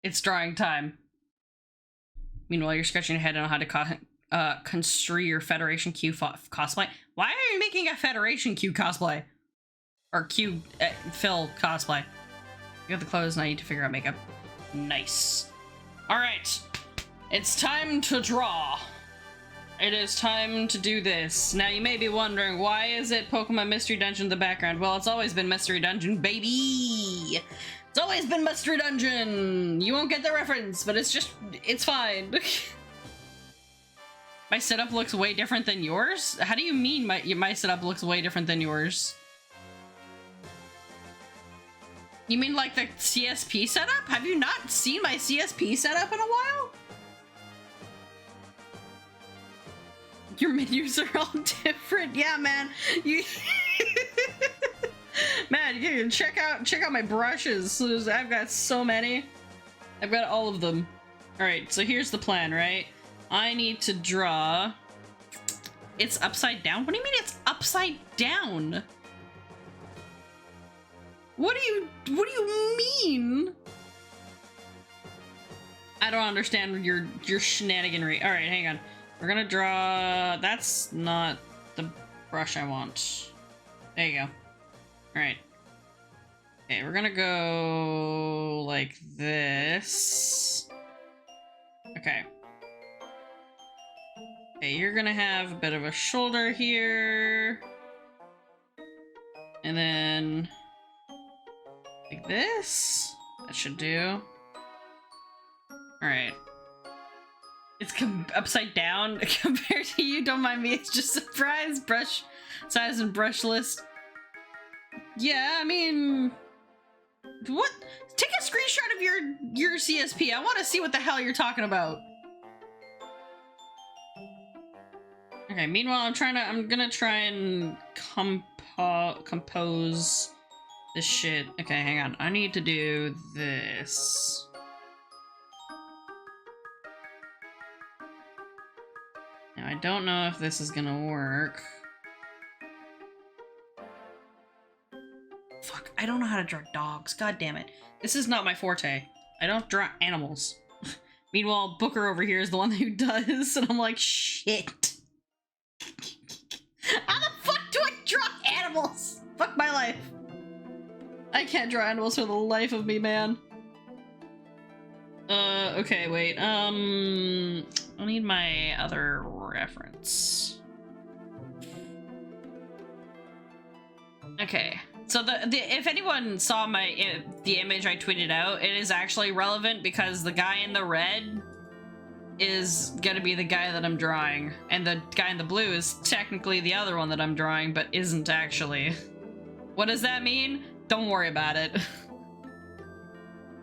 It's drawing time. Meanwhile, you're scratching your head on how to construe your Federation Q cosplay. Why are you making a Federation Q cosplay? Or Q Phil cosplay? You have the clothes, now you need to figure out makeup. Nice. Alright. It's time to draw. It is time to do this. Now you may be wondering, why is it Pokemon Mystery Dungeon in the background? Well, it's always been Mystery Dungeon, baby! It's always been Mystery Dungeon! You won't get the reference, but it's fine. My setup looks way different than yours? How do you mean my setup looks way different than yours? You mean like the CSP setup? Have you not seen my CSP setup in a while? Your menus are all different. Yeah, man. You man, you can check out my brushes. I've got so many. I've got all of them. Alright, so here's the plan, right? I need to draw. It's upside down? What do you mean it's upside down? What do you mean? I don't understand your shenaniganry. Alright, hang on. We're gonna draw... That's not the brush I want. There you go. Alright. Okay, we're gonna go... like this. Okay. Okay, you're gonna have a bit of a shoulder here. And then... like this? That should do. Alright. It's upside down compared to you, don't mind me, it's just surprise. Brush size and brush list. Yeah, I mean... what? Take a screenshot of your CSP. I want to see what the hell you're talking about. Okay, meanwhile, I'm gonna try and compose this shit. Okay, hang on. I need to do this. Now, I don't know if this is gonna work. Fuck, I don't know how to draw dogs. God damn it. This is not my forte. I don't draw animals. Meanwhile, Booker over here is the one who does, and I'm like, shit. How the fuck do I draw animals? Fuck my life. I can't draw animals for the life of me, man. Okay, wait, I need my other reference. Okay, so if anyone saw the image I tweeted out, it is actually relevant because the guy in the red is gonna be the guy that I'm drawing, and the guy in the blue is technically the other one that I'm drawing, but isn't actually. What does that mean? Don't worry about it.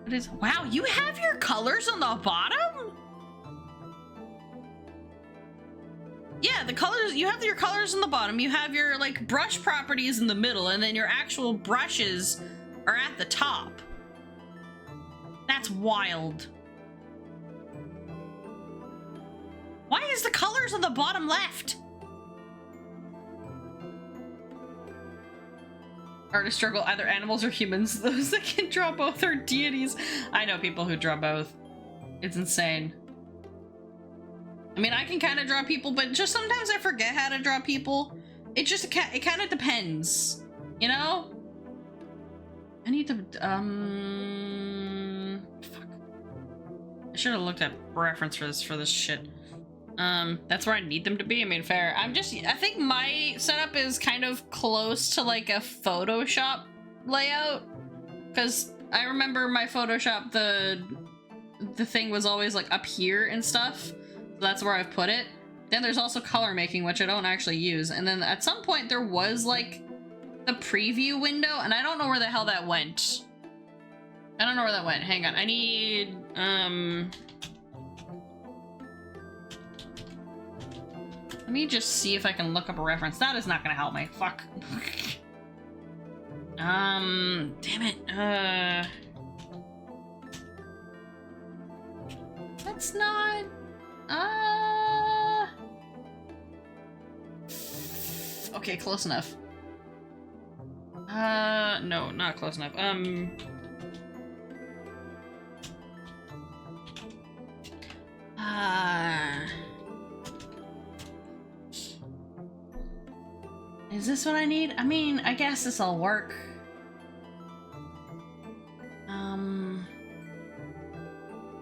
What is? Wow, you have your colors on the bottom? Yeah, the colors, you have your colors on the bottom, you have your like brush properties in the middle, and then your actual brushes are at the top. That's wild. Why is the colors on the bottom left? Artists struggle, either animals or humans. Those that can draw both are deities. I know people who draw both. It's insane. I mean, I can kind of draw people, but just sometimes I forget how to draw people. It kind of depends, you know? I need to, fuck. I should have looked at reference for this shit. That's where I need them to be. I mean, fair. I think my setup is kind of close to like a Photoshop layout, because I remember my Photoshop, the thing was always like up here and stuff. So that's where I've put it. Then there's also color making, which I don't actually use. And then at some point there was like the preview window, and I don't know where the hell that went. I don't know where that went. Hang on. I need, let me just see if I can look up a reference. That is not gonna help me. Fuck. Damn it. That's not... Okay, close enough. No, not close enough. Is this what I need? I mean, I guess this'll work.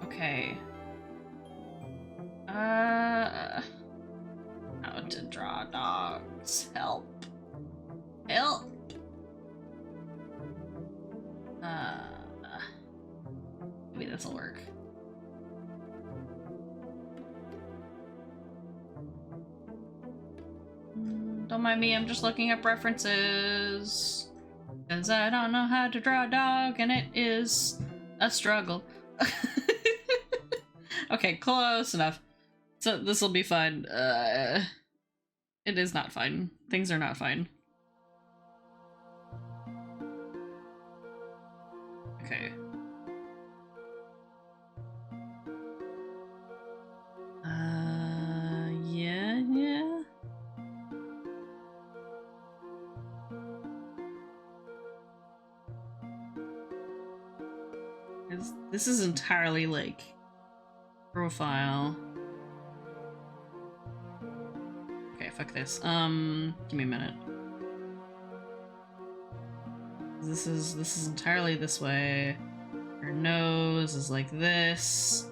Okay. How to draw dogs. Help. Help. Maybe this'll work. Don't mind me, I'm just looking up references. Cause I don't know how to draw a dog and it is a struggle. Okay, close enough. So this'll be fine. It is not fine. Things are not fine. Okay. Yeah. This is entirely like profile. Okay, fuck this. Give me a minute. This is entirely this way. Her nose is like this.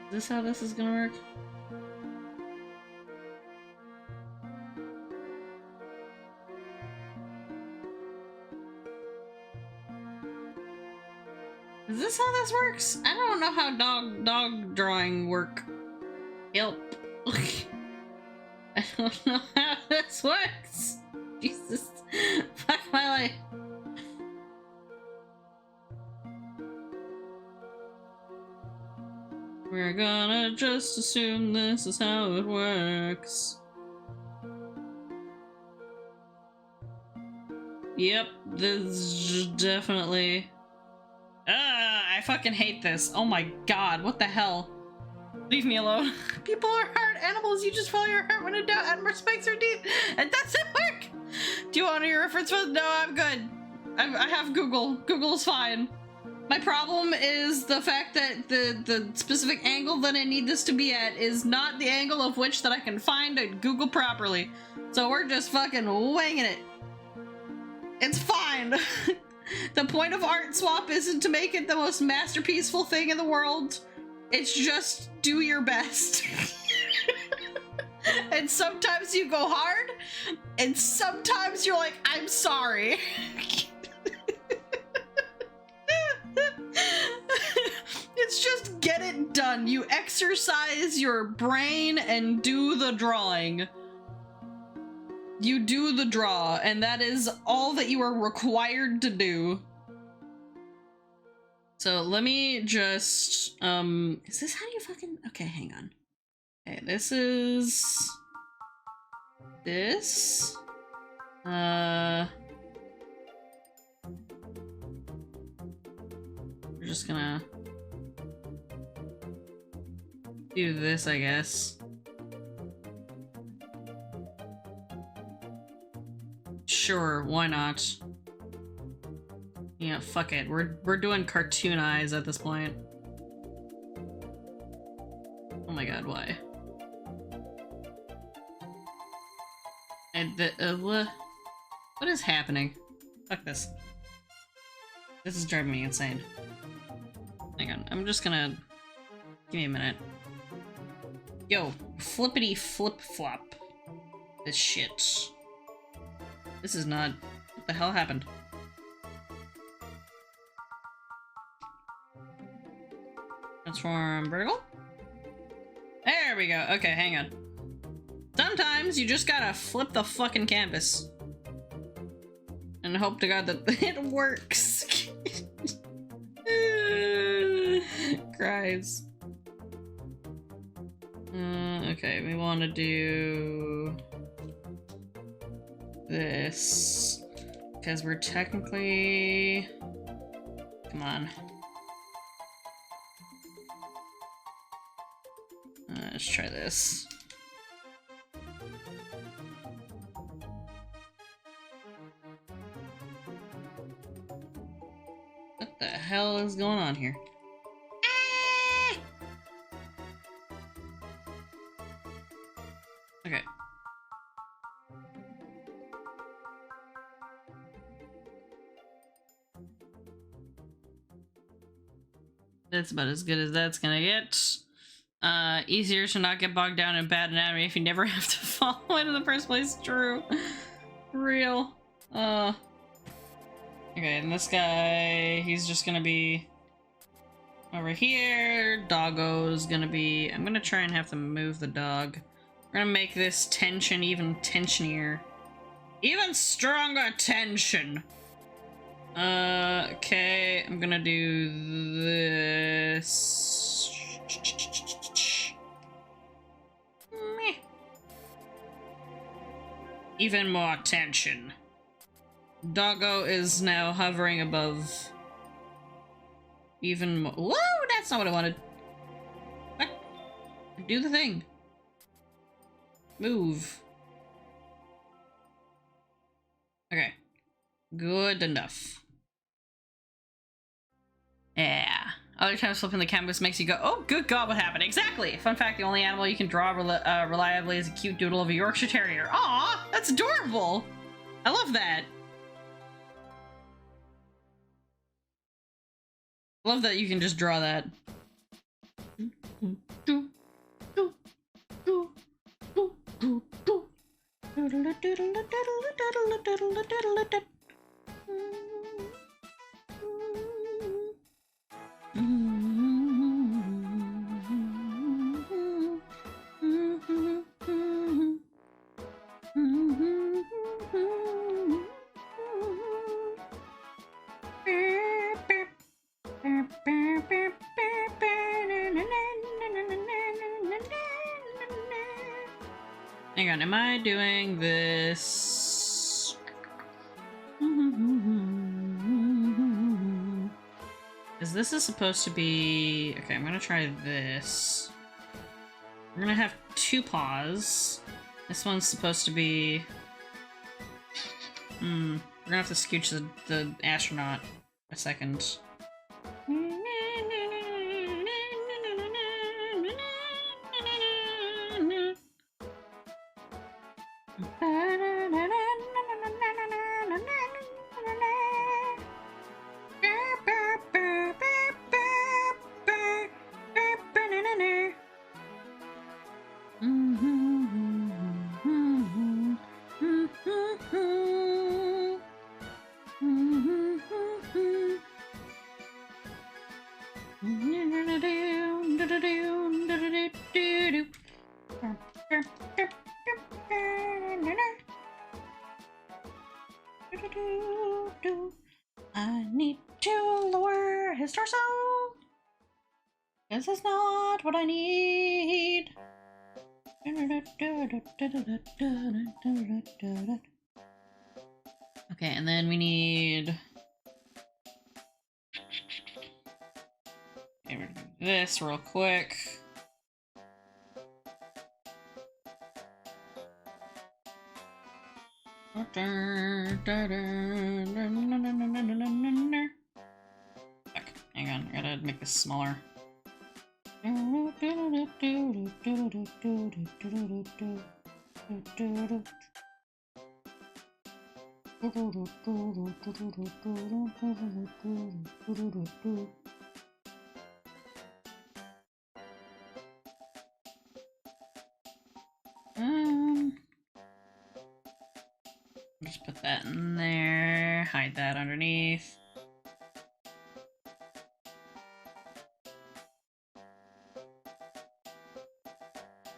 Is this how this is gonna work? Is this how this works? I don't know how dog drawing work. Help. I don't know how this works. Jesus. Fuck my life. We're gonna just assume this is how it works. Yep, this is definitely... I fucking hate this. Oh my god, what the hell? Leave me alone. People are hard animals, you just follow your heart when in doubt and respects are deep. It doesn't work! Do you want your reference with? No, I'm good. I have Google. Google's fine. My problem is the fact that the specific angle that I need this to be at is not the angle of which that I can find at Google properly. So we're just fucking winging it. It's fine. The point of art swap isn't to make it the most masterpieceful thing in the world. It's just do your best. And sometimes you go hard, and sometimes you're like, I'm sorry. It's just get it done. You exercise your brain and do the drawing. You do the draw, and that is all that you are required to do. So let me just, is this how you fucking, okay, hang on. Okay, this is this. We're just gonna do this, I guess. Sure, why not? Yeah, fuck it. We're doing cartoon eyes at this point. Oh my god, why? And what is happening? Fuck this. This is driving me insane. Hang on, I'm just gonna... Give me a minute. Yo, flippity flip flop. This shit. This is not... What the hell happened? Transform vertical? There we go. Okay, hang on. Sometimes you just gotta flip the fucking canvas. And hope to god that it works. Cries. Okay, we want to do this because we're technically... Come on. Let's try this. The hell is going on here? Ah! Okay. That's about as good as that's gonna get. Easier to not get bogged down in bad anatomy if you never have to follow it in the first place. True. Real. Okay, and this guy, he's just gonna be over here. Doggo's gonna be... I'm gonna try and have to move the dog. We're gonna make this tension even tensionier. Even stronger tension! Okay, I'm gonna do this. Meh. Even more tension. Doggo is now hovering above. Even more. Whoa, that's not what I wanted. What? Do the thing. Move. Okay. Good enough. Yeah. Other times flipping the canvas makes you go, oh, good God, what happened? Exactly. Fun fact, the only animal you can draw reliably is a cute doodle of a Yorkshire Terrier. Aw, that's adorable. I love that. Love that you can just draw that. Hang on, am I doing this? Because this is supposed to be... Okay, I'm gonna try this. We're gonna have two paws. This one's supposed to be... we're gonna have to scooch the astronaut a second. I need to lower his torso. This is not what I need. Okay, and then we need... Okay, we're gonna do this real quick. Fuck, hang on, I gotta make this smaller. Just put that in there, hide that underneath.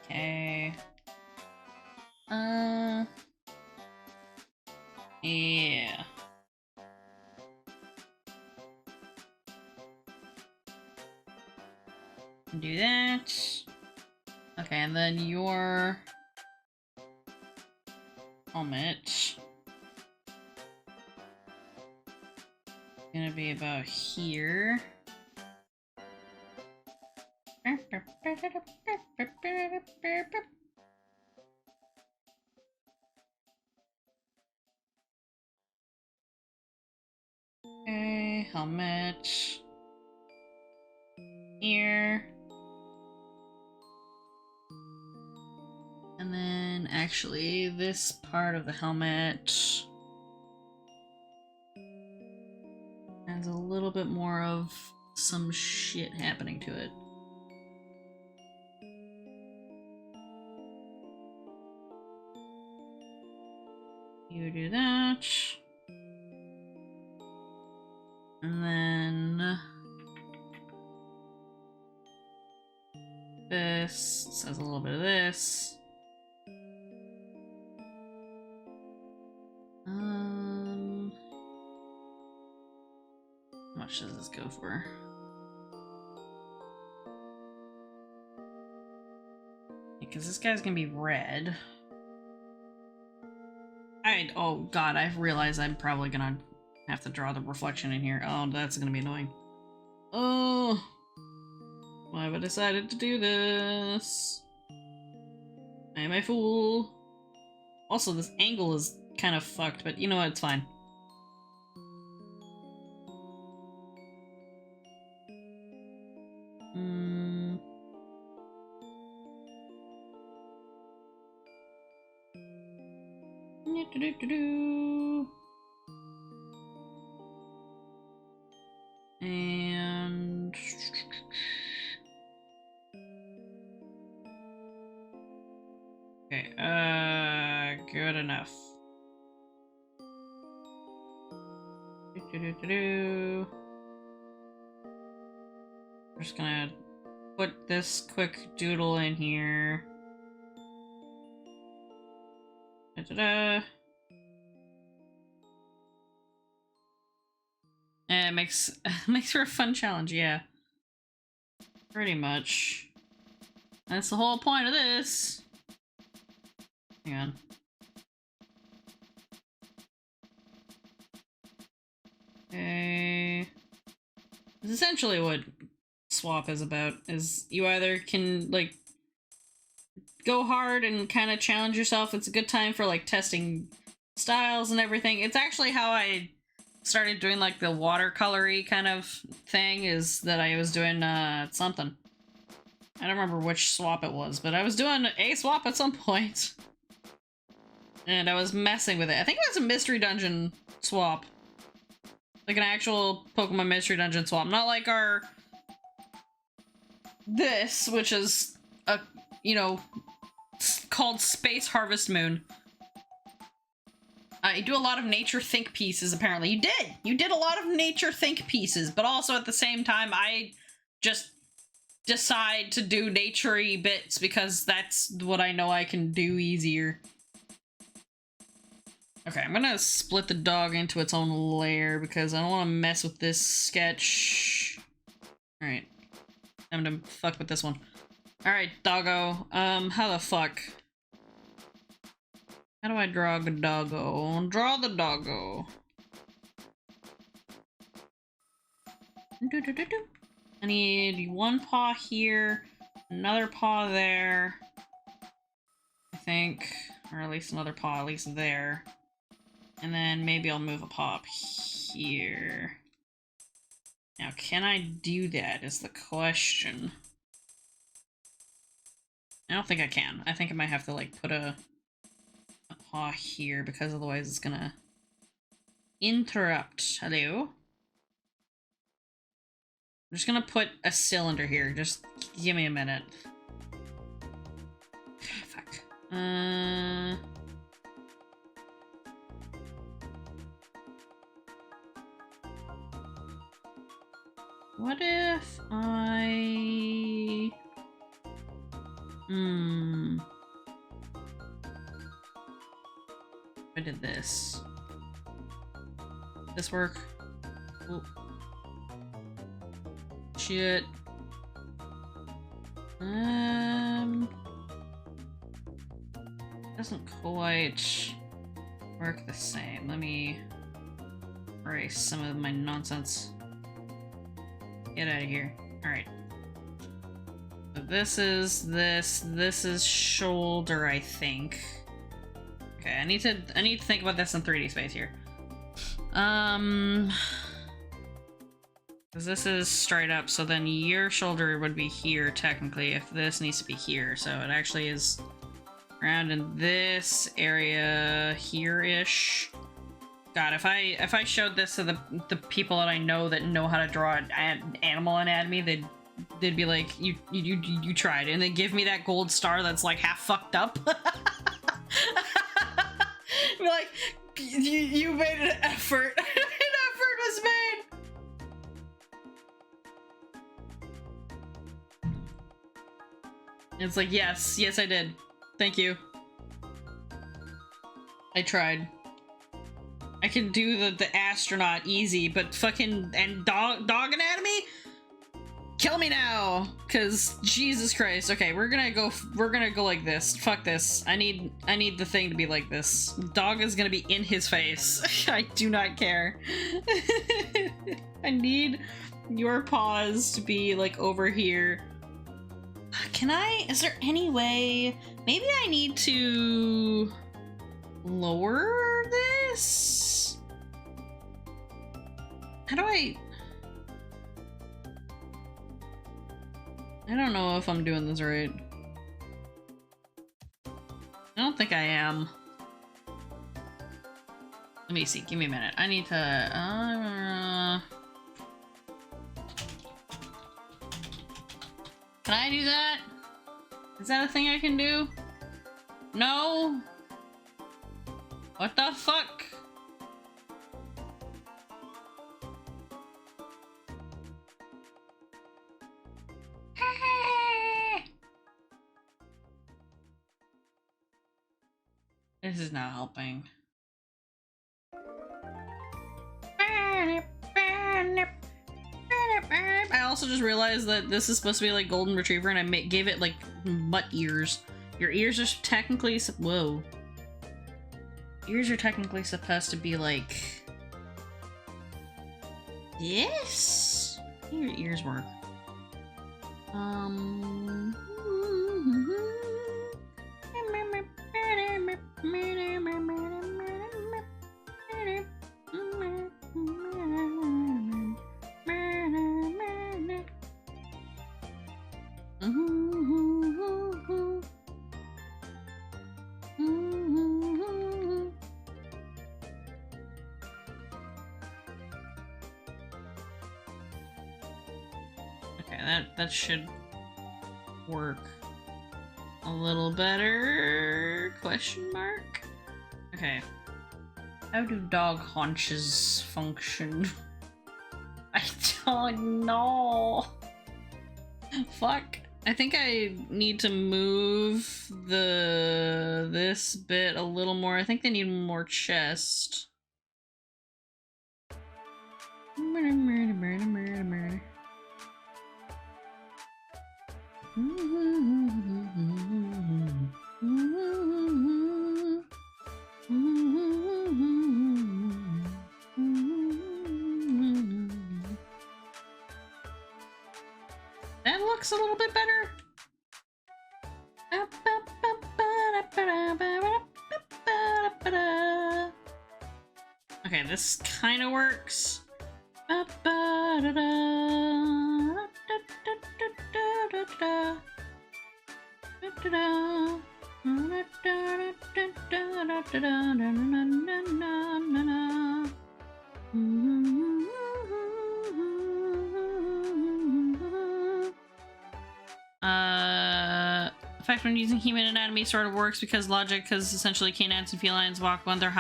Okay. Yeah. Do that. Okay, and then your helmet gonna be about here. Okay, helmet here. And then actually this part of the helmet has a little bit more of some shit happening to it. You do that. And then this says a little bit of this. How much does this go for? Because this guy's gonna be red. Oh god, I realize I'm probably gonna have to draw the reflection in here. Oh, that's gonna be annoying. Oh, why have I decided to do this? I am a fool. Also, this angle is kind of fucked, but you know what, it's fine. And okay, good enough. I'm just gonna put this quick doodle in here. Da-da-da. And it makes for a fun challenge, yeah. Pretty much. That's the whole point of this. Hang on. Okay. This is essentially what swap is about, is you either can, like, go hard and kind of challenge yourself. It's a good time for, like, testing styles and everything. It's actually how I started doing, like, the watercolory kind of thing, is that I was doing, something. I don't remember which swap it was, but I was doing a swap at some point. And I was messing with it. I think it was a Mystery Dungeon swap. Like an actual Pokemon Mystery Dungeon swap. Not like our... this, which is, a, you know, called Space Harvest Moon. You do a lot of nature think pieces, apparently. You did! You did a lot of nature think pieces, but also at the same time, I just decide to do nature-y bits because that's what I know I can do easier. Okay, I'm gonna split the dog into its own layer because I don't want to mess with this sketch. Alright. I'm gonna fuck with this one. Alright, doggo. How the fuck? How do I draw a doggo? Draw the doggo. I need one paw here, another paw there, I think, or at least another paw at least there. And then maybe I'll move a paw up here. Now, can I do that is the question. I don't think I can. I think I might have to, like, put a paw here, because otherwise it's gonna interrupt. Hello? I'm just gonna put a cylinder here. Just give me a minute. Fuck. What if I... I did this. This work? Ooh. Shit. Doesn't quite work the same. Let me erase some of my nonsense. Get out of here. Alright. So this is this is shoulder, I think. Okay, I need to think about this in 3D space here. Because this is straight up, so then your shoulder would be here, technically, if this needs to be here. So it actually is around in this area here-ish. God, if I showed this to the people that I know that know how to draw an animal anatomy, they'd be like, you tried, and they give me that gold star that's like half fucked up. Be like, you made an effort. An effort was made. It's like, yes, I did. Thank you. I tried. I can do the astronaut easy, but fucking and dog anatomy? Kill me now, cause Jesus Christ. Okay, we're gonna go like this. Fuck this. I need the thing to be like this. Dog is gonna be in his face. I do not care. I need your paws to be like over here. Is there any way? Maybe I need to lower this? How do I don't know if I'm doing this right. I don't think I am. Let me see, give me a minute. I need to, can I do that? Is that a thing I can do? No? What the fuck? This is not helping. I also just realized that this is supposed to be like golden retriever, and I gave it like butt ears. Your ears are technically whoa. Ears are technically supposed to be like this. How do your ears work? Okay, that should work a little better? Question mark? Okay. How do dog haunches function? I don't know. Fuck. I think I need to move this bit a little more. I think they need more chest. That looks a little bit better. Okay, this kind of works. The fact when using human anatomy sort of works because essentially canines and felines walk on their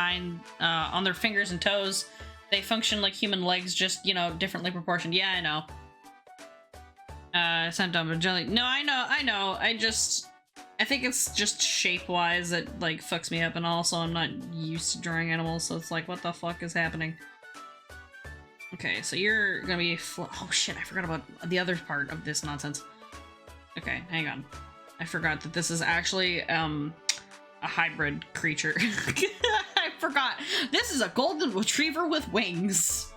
on their fingers and toes. They function like human legs, just, you know, differently proportioned. Yeah, I know. It's not dumb, but jelly. No, I know. I think it's just shape-wise that, like, fucks me up, and also I'm not used to drawing animals, so it's like, what the fuck is happening? Okay, so you're gonna be oh shit, I forgot about the other part of this nonsense. Okay, hang on. I forgot that this is actually, a hybrid creature. I forgot. This is a golden retriever with wings.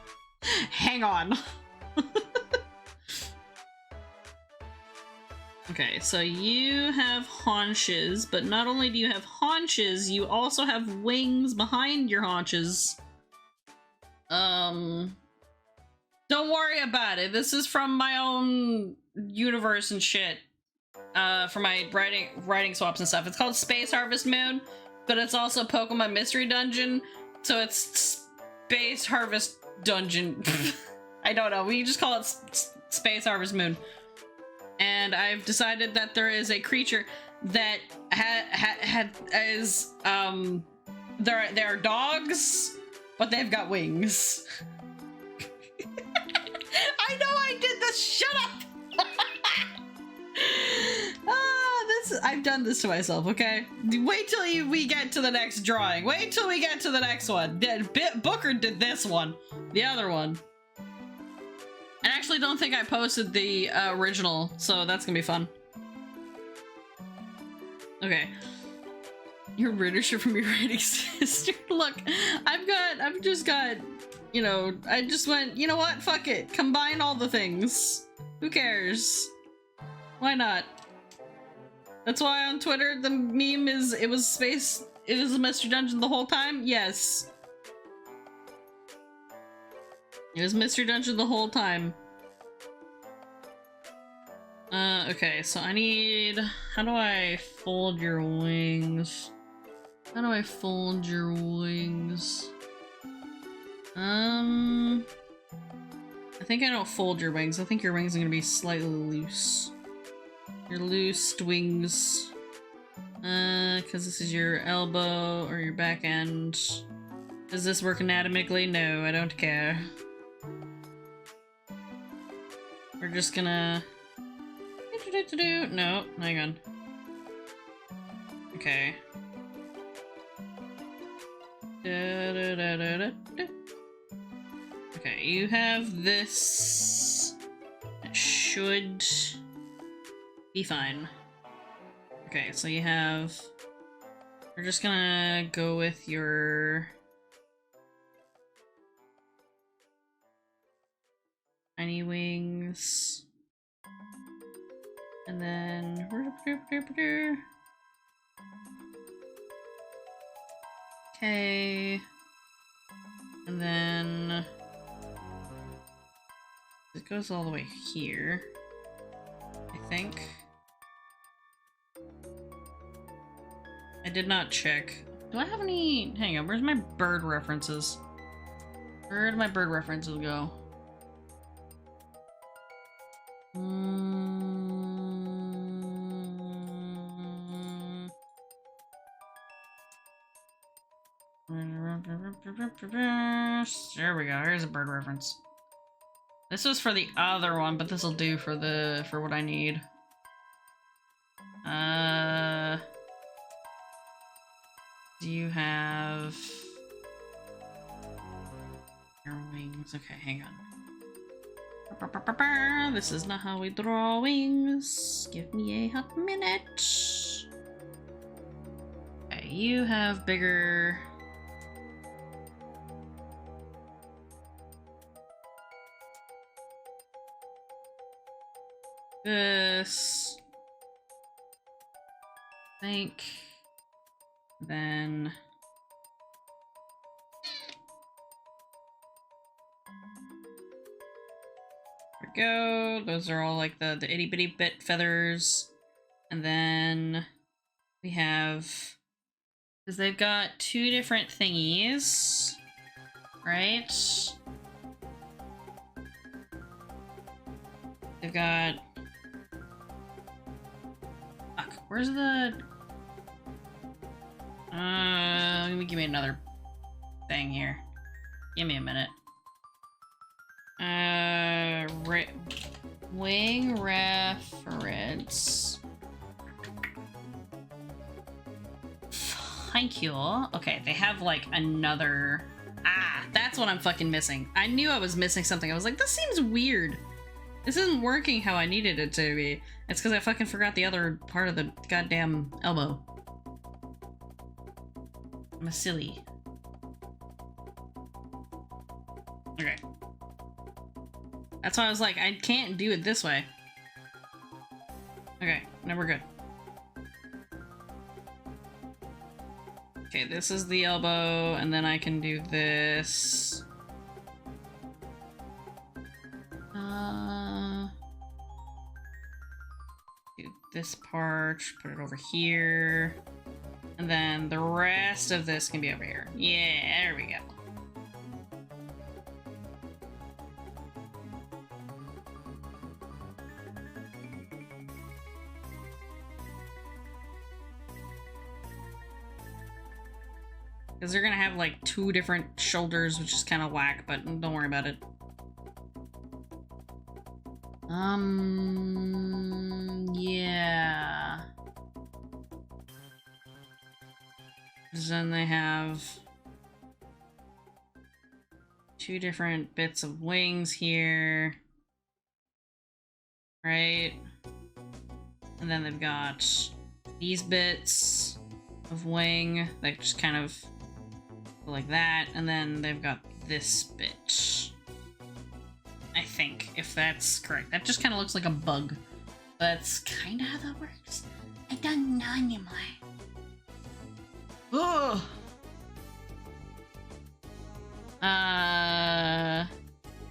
Hang on. Okay, so you have haunches, but not only do you have haunches, you also have wings behind your haunches. Don't worry about it. This is from my own universe and shit. For my writing swaps and stuff. It's called Space Harvest Moon, but it's also Pokemon Mystery Dungeon, so it's Space Harvest Dungeon. I don't know. We just call it Space Harvest Moon. And I've decided that there is a creature that is they're dogs, but they've got wings. I know I did this. Shut up. I've done this to myself, okay? Wait till we get to the next drawing. Wait till we get to the next one. Booker did this one. The other one. I actually don't think I posted the original, so that's gonna be fun. Okay. Your readership from your writing sister. Look, I've just got, you know, I just went, you know what? Fuck it. Combine all the things. Who cares? Why not? That's why on Twitter the meme is it was a Mystery Dungeon the whole time? Yes. It was Mystery Dungeon the whole time. Okay, so I need... How do I fold your wings? How do I fold your wings? I think I don't fold your wings. I think your wings are gonna be slightly loose. Your loose wings. Because this is your elbow or your back end. Does this work anatomically? No, I don't care. We're just gonna... No, hang on. Okay. Okay, you have this. It should be fine. Okay, so you have... We're just gonna go with your... tiny wings. And then... Okay. And then... it goes all the way here, I think. I did not check. Do I have any... Hang on, where's my bird references? Where did my bird references go? There we go. Here's a bird reference. This was for the other one, but this will do for what I need. Do you have your wings? Okay, hang on. This is not how we draw wings. Give me a hot minute. Okay, you have bigger... this, I think, then there we go. Those are all like the itty bitty bit feathers, and then we have, because they've got two different thingies, right? They've got... Fuck, where's the... give me another thing here. Give me a minute. Wing reference. Thank you. Okay, they have like another... Ah, that's what I'm fucking missing. I knew I was missing something. I was like, this seems weird. This isn't working how I needed it to be. It's because I fucking forgot the other part of the goddamn elbow. I'm a silly. Okay. That's why I was like, I can't do it this way. Okay, now we're good. Okay, this is the elbow, and then I can do this. this part, put it over here. And then the rest of this can be over here. Yeah, there we go. Because they're gonna have like 2 different shoulders, which is kind of whack, but don't worry about it. Yeah. Then they have 2 different bits of wings here. Right? And then they've got these bits of wing that just kind of go like that, and then they've got this bit. I think, if that's correct. That just kind of looks like a bug. That's kind of how that works. I don't know anymore. Ugh.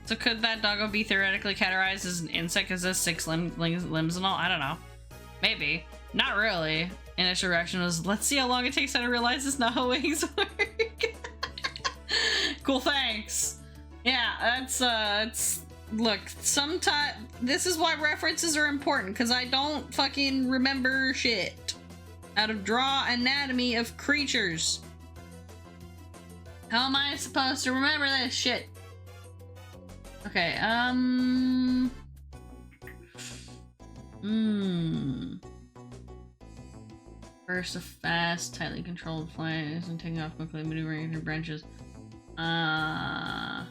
So could that doggo be theoretically categorized as an insect because it has 6 limbs and all? I don't know. Maybe. Not really. Initial reaction was, let's see how long it takes to realize it's not how wings work. Cool, thanks. Yeah, that's look, sometimes this is why references are important, because I don't fucking remember shit. How to draw anatomy of creatures. How am I supposed to remember this shit? Okay, Burst of fast, tightly controlled flies and taking off quickly, maneuvering through branches. High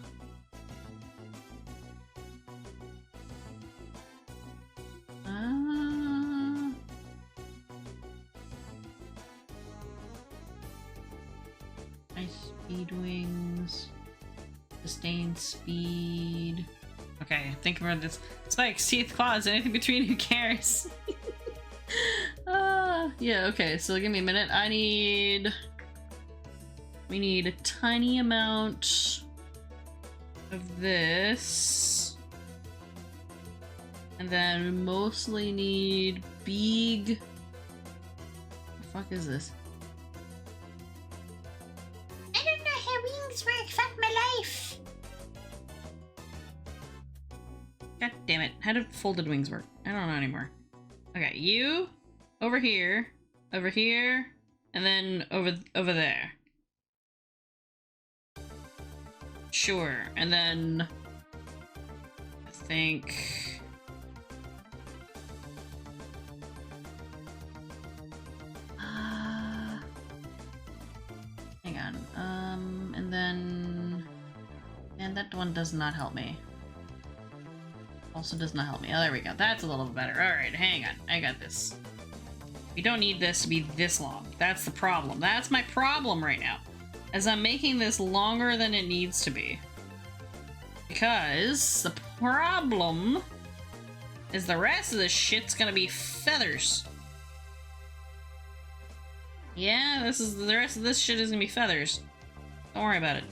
speed wings. Sustained speed. Okay, think about this. Spikes, teeth, claws, anything between, who cares? Yeah, okay, so give me a minute. We need a tiny amount of this. And then we mostly need big... What the fuck is this? I don't know how wings work, fuck my life! God damn it, how do folded wings work? I don't know anymore. Okay, you, over here, and then over there. Sure, and then I think hang on. And then and that one does not help me. Also does not help me. Oh, there we go. That's a little bit better. All right, hang on. I got this. We don't need this to be this long. That's the problem. That's my problem right now. As I'm making this longer than it needs to be. Because the problem is the rest of this shit's gonna be feathers. Yeah, the rest of this shit is gonna be feathers. Don't worry about it.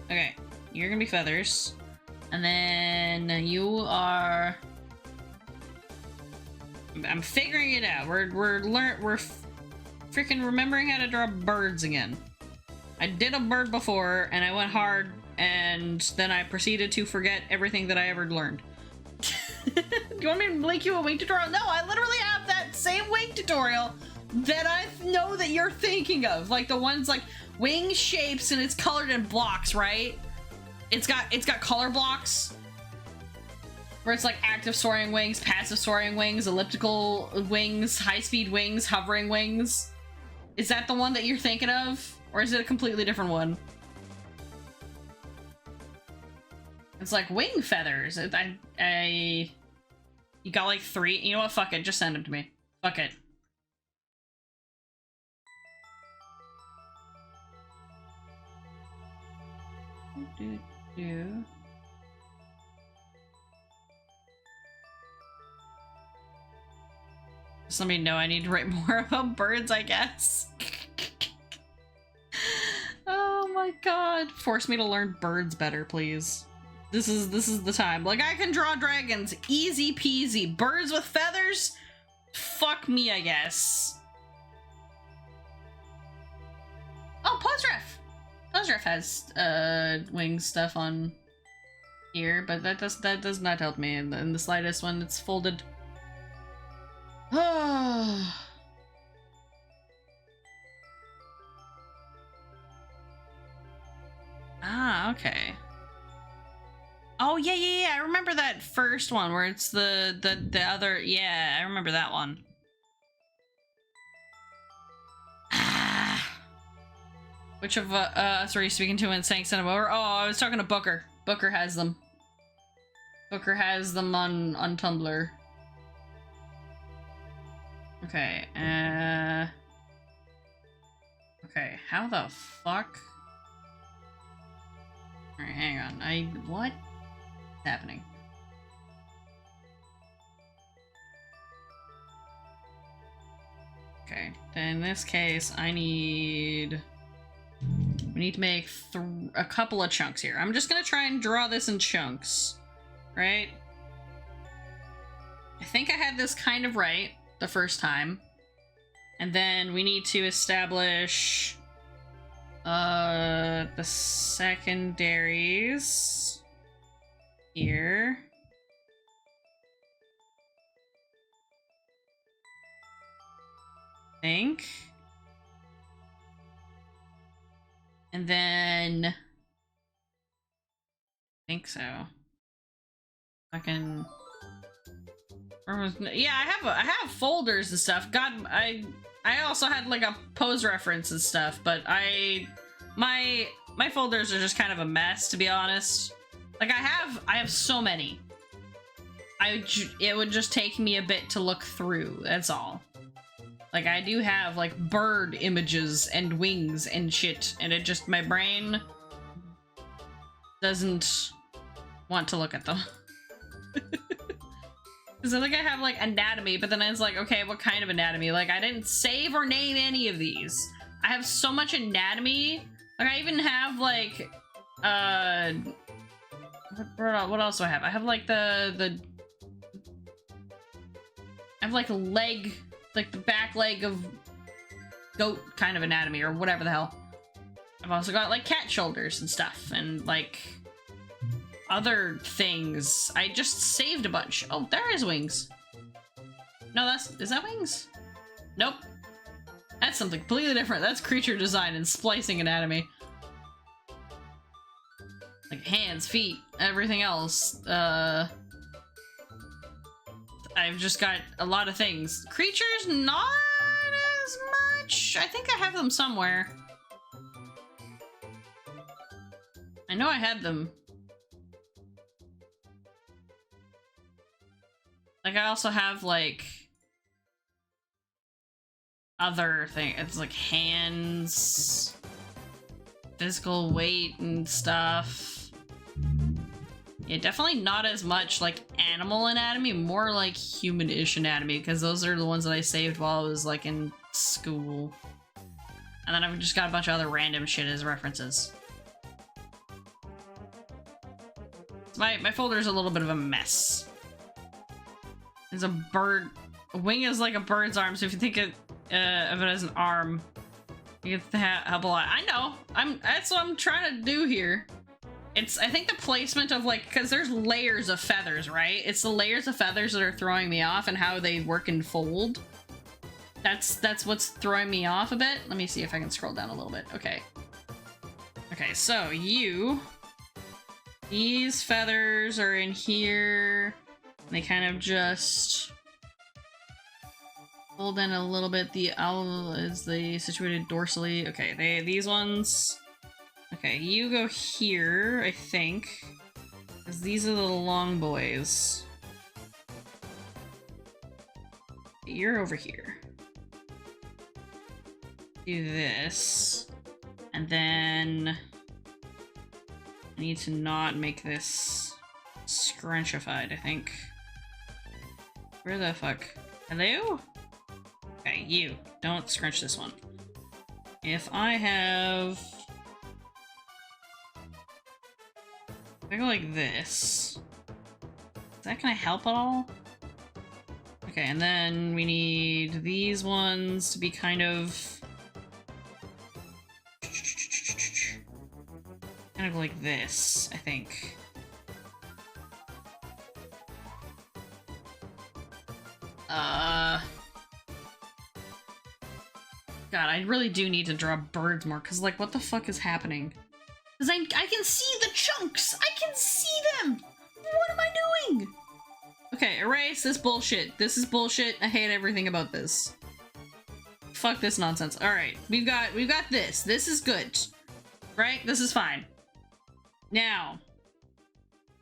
Okay, you're gonna be feathers. And then you are... I'm figuring it out. We're freaking remembering how to draw birds again. I did a bird before, and I went hard, and then I proceeded to forget everything that I ever learned. Do you want me to link you a wing tutorial? No, I literally have that same wing tutorial that I know that you're thinking of. Like the ones like wing shapes, and it's colored in blocks, right? It's got color blocks where it's like active soaring wings, passive soaring wings, elliptical wings, high-speed wings, hovering wings. Is that the one that you're thinking of? Or is it a completely different one? It's like wing feathers. You got like 3. You know what? Fuck it. Just send them to me. Fuck it. Just let me know I need to write more about birds, I guess. Oh my god. Force me to learn birds better, please. This is the time. Like, I can draw dragons. Easy peasy. Birds with feathers? Fuck me, I guess. Oh, Pozref! Pozref has wing stuff on here, but that does not help me in the slightest when it's folded. Ah, okay. Oh yeah. I remember that first one where it's the other. Yeah, I remember that one. Ah. Which of us were you speaking to when saying send them over? Oh, I was talking to Booker. Booker has them. Booker has them on Tumblr. Okay. Okay. How the fuck? All right, hang on. What's happening? Okay. Then in this case, we need to make a couple of chunks here. I'm just gonna try and draw this in chunks, right? I think I had this kind of right the first time. And then we need to establish the secondaries here. I think. And then I think so. I can. Yeah, I have folders and stuff. God, I also had like a pose reference and stuff, but my folders are just kind of a mess, to be honest. Like I have so many. It would just take me a bit to look through. That's all. Like I do have like bird images and wings and shit, and it just my brain doesn't want to look at them. Because I think I have like anatomy, but then it's like, okay, what kind of anatomy? Like I didn't save or name any of these. I have so much anatomy. Like I even have like what else do I have? I have like I have like a leg, like the back leg of goat kind of anatomy or whatever the hell. I've also got like cat shoulders and stuff and like other things. I just saved a bunch. Oh, there is wings. No, is that wings? Nope. That's something completely different. That's creature design and splicing anatomy. Like hands, feet, everything else. I've just got a lot of things. Creatures, not as much. I think I have them somewhere. I know I had them. Like, I also have, like, other things. It's like hands, physical weight and stuff. Yeah, definitely not as much, like, animal anatomy, more like human-ish anatomy, because those are the ones that I saved while I was, like, in school. And then I've just got a bunch of other random shit as references. My folder's a little bit of a mess. There's a bird. A wing is like a bird's arm, so if you think of it as an arm, you get to help a lot. I know. That's what I'm trying to do here. I think the placement of like, because there's layers of feathers, right? It's the layers of feathers that are throwing me off and how they work and fold. That's what's throwing me off a bit. Let me see if I can scroll down a little bit. Okay. Okay, so these feathers are in here. They kind of just fold in a little bit. The owl is situated dorsally. Okay, these ones. Okay, you go here, I think. Because these are the long boys. You're over here. Do this. And then I need to not make this scrunchified, I think. Where the fuck? Hello? Okay, you. Don't scrunch this one. If I have... If I go like this... Is that gonna help at all? Okay, and then we need these ones to be kind of like this, I think. God, I really do need to draw birds more, because, like, what the fuck is happening? Because I can see the chunks! I can see them! What am I doing? Okay, erase this bullshit. This is bullshit. I hate everything about this. Fuck this nonsense. Alright, we've got this. This is good. Right? This is fine. Now.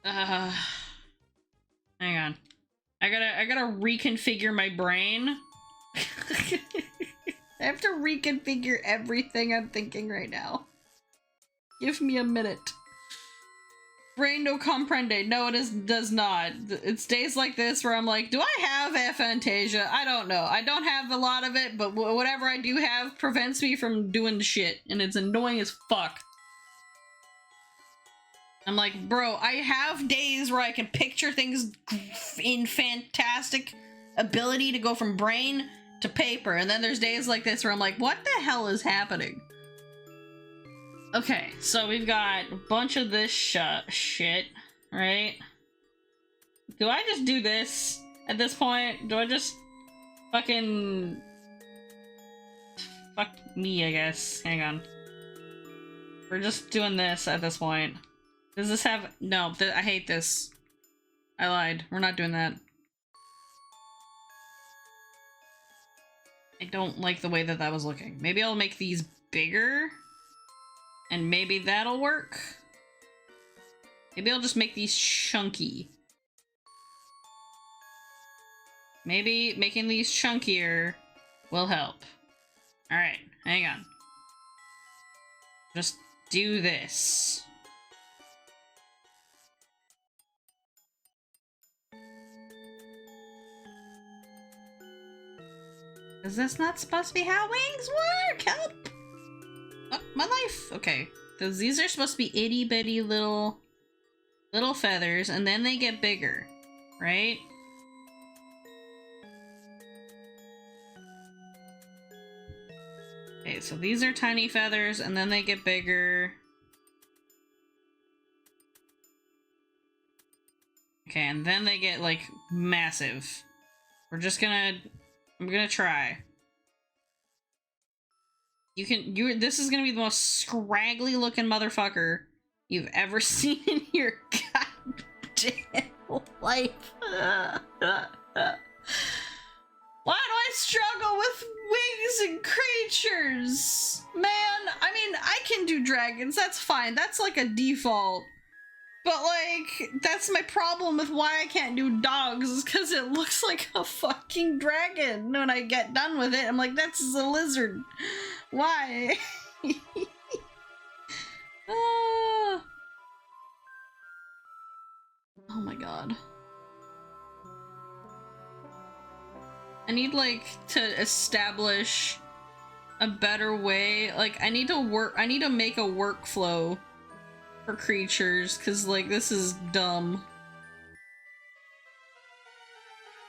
Hang on. I gotta reconfigure my brain. I have to reconfigure everything I'm thinking right now. Give me a minute. Brain no comprende. No, it does not. It's days like this where I'm like, do I have aphantasia? I don't know. I don't have a lot of it, but whatever I do have prevents me from doing the shit, and it's annoying as fuck. I'm like, bro, I have days where I can picture things in fantastic ability to go from brain to paper, and then there's days like this where I'm like, what the hell is happening? Okay, so we've got a bunch of this shit, right? Do I just do this at this point? Do I just fucking... Fuck me, I guess. Hang on. We're just doing this at this point. Does this have... No, I hate this. I lied. We're not doing that. I don't like the way that was looking. Maybe I'll make these bigger, and maybe that'll work. Maybe I'll just make these chunky. Maybe making these chunkier will help. Alright, hang on. Just do this. Is this not supposed to be how wings work? Help! Oh, my life! Okay. These are supposed to be itty bitty little feathers, and then they get bigger, right? Okay, so these are tiny feathers, and then they get bigger. Okay, and then they get, like, massive. I'm gonna try. This is gonna be the most scraggly looking motherfucker you've ever seen in your goddamn life. Why do I struggle with wings and creatures? Man, I mean, I can do dragons, that's fine. That's like a default. But, like, that's my problem with why I can't do dogs, is because it looks like a fucking dragon. When I get done with it, I'm like, that's a lizard. Why? Oh my god. I need, like, to establish a better way. Like, I need to make a workflow for creatures, because, like, this is dumb.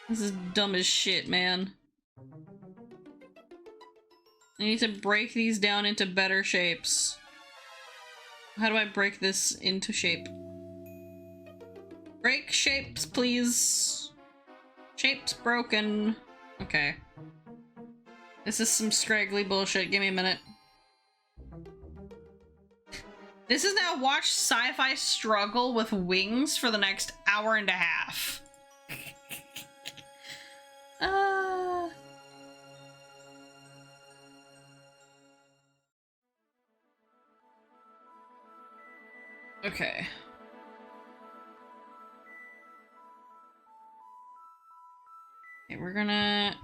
This is dumb as shit, man. I need to break these down into better shapes. How do I break this into shape? Break shapes, please. Shapes broken. Okay. This is some scraggly bullshit. Give me a minute. This is now watch sci-fi struggle with wings for the next hour and a half. Okay. Okay, we're gonna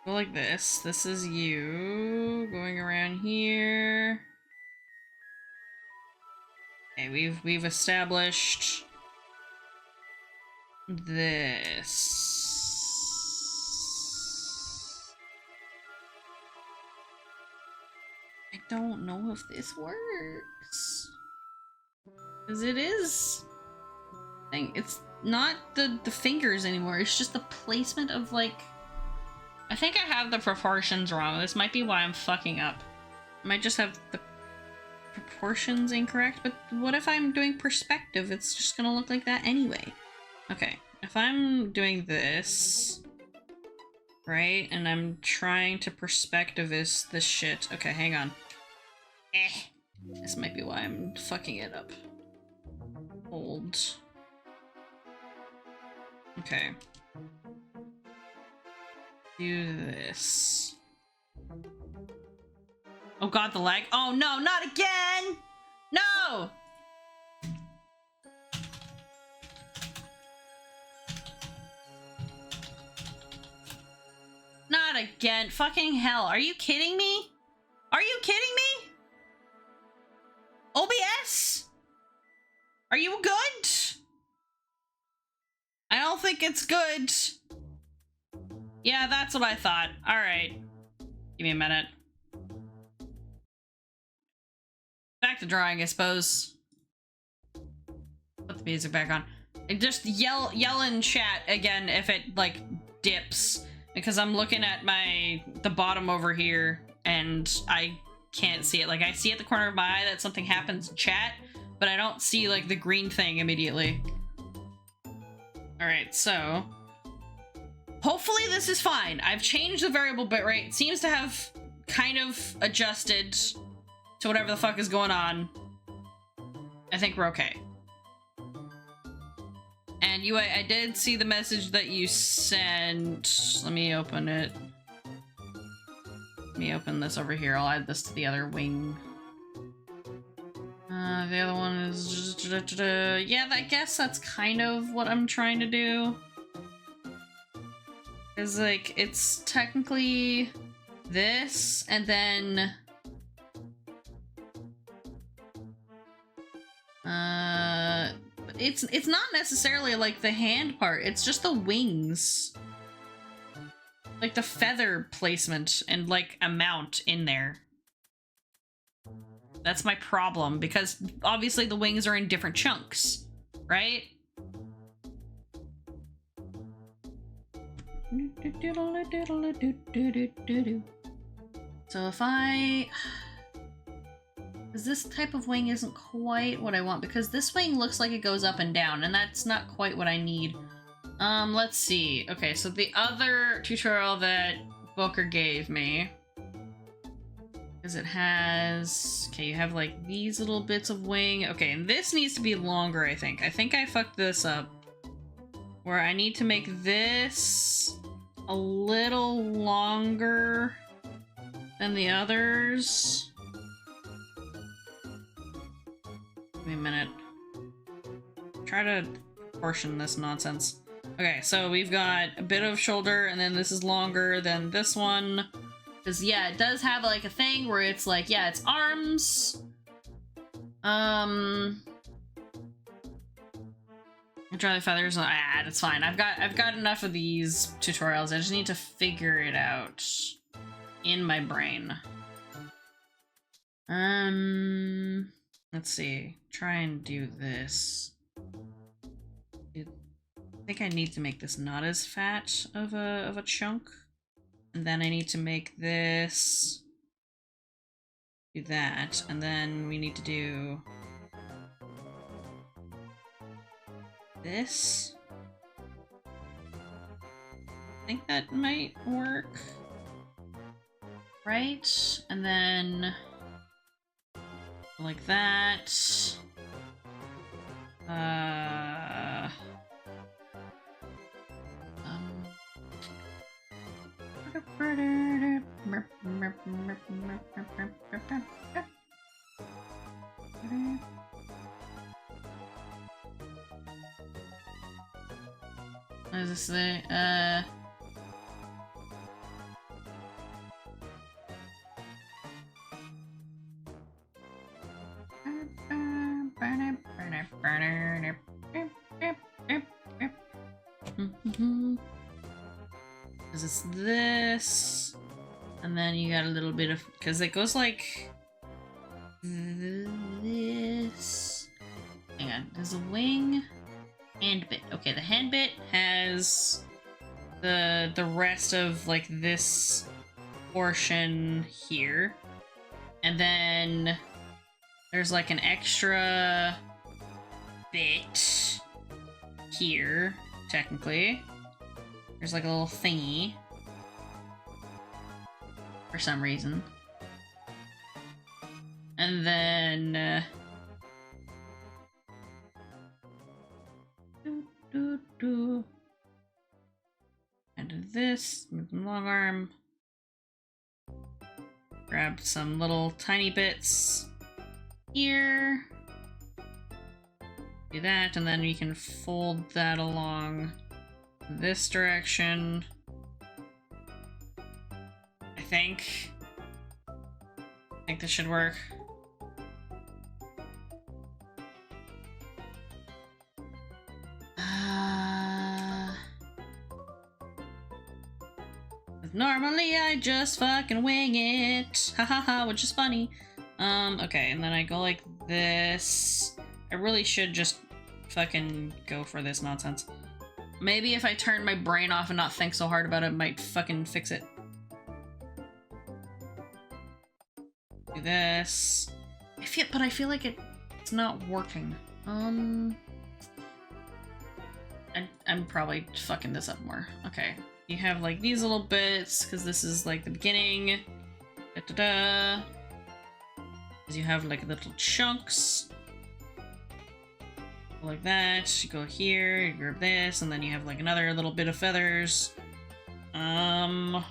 go like this. This is you going around here. Okay, we've established this. I don't know if this works. Because it is thing. It's not the fingers anymore. It's just the placement of, like, I think I have the proportions wrong. This might be why I'm fucking up. I might just have the proportions incorrect, but what if I'm doing perspective? It's just gonna look like that anyway. Okay, if I'm doing this, right, and I'm trying to perspectivist this shit. Okay, hang on. This might be why I'm fucking it up. Hold. Okay. Do this. Oh god, the lag. Oh no, not again! No! Not again. Fucking hell. Are you kidding me? Are you kidding me? OBS? Are you good? I don't think it's good. Yeah, that's what I thought. Alright. Give me a minute. Back to drawing, I suppose. Put the music back on. And just yell in chat again if it, like, dips. Because I'm looking at the bottom over here, and I can't see it. Like, I see at the corner of my eye that something happens in chat, but I don't see, like, the green thing immediately. Alright, so... hopefully this is fine. I've changed the variable bitrate. It seems to have kind of adjusted to whatever the fuck is going on. I think we're okay. And I did see the message that you sent. Let me open it. Let me open this over here. I'll add this to the other wing. The other one is just... yeah, I guess that's kind of what I'm trying to do. Is like, it's technically this, and then... it's not necessarily like the hand part, it's just the wings. Like the feather placement and like amount in there. That's my problem, because obviously the wings are in different chunks, right? So if because this type of wing isn't quite what I want, because this wing looks like it goes up and down, and that's not quite what I need. Let's see. Okay, so the other tutorial that Booker gave me, because it has... okay, you have like these little bits of wing. Okay, and this needs to be longer, I think. I think I fucked this up, where I need to make this a little longer than the others. Give me a minute. Try to proportion this nonsense. Okay, so we've got a bit of shoulder, and then this is longer than this one. Because, yeah, it does have, like, a thing where it's like, yeah, it's arms. Try the feathers. Ah, that's fine. I've got enough of these tutorials. I just need to figure it out in my brain. Let's see. Try and do this. I think I need to make this not as fat of a chunk. And then I need to make this do that. And then we need to do this. I think that might work. Right? And then like that. What does this say? Because it's this, and then you got a little bit of, because it goes like this. Hang on, there's a wing, hand bit. Okay, the hand bit has the rest of like this portion here. And then there's like an extra bit here, technically. There's like a little thingy for some reason. And then and this long arm. Grab some little tiny bits here. Do that, and then we can fold that along this direction. I think this should work. Normally I just fucking wing it, hahaha, which is funny. Okay, and then I go like this. I really should just fucking go for this nonsense. Maybe if I turn my brain off and not think so hard about it, might fucking fix it. Do this. But I feel like it's not working. I'm probably fucking this up more. Okay. You have like these little bits, because this is like the beginning. Da-da-da. You have like little chunks. Like that. You go here, you grab this, and then you have like another little bit of feathers. Like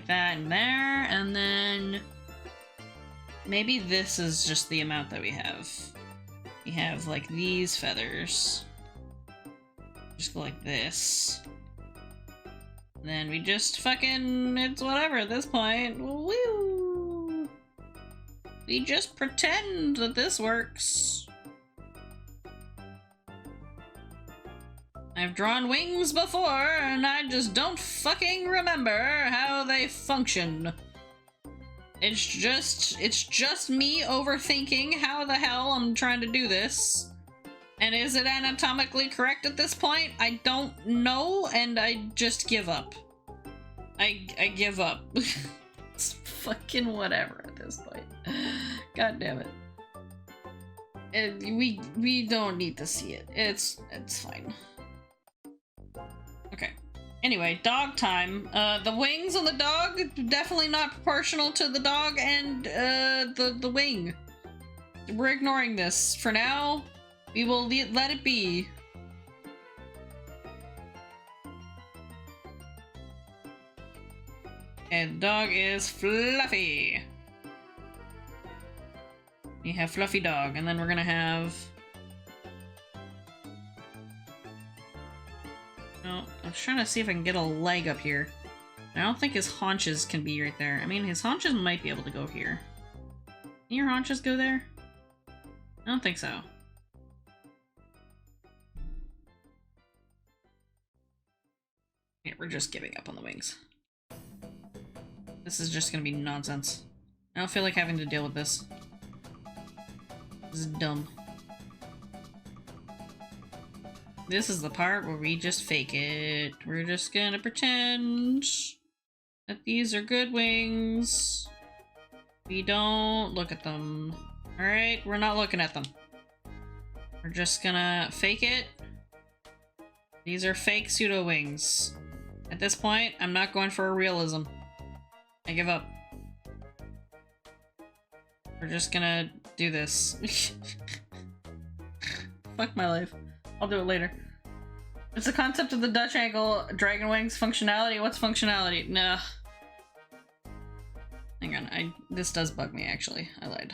that and there, and then maybe this is just the amount that we have. We have like these feathers. Just go like this. And then we just fucking, it's whatever at this point. Woo! We just pretend that this works. I've drawn wings before, and I just don't fucking remember how they function. It's just me overthinking how the hell I'm trying to do this. And is it anatomically correct at this point? I don't know, and I just give up. I give up. It's fucking whatever at this point. God damn it. We don't need to see it. It's fine. Okay. Anyway, dog time. The wings on the dog, definitely not proportional to the dog and the wing. We're ignoring this for now. We will let it be. And the dog is Fluffy. You have Fluffy dog, and then we're gonna have... Oh, I was trying to see if I can get a leg up here. I don't think his haunches can be right there. I mean, his haunches might be able to go here. Can your haunches go there? I don't think so. Yeah, we're just giving up on the wings. This is just gonna be nonsense. I don't feel like having to deal with this. This is dumb. This is the part where we just fake it. We're just gonna pretend that these are good wings. We don't look at them. Alright, we're not looking at them. We're just gonna fake it. These are fake pseudo wings. At this point, I'm not going for a realism. I give up. We're just gonna do this. Fuck my life. I'll do it later. It's the concept of the Dutch angle, dragon wings, functionality. What's functionality? Nah. Hang on, this does bug me actually. I lied.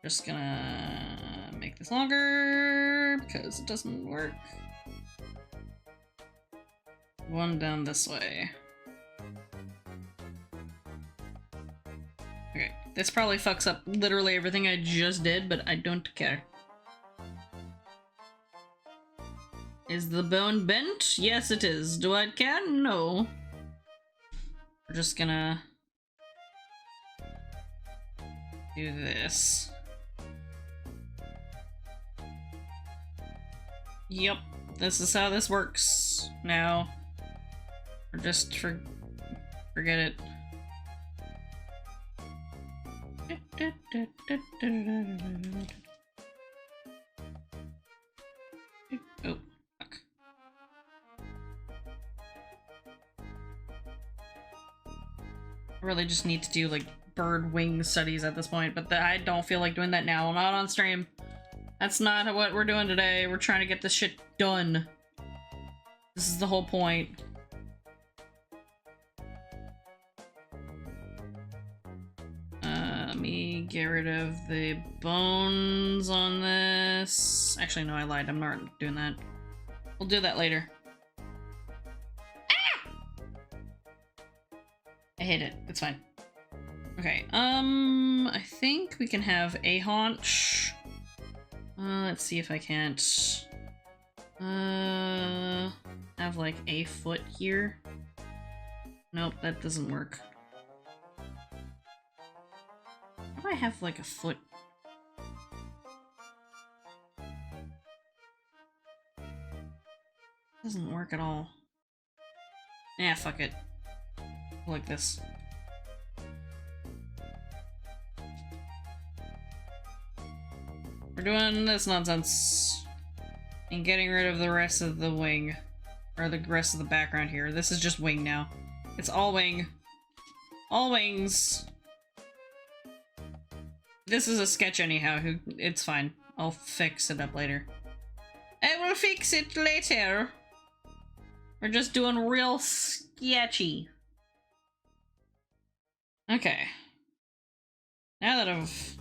Just gonna make this longer because it doesn't work. One down this way. Okay, this probably fucks up literally everything I just did, but I don't care. Is the bone bent? Yes, it is. Do I care? No. We're just gonna do this. Yep. this is how this works now. Or just forget it. Oh, fuck. I really just need to do like bird wing studies at this point, but I don't feel like doing that now. Not on stream. That's not what we're doing today. We're trying to get this shit done. This is the whole point. Let me get rid of the bones on this. Actually, no, I lied. I'm not doing that. We'll do that later. Ah! I hit it. It's fine. Okay, I think we can have a haunch. Let's see if I can't have like a foot here. Nope, that doesn't work. How do I have like a foot? Doesn't work at all. Yeah, fuck it. Like this. We're doing this nonsense and getting rid of the rest of the wing, or the rest of the background here. This is just wing now. It's all wing. All wings. This is a sketch anyhow. It's fine. I'll fix it up later. I will fix it later. We're just doing real sketchy. Okay. Now that I've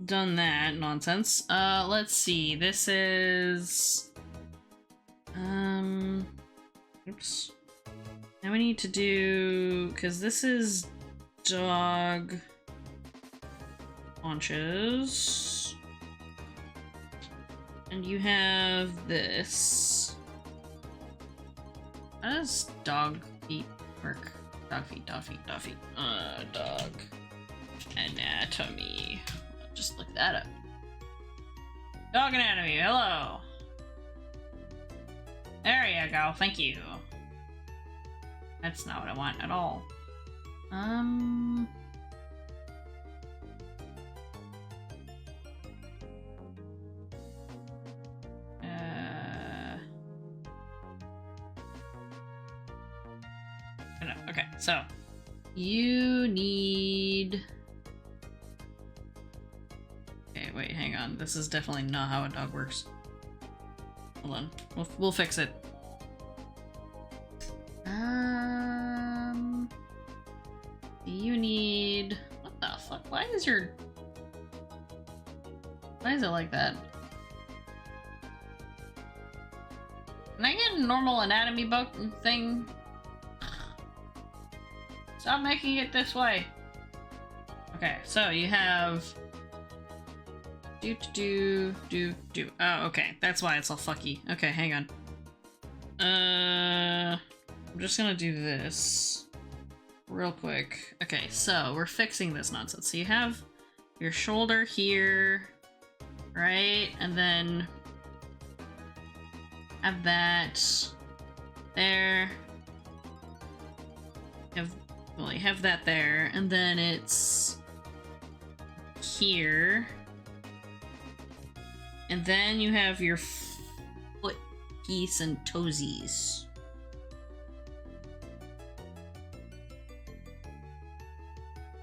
done that nonsense, let's see. This is oops. Now we need to do, because this is dog haunches, and you have this. How does dog feet work? Dog feet, dog feet, dog feet. Dog anatomy. Just look that up. Dog anatomy, hello. There you go, thank you. That's not what I want at all. No, okay, so you need. Okay, wait, hang on. This is definitely not how a dog works. Hold on, we'll fix it. You need. What the fuck? Why is it like that? Can I get a normal anatomy book thing? Stop making it this way. Okay, so you have do. Oh, okay, that's why it's all fucky. Okay, hang on. I'm just gonna do this real quick. Okay, so we're fixing this nonsense. So you have your shoulder here, right? And then have that there. Well, you have that there, and then it's here. And then you have your foot piece and toesies.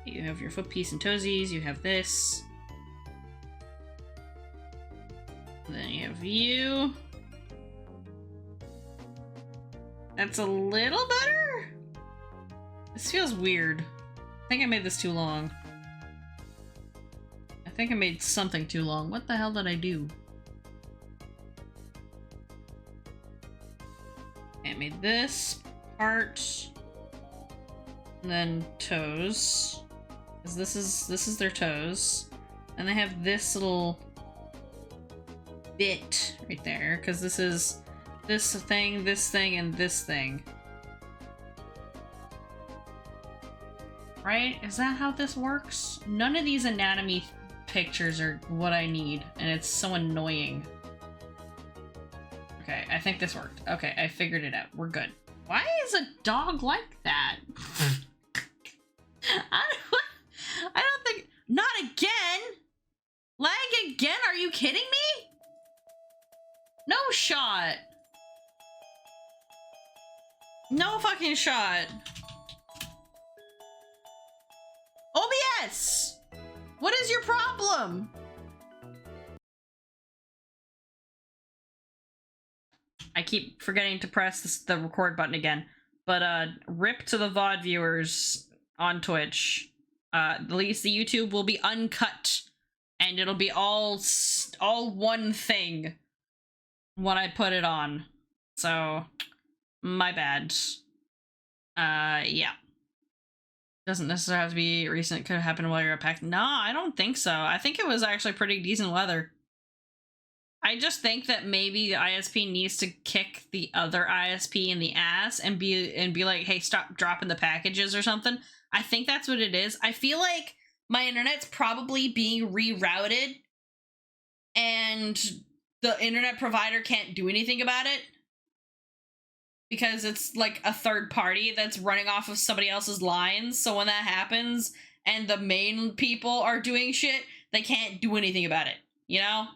You have your foot piece and toesies, you have this. And then you have you. That's a little better? This feels weird. I think I made this too long. I think I made something too long. What the hell did I do? I made this part. And then toes. Because this is their toes. And they have this little bit right there. Because this is this thing, and this thing. Right? Is that how this works? None of these anatomy pictures are what I need, and it's so annoying. Okay, I think this worked. Okay, I figured it out. We're good. Why is a dog like that? I don't think... Not again! Lag again? Are you kidding me? No shot. No fucking shot. OBS! What is your problem? I keep forgetting to press the record button again. But rip to the VOD viewers on Twitch. At least the YouTube will be uncut. And it'll be all one thing when I put it on. So, my bad. Yeah. Doesn't necessarily have to be recent. It could have happened while you're at PAX. No, I don't think so. I think it was actually pretty decent weather. I just think that maybe the ISP needs to kick the other ISP in the ass and be like, hey, stop dropping the packages or something. I think that's what it is. I feel like my internet's probably being rerouted and the internet provider can't do anything about it because it's like a third party that's running off of somebody else's lines. So when that happens and the main people are doing shit, they can't do anything about it, you know?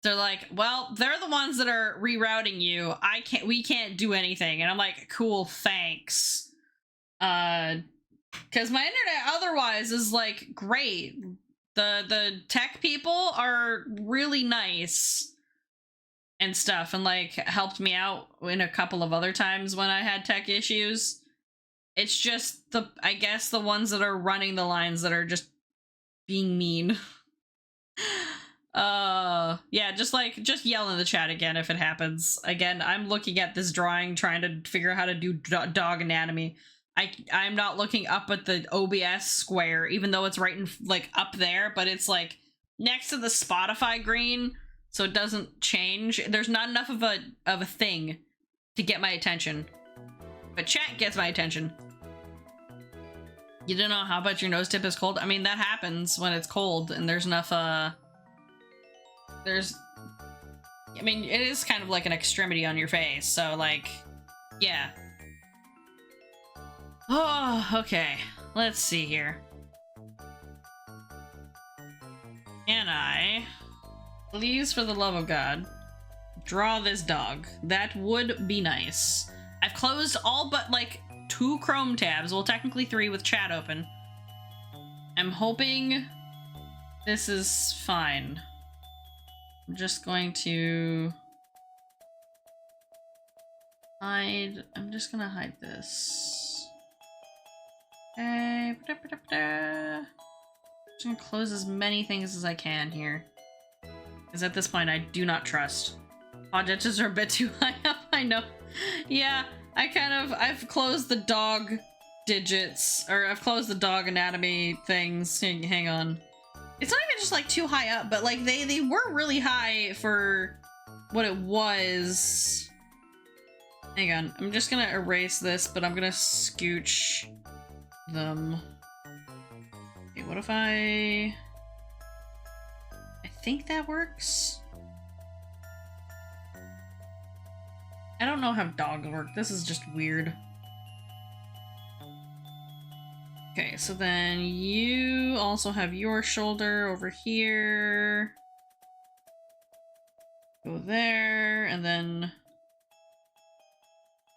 They're like, well, they're the ones that are rerouting you. We can't do anything. And I'm like, cool, thanks. Because my internet otherwise is like great. The tech people are really nice and stuff and like helped me out in a couple of other times when I had tech issues. It's just I guess the ones that are running the lines that are just being mean. Yeah, just yell in the chat again if it happens. Again, I'm looking at this drawing trying to figure out how to do dog anatomy. I'm not looking up at the OBS square, even though it's right in like up there, but it's like next to the Spotify green, so it doesn't change. There's not enough of a thing to get my attention, but chat gets my attention. You don't know how about your nose tip is cold? I mean, that happens when it's cold and there's enough I mean, it is kind of like an extremity on your face, so like, yeah. Oh, okay. Let's see here. Can I, please, for the love of God, draw this dog? That would be nice. I've closed all but like 2 Chrome tabs. Well, technically 3 with chat open. I'm hoping this is fine. I'm just going to hide. I'm just gonna hide this. Okay. Just gonna close as many things as I can here. Because at this point, I do not trust. Odd edges are a bit too high up, I know. Yeah, I've closed the dog digits, or I've closed the dog anatomy things. Hang on. It's not even just like too high up, but like they were really high for what it was. Hang on, I'm just gonna erase this, but I'm gonna scooch them. Okay, what if I think that works? I don't know how dogs work. This is just weird. Okay, so then you also have your shoulder over here. Go there, and then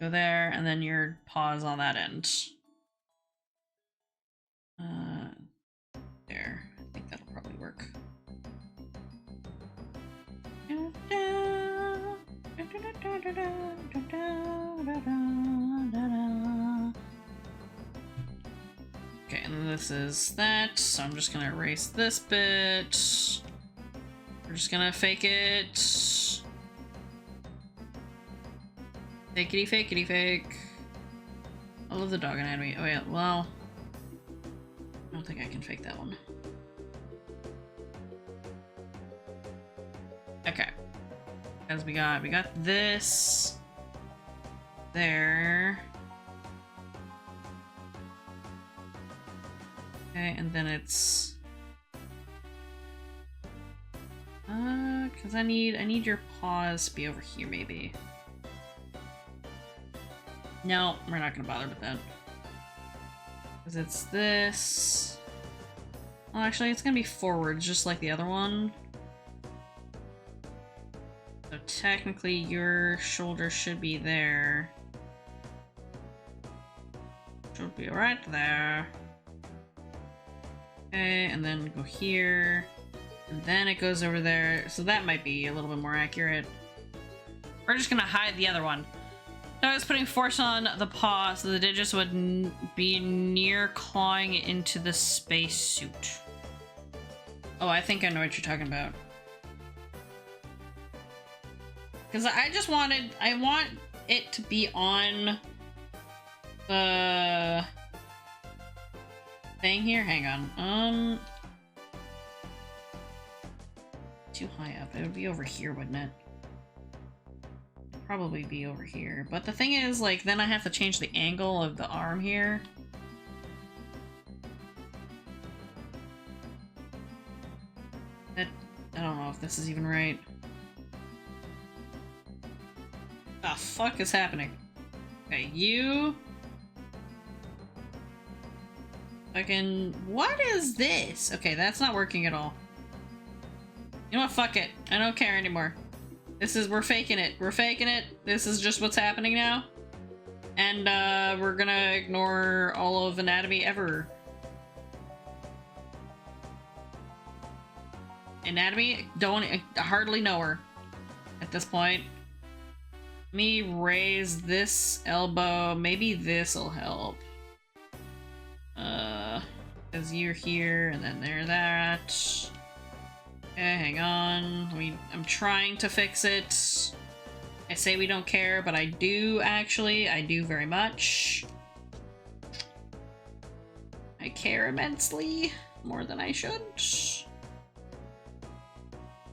go there, and then your paws on that end. There. I think that'll probably work. Okay, and this is that, so I'm just gonna erase this bit. We're just gonna fake it. Fakety fakety fake. I love the dog anatomy. Oh yeah, well, I don't think I can fake that one. Okay. Because we got this there. Okay, and then it's Because I need your paws to be over here, maybe. No, we're not gonna bother with that. Because it's this. Well, actually, it's gonna be forward, just like the other one. So technically, your shoulder should be there. Should be right there. Okay, and then go here. And then it goes over there. So that might be a little bit more accurate. We're just gonna hide the other one. Now I was putting force on the paw so the digits would be near clawing into the spacesuit. Oh, I think I know what you're talking about. Because I want it to be on the thing here. Hang on. Too high up. It would be over here, wouldn't it? It'd probably be over here. But the thing is, like, then I have to change the angle of the arm here. I don't know if this is even right. The fuck is happening? Okay, you... Fucking... What is this? Okay, that's not working at all. You know what? Fuck it. I don't care anymore. We're faking it. We're faking it. This is just what's happening now. And, we're gonna ignore all of anatomy ever. Anatomy? I hardly know her at this point. Let me raise this elbow. Maybe this'll help. Because you're here, and then there's that. Okay, hang on. I'm trying to fix it. I say we don't care, but I do actually. I do very much. I care immensely. More than I should.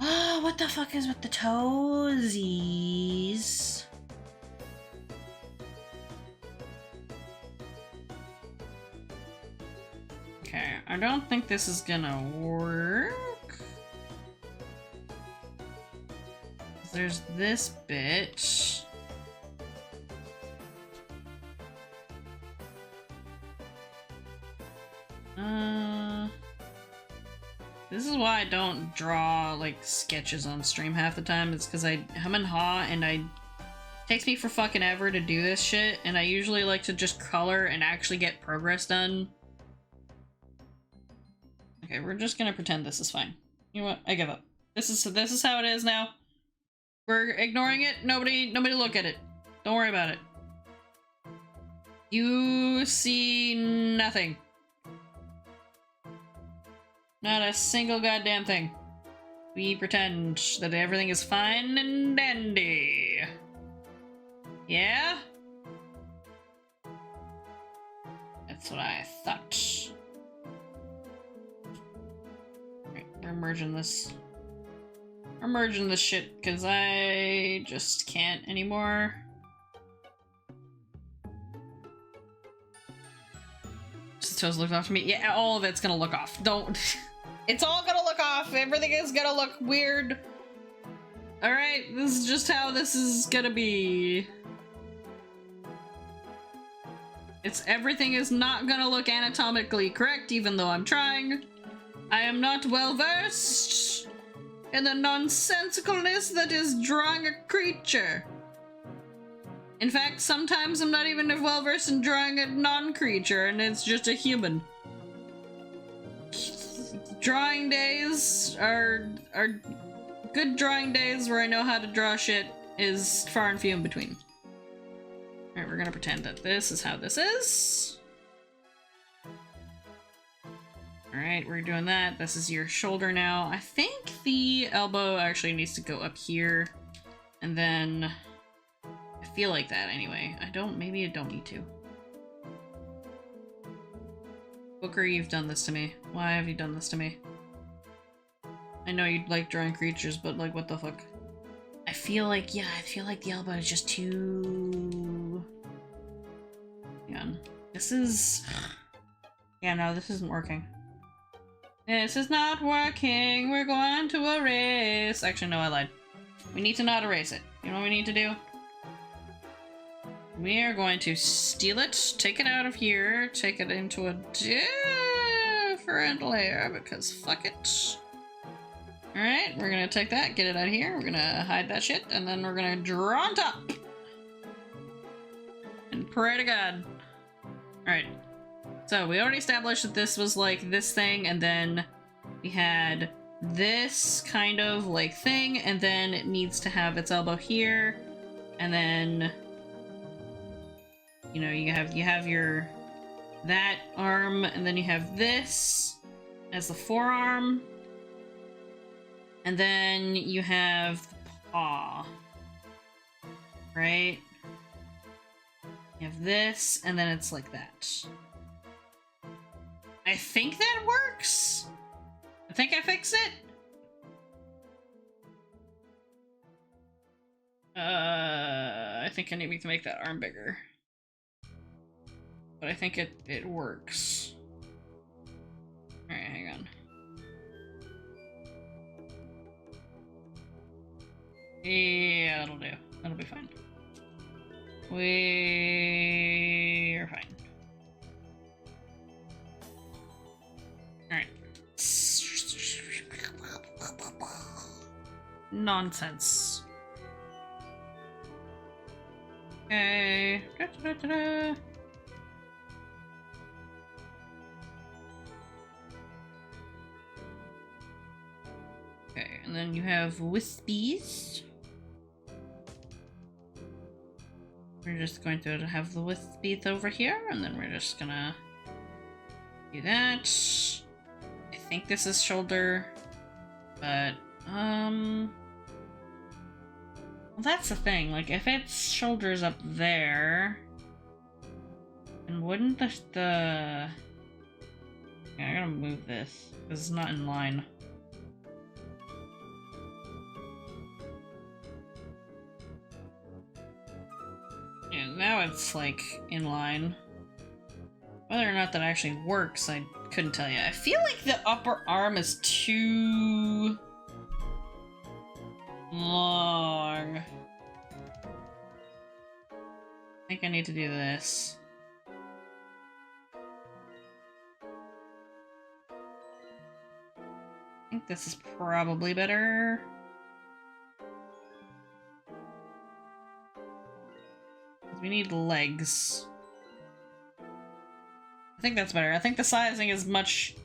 Oh, what the fuck is with the toesies? Okay, I don't think this is gonna work. There's this bit. This is why I don't draw like sketches on stream half the time. It's because I hum and haw and it takes me for fucking ever to do this shit, and I usually like to just color and actually get progress done. Okay, we're just gonna pretend this is fine. You know what? I give up. This is how it is now. We're ignoring it. Nobody look at it. Don't worry about it. You see nothing. Not a single goddamn thing. We pretend that everything is fine and dandy. Yeah? That's what I thought. Right, we're merging this. We're merging this shit because I just can't anymore. Just toes looked off to me. Yeah, all of it's gonna look off. Don't. It's all gonna look off. Everything is gonna look weird. Alright, this is just how this is gonna be. Everything is not gonna look anatomically correct, even though I'm trying. I am not well versed in the nonsensicalness that is drawing a creature. In fact, sometimes I'm not even well versed in drawing a non-creature, and it's just a human. Drawing days are good drawing days where I know how to draw shit is far and few in between. Alright, we're gonna pretend that this is how this is. Alright, we're doing that. This is your shoulder now. I think the elbow actually needs to go up here. And then... I feel like that anyway. Maybe I don't need to. Booker, you've done this to me. Why have you done this to me? I know you'd like drawing creatures, but like, what the fuck? I feel like the elbow is just too... Hang on. This is... Yeah, no, this isn't working. This is not working. We're going to erase. Actually, no, I lied. We need to not erase it. You know what we need to do? We are going to steal it, take it out of here, take it into a different layer because fuck it. Alright, we're gonna take that, get it out of here, we're gonna hide that shit, and then we're gonna draw on top. And pray to God. Alright. So we already established that this was like this thing, and then we had this kind of like thing, and then it needs to have its elbow here, and then you know, you have your that arm, and then you have this as the forearm, and then you have the paw, right? You have this, and then it's like that. I think that works. I think I fixed it. I think I need to make that arm bigger. But I think it works. Alright, hang on. Yeah, that'll do. That'll be fine. We're fine. Alright. Nonsense. Okay. Da-da-da-da-da. Okay, and then you have wispies. We're just going to have the wispies over here, and then we're just gonna do that. I think this is shoulder, but well, that's the thing. Like, if its shoulders up there, and wouldn't the yeah, I gotta move this. This is not in line. Yeah, now it's like in line. Whether or not that actually works, I couldn't tell you. I feel like the upper arm is too long. I think I need to do this. I think this is probably better. We need legs. I think that's better. I think the sizing is much...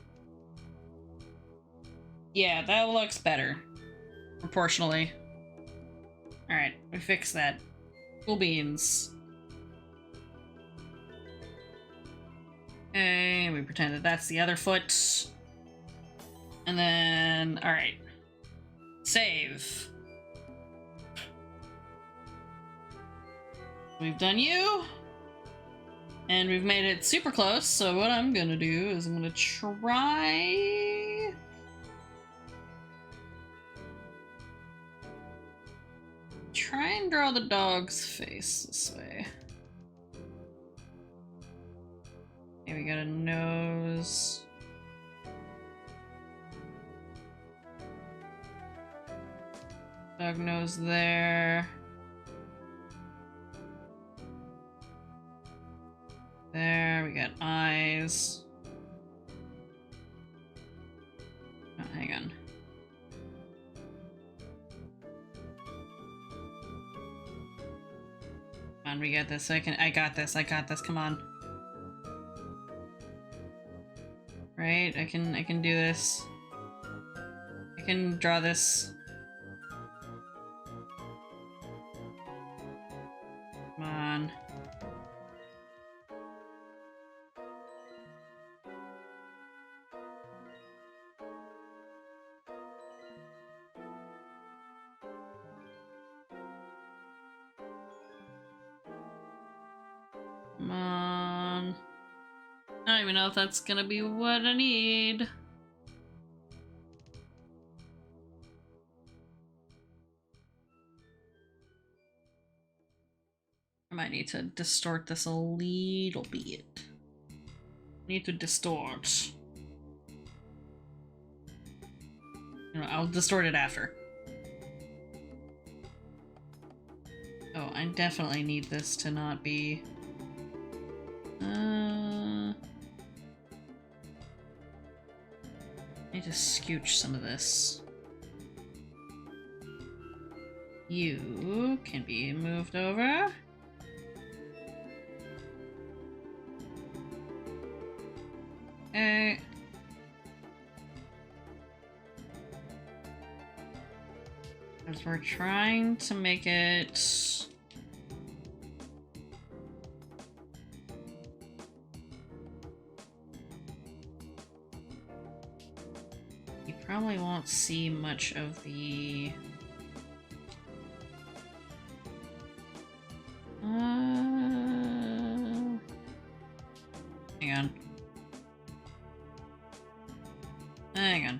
Yeah, that looks better. Proportionally. Alright, we fixed that. Cool beans. And we pretend that that's the other foot. And then... Alright. Save. We've done you. And we've made it super close, so what I'm gonna do is I'm gonna try... Try and draw the dog's face this way. Okay, we got a nose. Dog nose there. There, we got eyes. Oh, hang on. Come on, we got this. I got this, come on. Right, I can do this. I can draw this. Come on. Come on. I don't even know if that's gonna be what I need. I might need to distort this a little bit. Need to distort. I'll distort it after. Oh, I definitely need this to not be... I need to scooch some of this. You can be moved over. Okay. As we're trying to make it... You probably won't see much of the... Hang on. Hang on.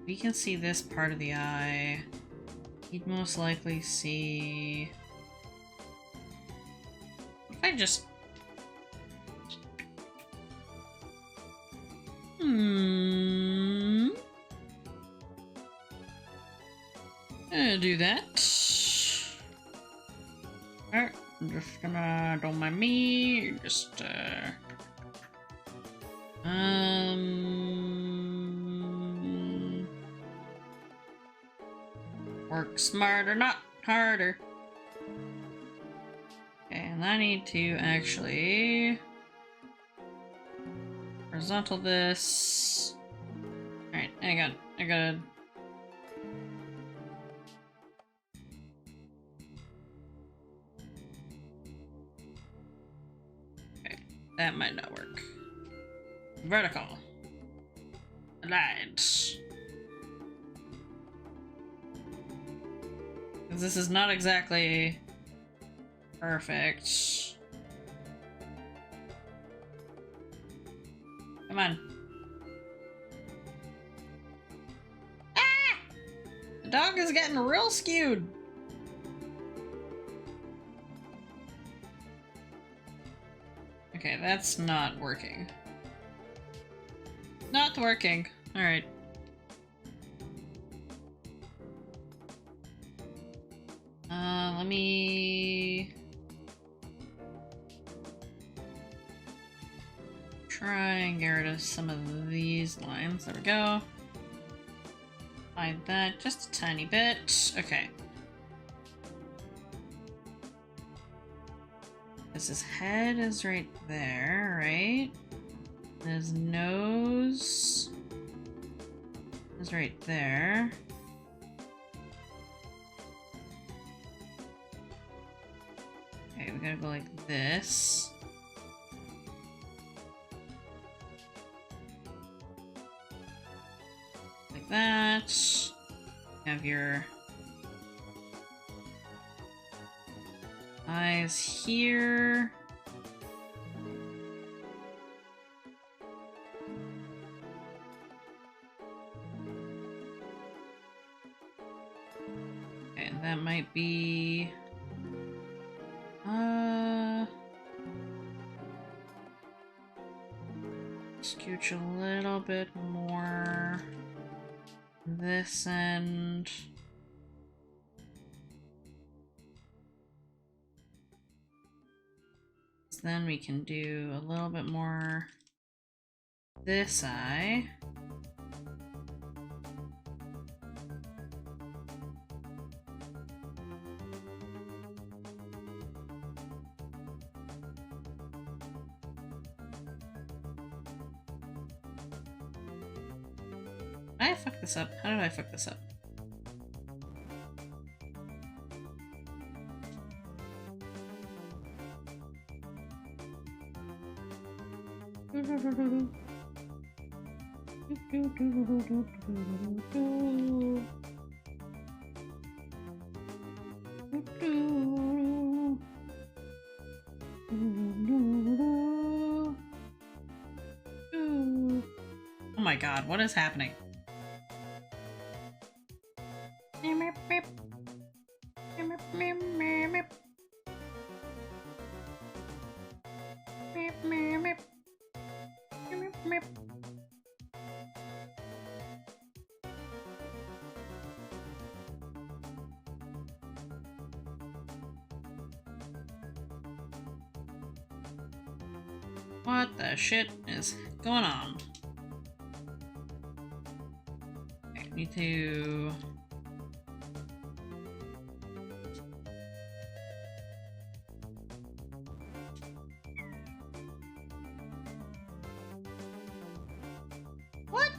We can see this part of the eye. You'd most likely see... If I just... do that. Alright, I'm just gonna... Don't mind me. Just, work smarter, not harder. Okay, and I need to actually... horizontal this. Alright, hang on. I gotta... Okay, that might not work. Vertical. Aligned. This is not exactly perfect. Come on. Ah! The dog is getting real skewed. Okay, that's not working. Not working. Alright. Let me... try and get rid of some of these lines. There we go. Hide that just a tiny bit. Okay. Because his head is right there, right? And his nose is right there. Okay, we gotta go like this. Like that. Have your eyes here. Okay, and that might be... scooch a little bit more this end. So then we can do a little bit more this eye. Did I fuck this up? How did I fuck this up? Oh my god, what is happening? What the shit is going on? Okay, need to... What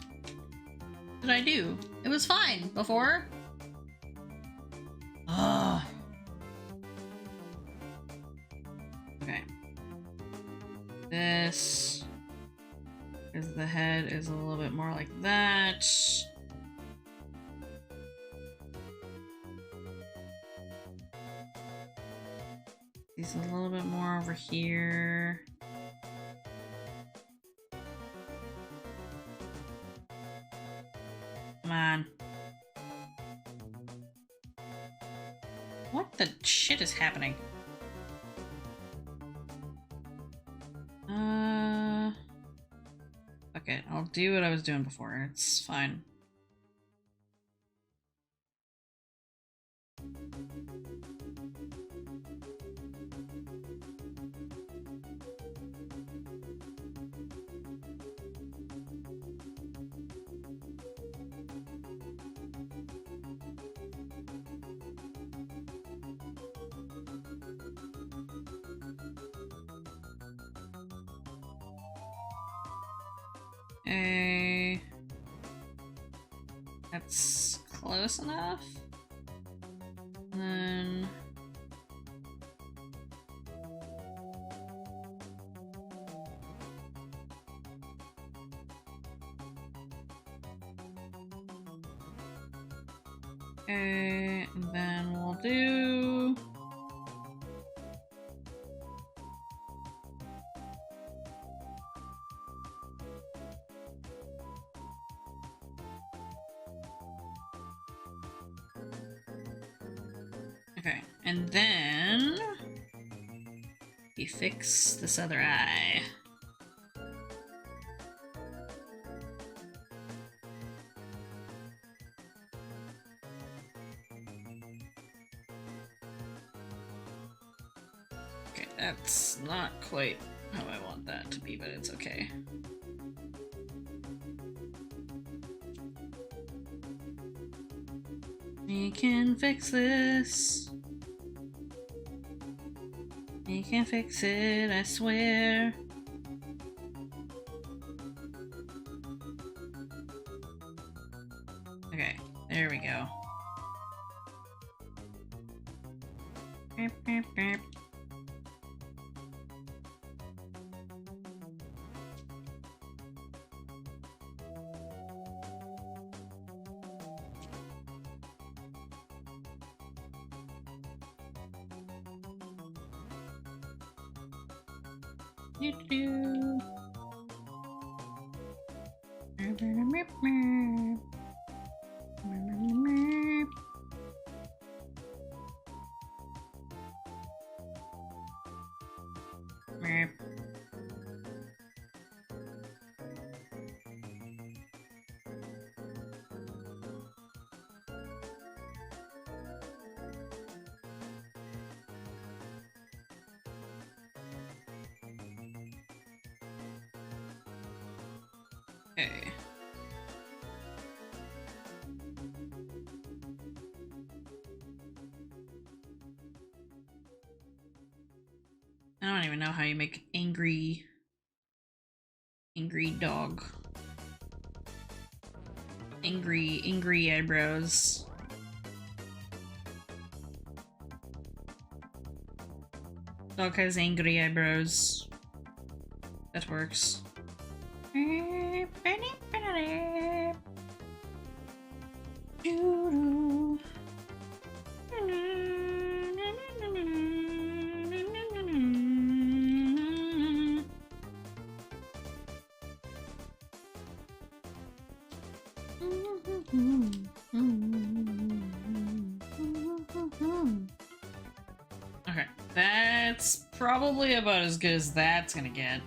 did I do? It was fine before. Ugh. Okay. This is the head is a little bit more like that. He's a little bit more over here. Come on. What the shit is happening? Okay, I'll do what I was doing before. It's fine. That's close enough. And then... Okay, and then we'll do... Okay, and then we fix this other eye. Okay, that's not quite how I want that to be, but it's okay. We can fix this. We can fix it, I swear. Okay, there we go. Beep, beep, beep. Do-do-do. Okay. I don't even know how you make angry dog. Angry eyebrows. Dog has angry eyebrows. That works. Okay, that's probably about as good as that's gonna get.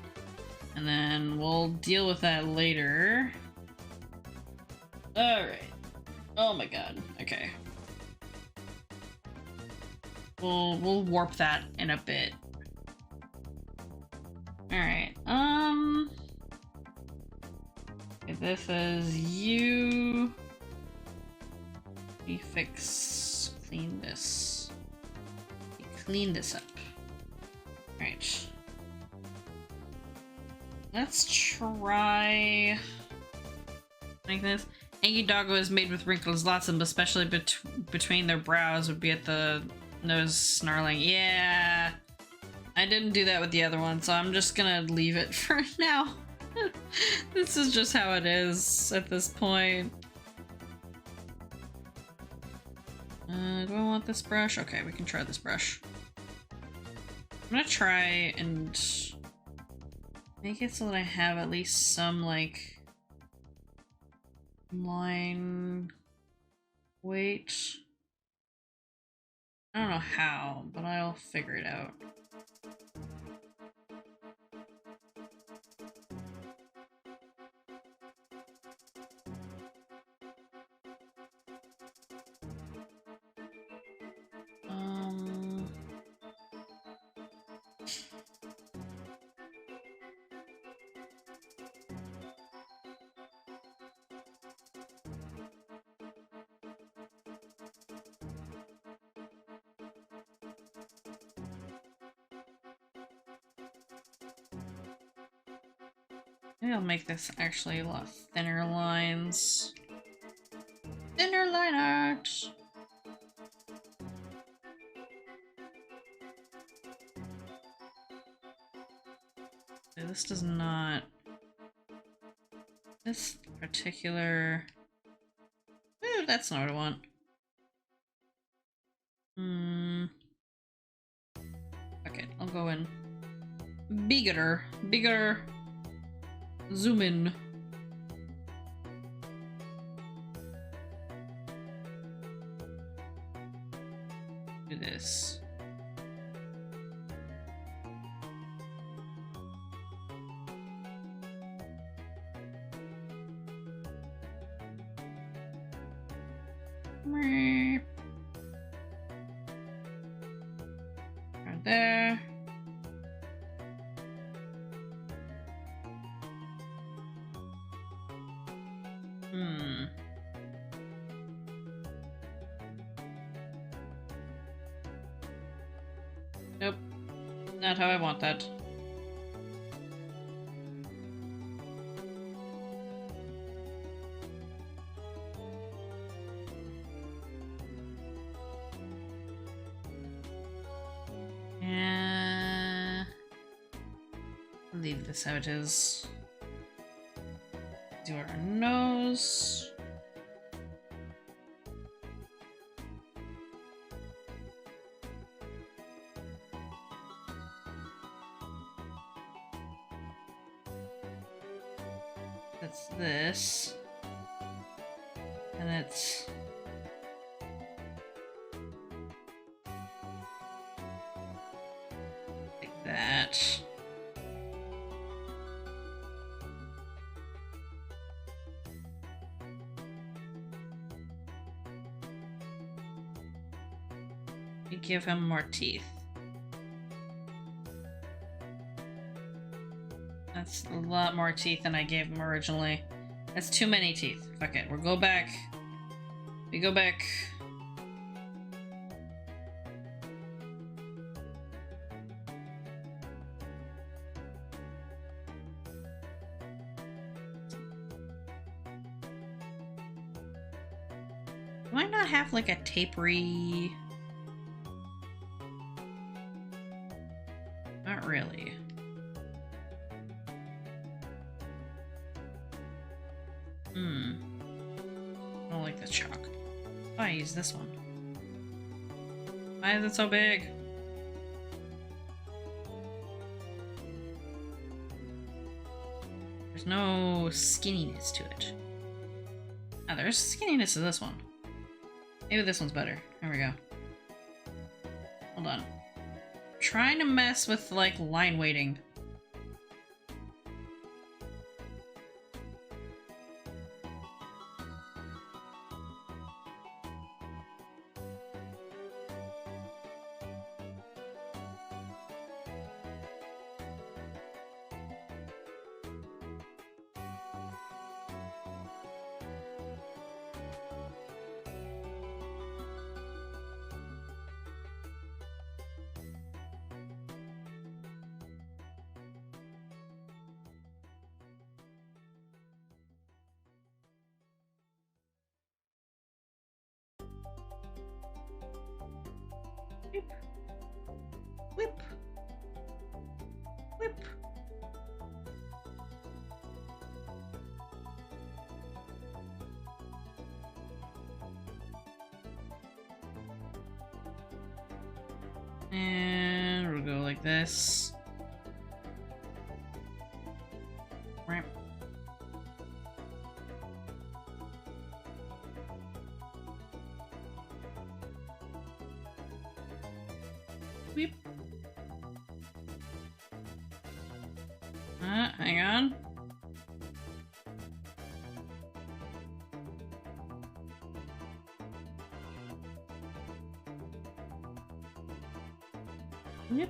And then we'll deal with that later. Alright. Oh my god. Okay. We'll warp that in a bit. Alright, okay, this is you. We clean this. We clean this up. Alright. Let's try like this. Angie Doggo is made with wrinkles, lots of them, especially between their brows would be at the nose snarling. Yeah, I didn't do that with the other one, so I'm just gonna leave it for now. This is just how it is at this point. Do I want this brush? Okay, we can try this brush. I'm gonna try and make it so that I have at least some, like, line weight. I don't know how, but I'll figure it out. Maybe I'll make this actually a lot thinner lines. Thinner line art! Okay, this does not... This particular... Ooh, that's not what I want. Okay, I'll go in. Bigger. Zoom in. Do this. Right there. Nope. Not how I want that. Yeah. Leave this how it is. Do our nose. That's this. And it's like that. You give him more teeth. That's a lot more teeth than I gave him originally. That's too many teeth. Fuck it, we'll go back. We go back. Do I not have like a tapery? Not really. I don't like the chalk. Oh, I use this one. Why is it so big? There's no skinniness to it. Ah, there's skinniness to this one. Maybe this one's better. There we go. Hold on. I'm trying to mess with, like, line weighting. Whip. Whip. Whip. And we'll go like this. Right. Weep. Hang on. Yep.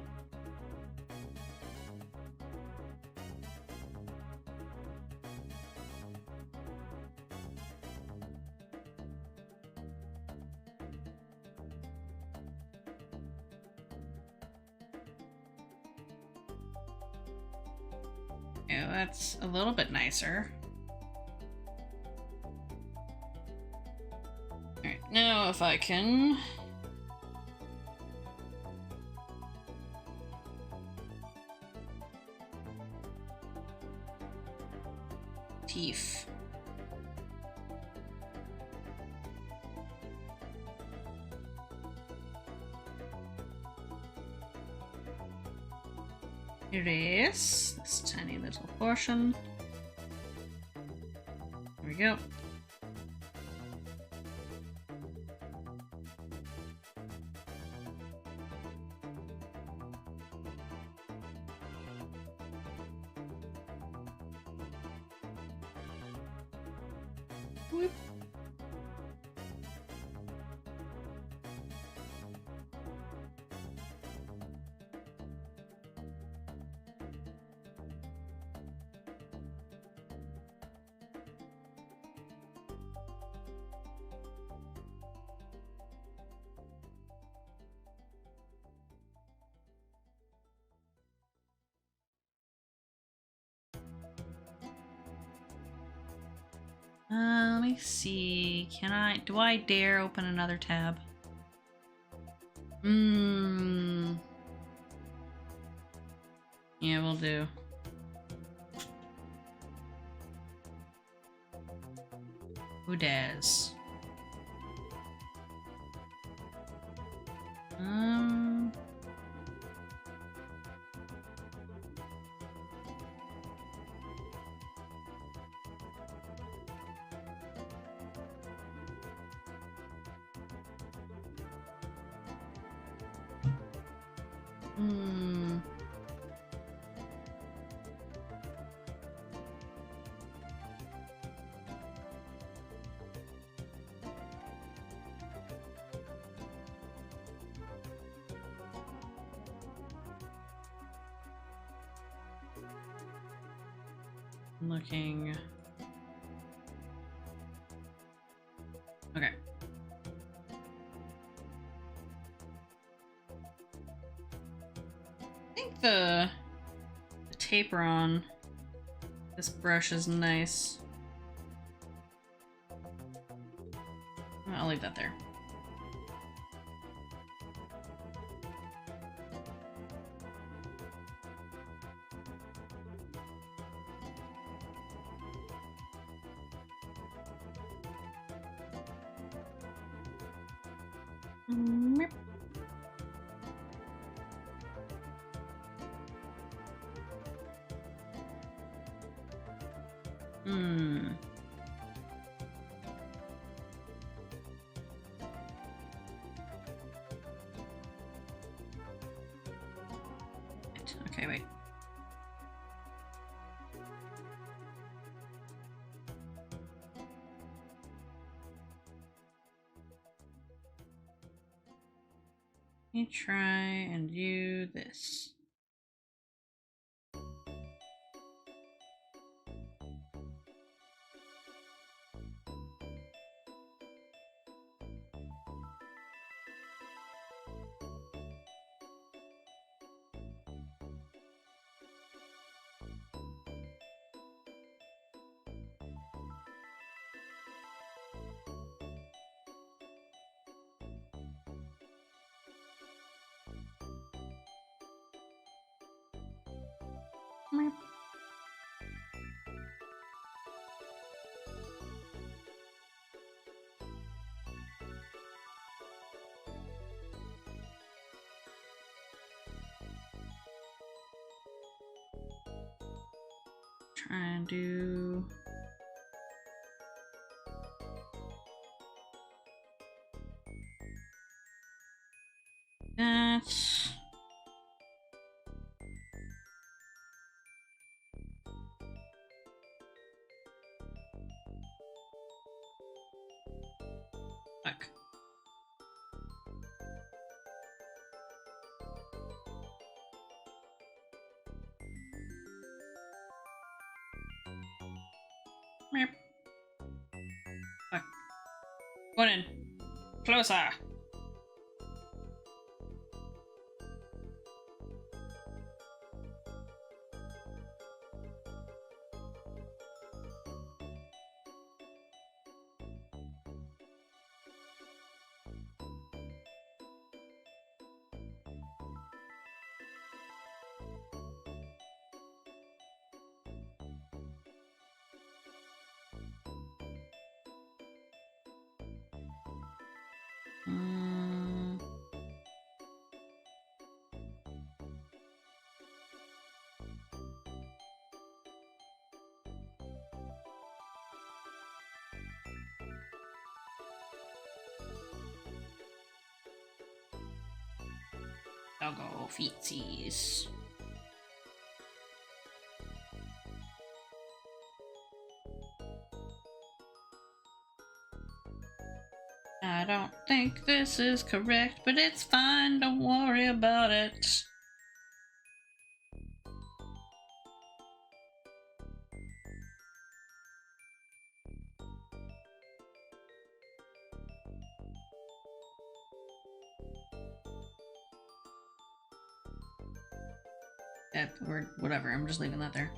Yeah, that's a little bit nicer. Alright, now if I can... Teeth. Here it is, this tiny little portion. There we go. Whoop. Let me see. Do I dare open another tab? Yeah, we'll do. Who dares? Looking. Okay. I think the taper on this brush is nice. I'll leave that there. Okay, wait. Let me try and do this. Try and do that. Fuck. Meep. Fuck. Going in. Closer. Doggo feetsies. I don't think this is correct, but it's fine, don't worry about it. Or whatever, I'm just leaving that there.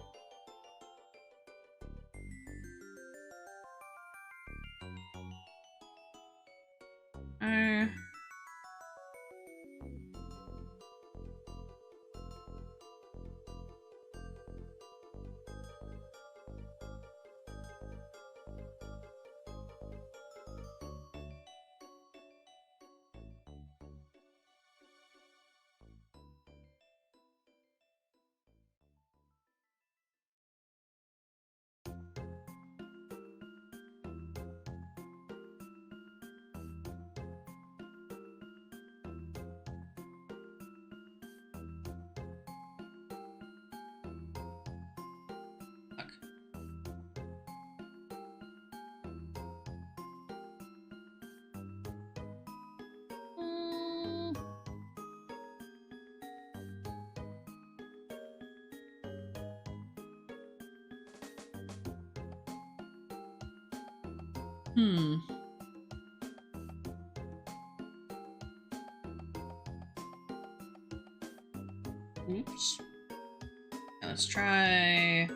Oops. Okay, let's try.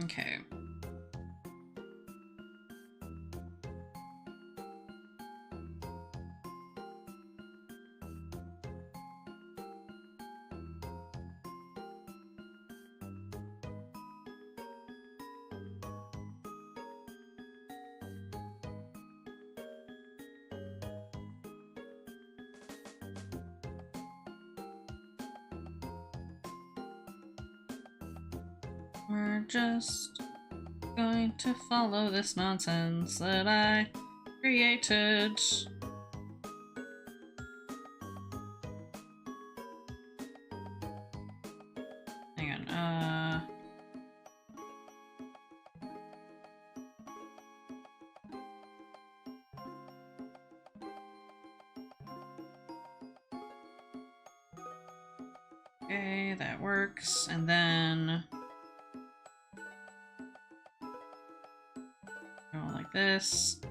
Okay. We're just going to follow this nonsense that I created. Hang on, Okay, that works. And then go like this.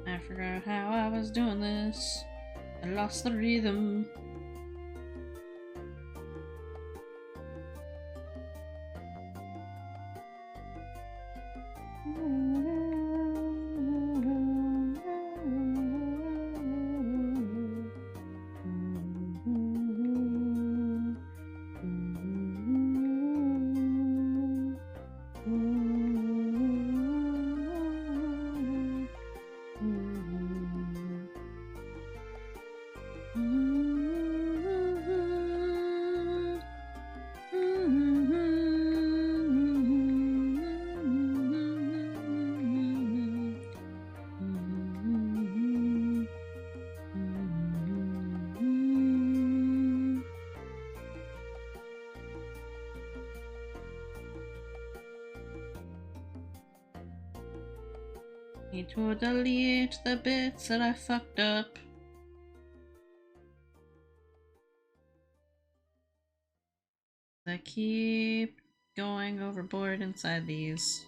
I forgot how I was doing this. I lost the rhythm. Need to delete the bits that I fucked up. I keep going overboard inside these.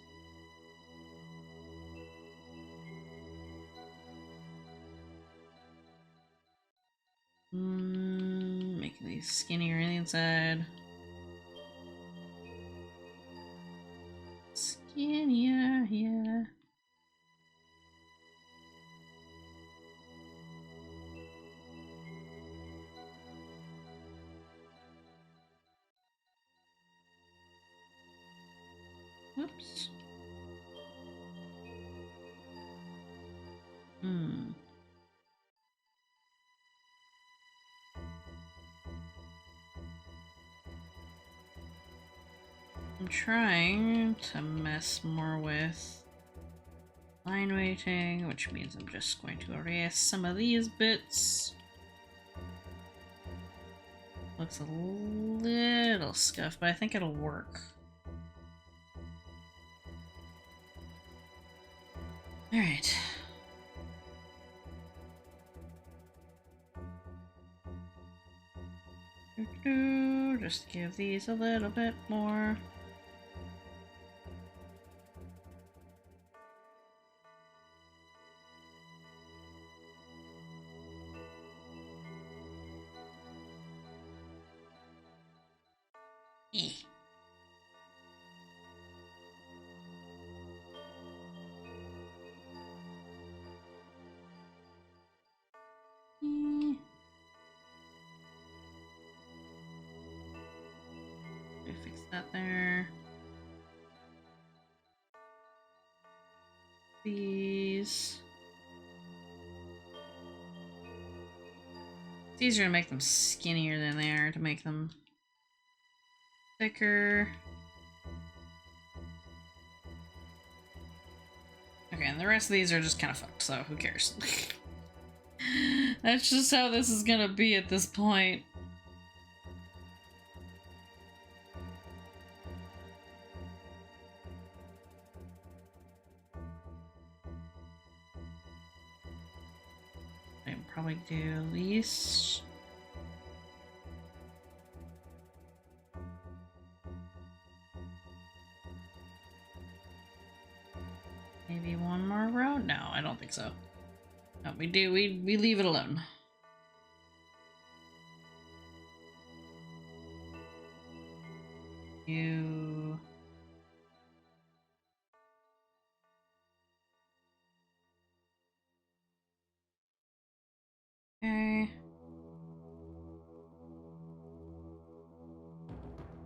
Making these skinnier on the inside. Skinnier, yeah. Whoops. I'm trying to mess more with line weighting, which means I'm just going to erase some of these bits. Looks a little scuffed, but I think it'll work. Alright. Just give these a little bit more. Fix that there. These. It's easier to make them skinnier than they are to make them thicker. Okay, and the rest of these are just kind of fucked, so who cares? That's just how this is gonna be at this point. I'd probably do these. Maybe one more row? think so. No, we do. We leave it alone. You. Okay.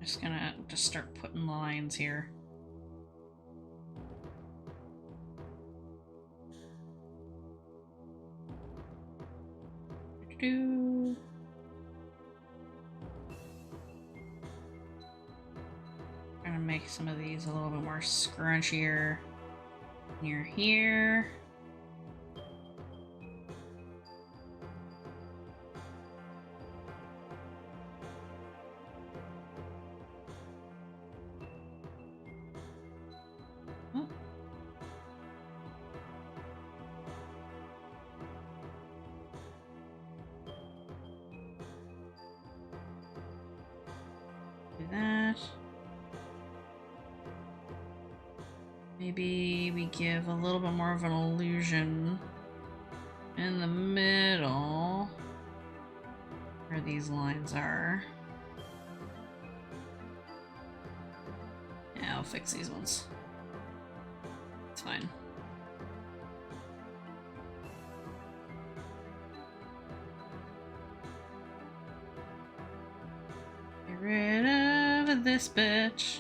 Just gonna start putting lines here. Do. Gonna make some of these a little bit more scrunchier near here. Oh. Do that. Maybe we give a little bit more of an illusion in the middle where these lines are. Yeah, I'll fix these ones. It's fine. Get rid of this bitch.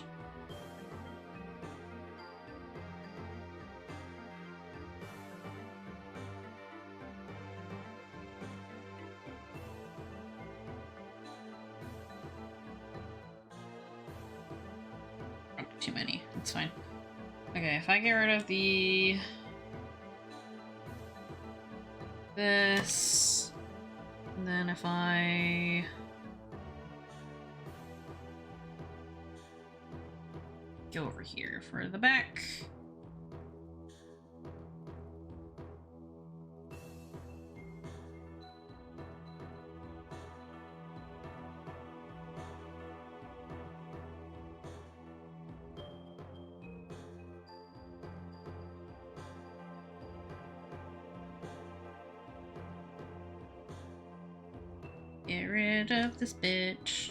Too many. It's fine. Okay, if I get rid of this, and then if I go over here for the back. Get rid of this bitch.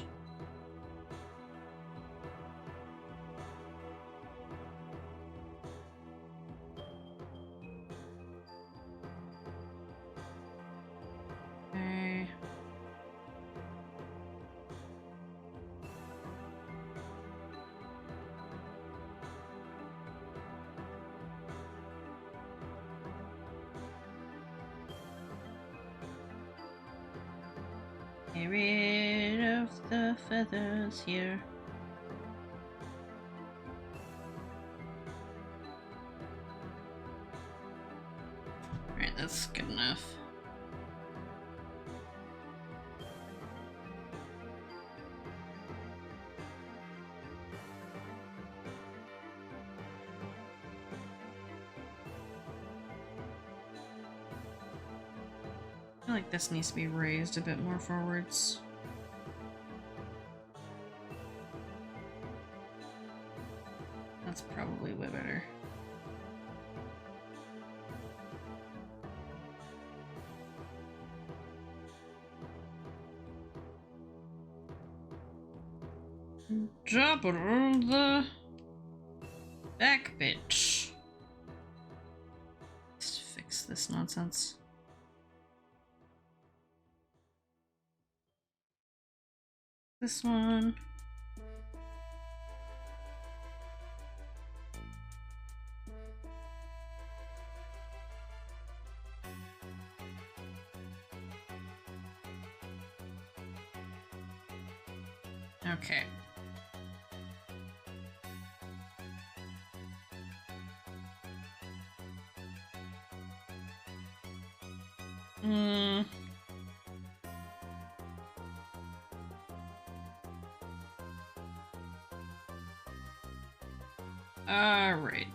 Okay. Get rid of the feathers here. Alright, that's good enough. I feel like this needs to be raised a bit more forwards. That's probably way better. Drop it on the back, bitch. Let's fix this nonsense. This one. Okay. All right.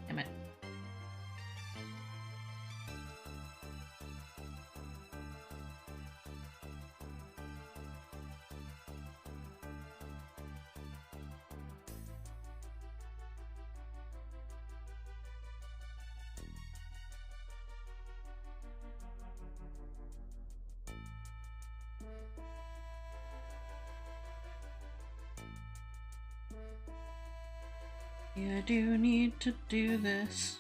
Damn it. Yeah, I do need to do this.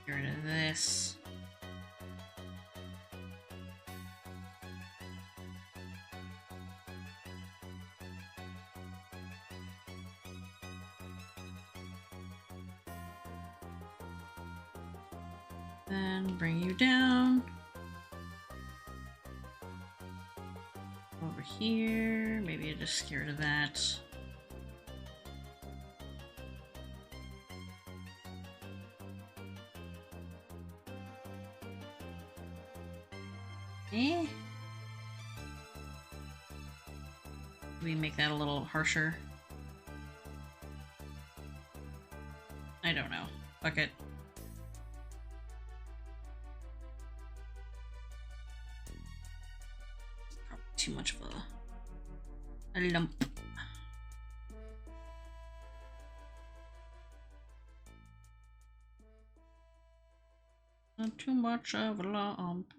Get rid of this. Then bring you down. Over here. Maybe I just get rid of that. Eh? We make that a little harsher. I don't know. Fuck it. Probably too much of a lump. Not too much of a lump.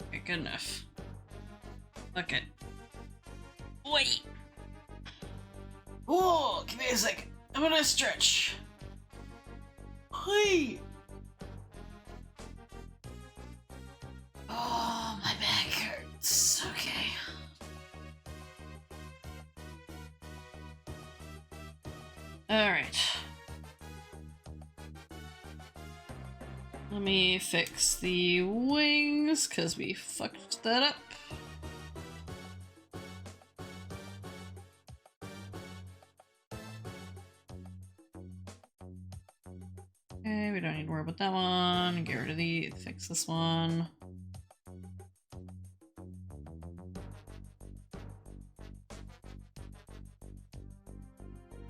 Okay, good enough. Look it. Wait. Oh, give me a second. I'm gonna stretch. Hey. Oh, my back hurts. Okay. All right. Let me fix the wings, because we fucked that up. Okay, we don't need to worry about that one. Get rid of the, fix this one.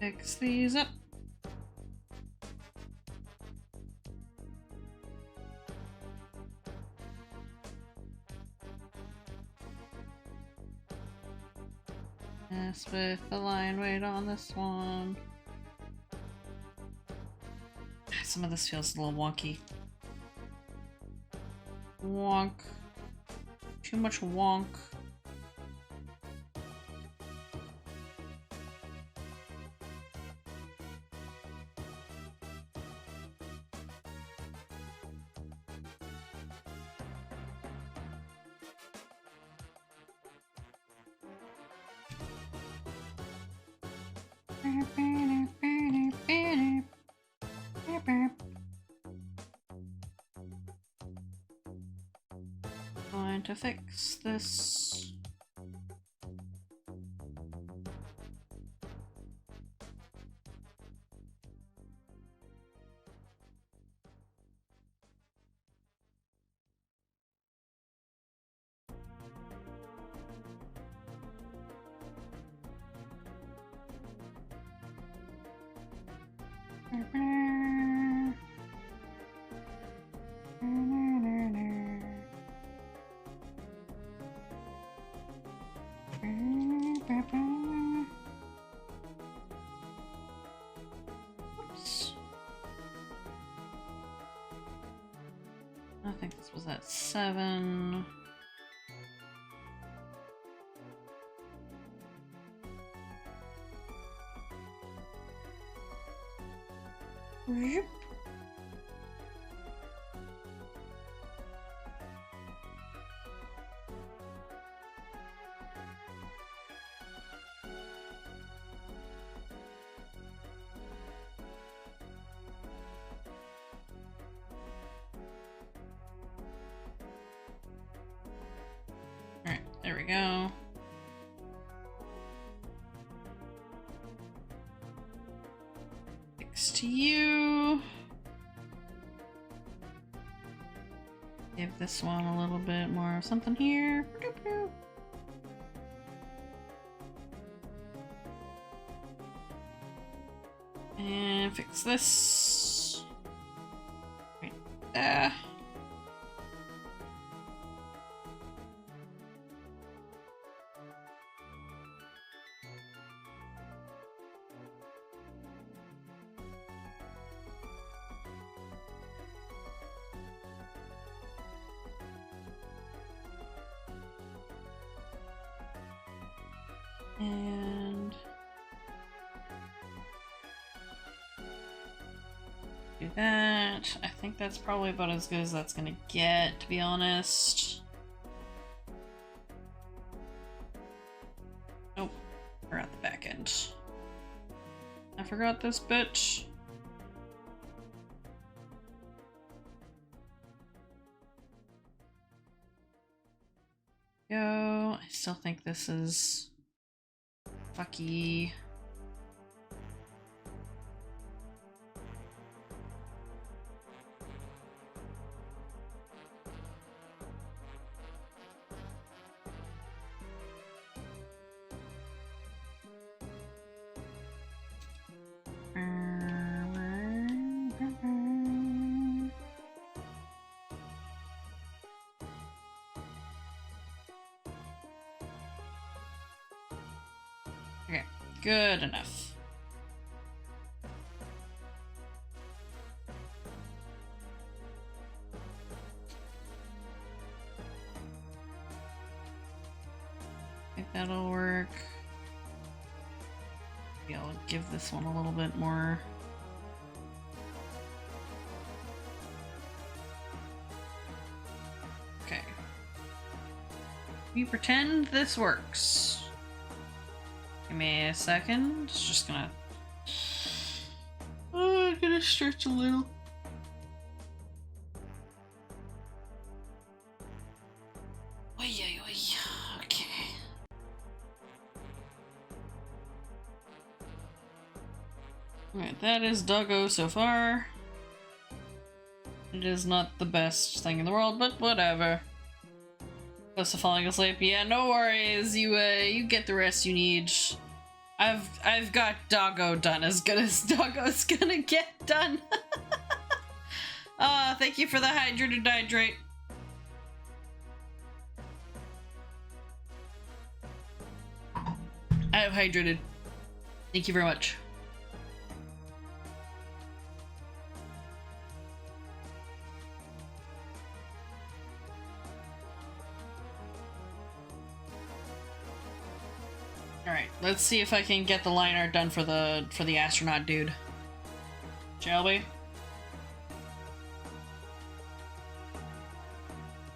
Fix these up. Mess with the line weight on this one. Some of this feels a little wonky. Wonk. Too much wonk. Going to fix this. Oops. I think this was at 7. Yep. Alright, there we go. Fix to you. Give this one a little bit more of something here. And fix this. Right there. And do that. I think that's probably about as good as that's gonna get, to be honest. Nope, we're at the back end. I forgot this bit. Go. I still think this is fucky. Okay, good enough. I think that'll work. Maybe I'll give this one a little bit more. Okay. We pretend this works. Give me a second. It's just gonna. Oh, I'm gonna stretch a little. Oy, oy, oy. Okay. Alright, that is doggo so far. It is not the best thing in the world, but whatever. Close to falling asleep. Yeah, no worries. You get the rest you need. I've got doggo done as good as doggo's gonna get done. Thank you for the hydrate. I have hydrated. Thank you very much. Alright, let's see if I can get the line art done for the astronaut dude. Shall we?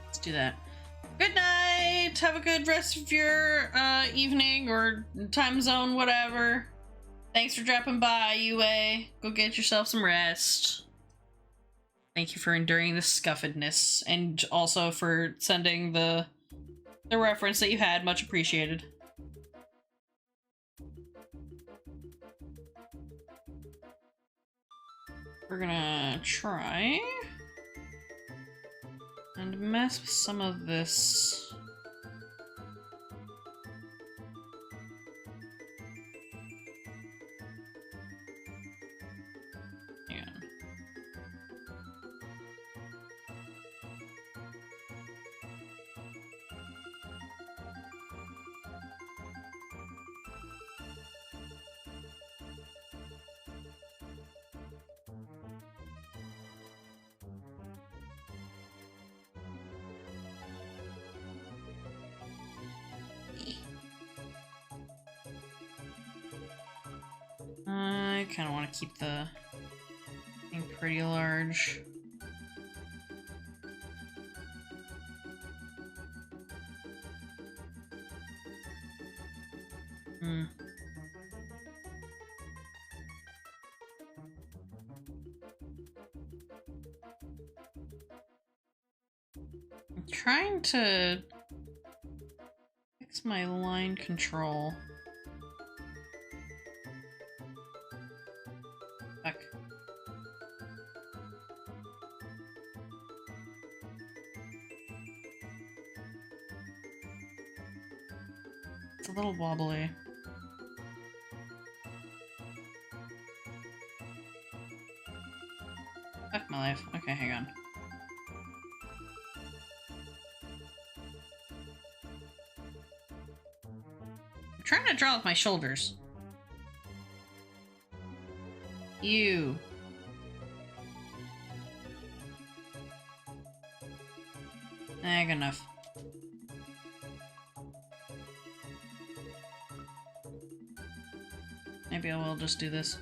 Let's do that. Good night! Have a good rest of your evening or time zone, whatever. Thanks for dropping by, UA. Go get yourself some rest. Thank you for enduring the scuffedness, and also for sending the reference that you had. Much appreciated. We're gonna try and mess with some of this. Yeah. I kind of want to keep the thing pretty large. I'm trying to fix my line control. Fuck. It's a little wobbly. Fuck my life. Okay, hang on. I'm trying to draw with my shoulders. You. Good enough. Maybe I will just do this.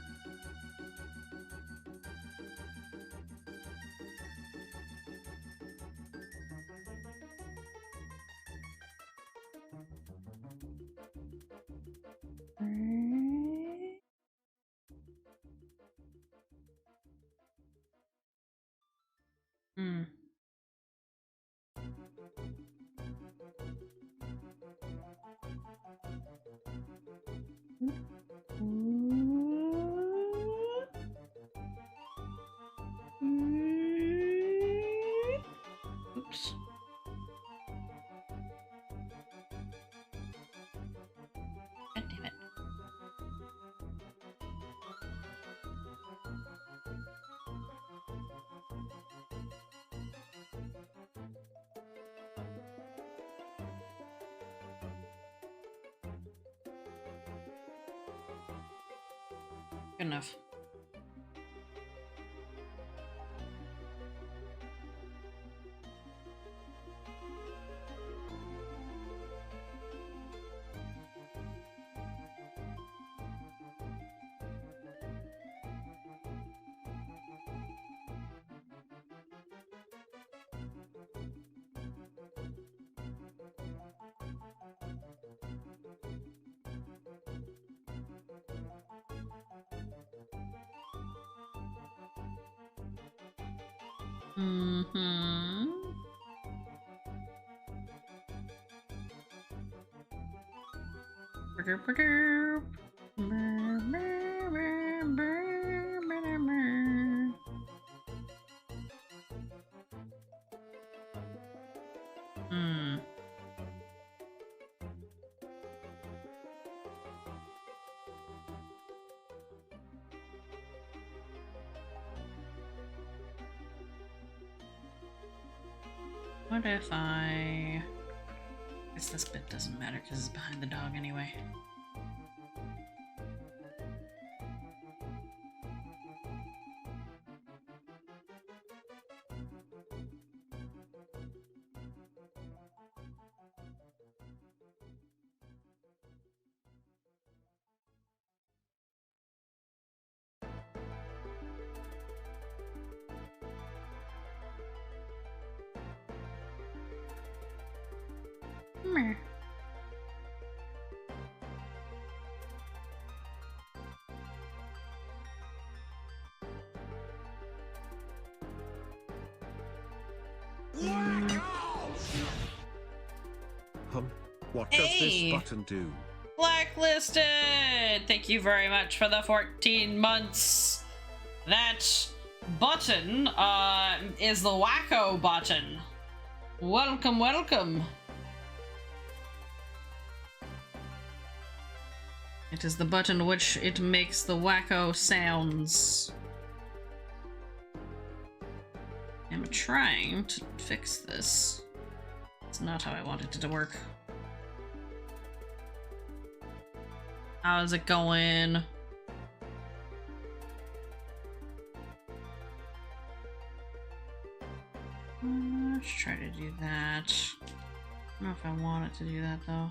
Hmm. Oops. God damn it. Good enough. Mm-hmm. Hmm. What if I guess this bit doesn't matter because it's behind the dog anyway. Meh. What does Hey! this button do? Blacklisted! Thank you very much for the 14 months. That button is the Wacko button. Welcome, welcome. It is the button which it makes the Wacko sounds. I'm trying to fix this. It's not how I wanted it to work. How's it going? Let's try to do that. I don't know if I want it to do that though.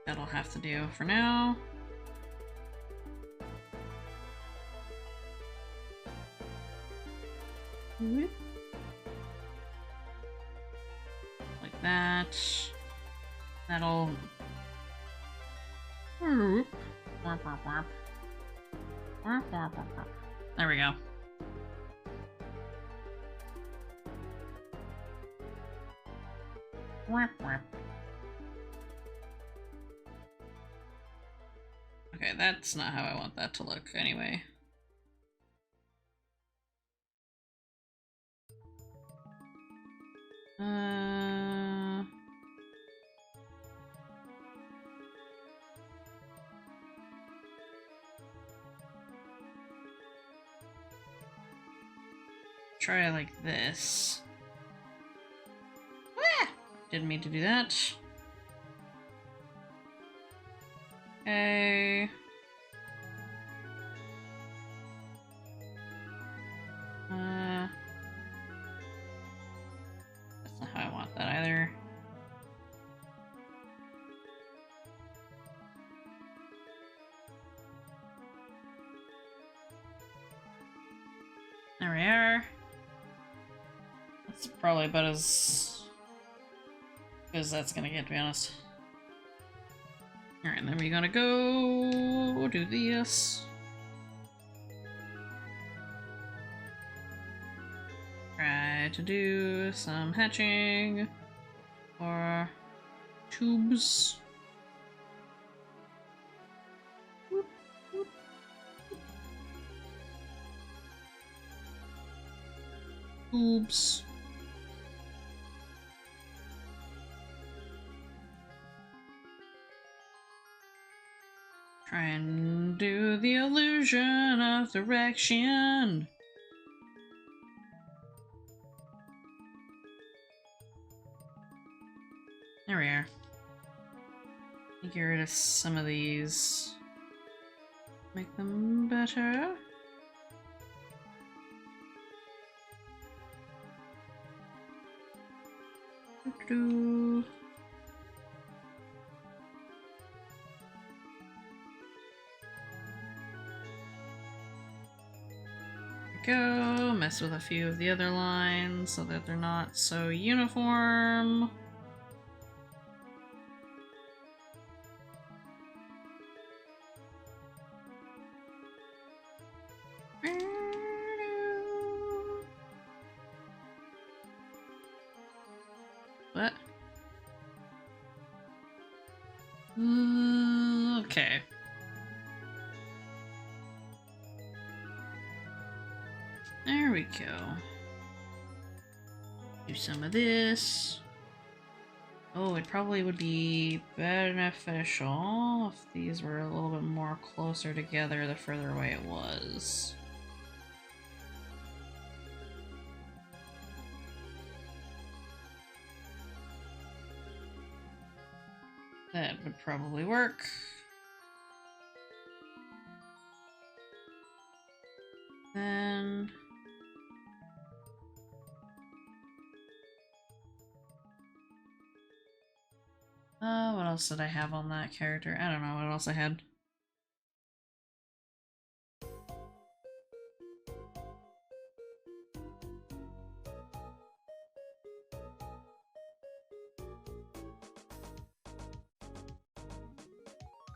That'll have to do for now. Like that. That'll. There we go. Okay, that's not how I want that to look anyway. Try like this. Ah! Didn't mean to do that. Okay. There we are. That's probably about as good as that's gonna get, to be honest. Alright, then we're gonna go do this. Try to do some hatching or tubes. Whoop, whoop. Tubes. Try and do the illusion of direction. There we are. Get rid of some of these. Make them better. Doo-doo. Go mess with a few of the other lines so that they're not so uniform. What? Okay. There we go. Do some of this. Oh, it probably would be beneficial if these were a little bit more closer together the further away it was. That would probably work. Then... what else did I have on that character? I don't know what else I had.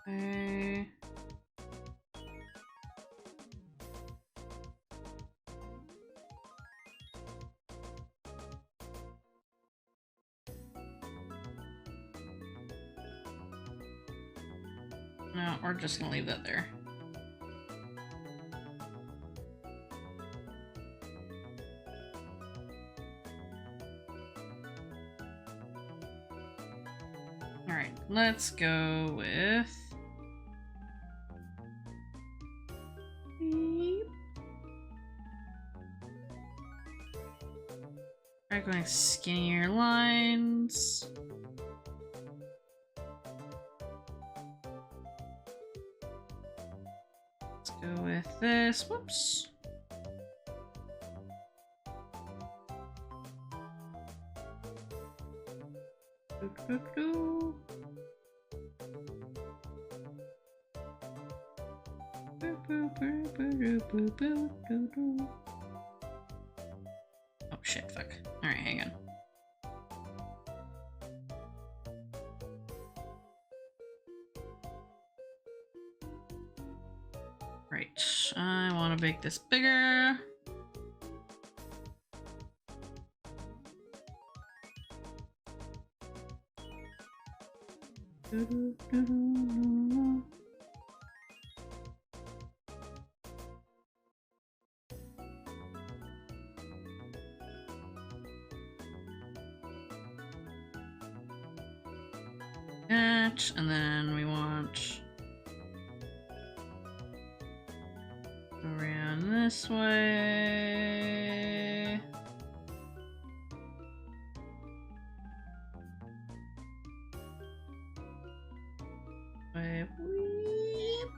Okay. No, we're just gonna leave that there. Alright, let's go with... Try going skinnier lines. Let's go with this. Whoops. Oh shit, fuck. Alright, hang on. Right, I want to make this bigger. That, and then we want around this way. Way, weep.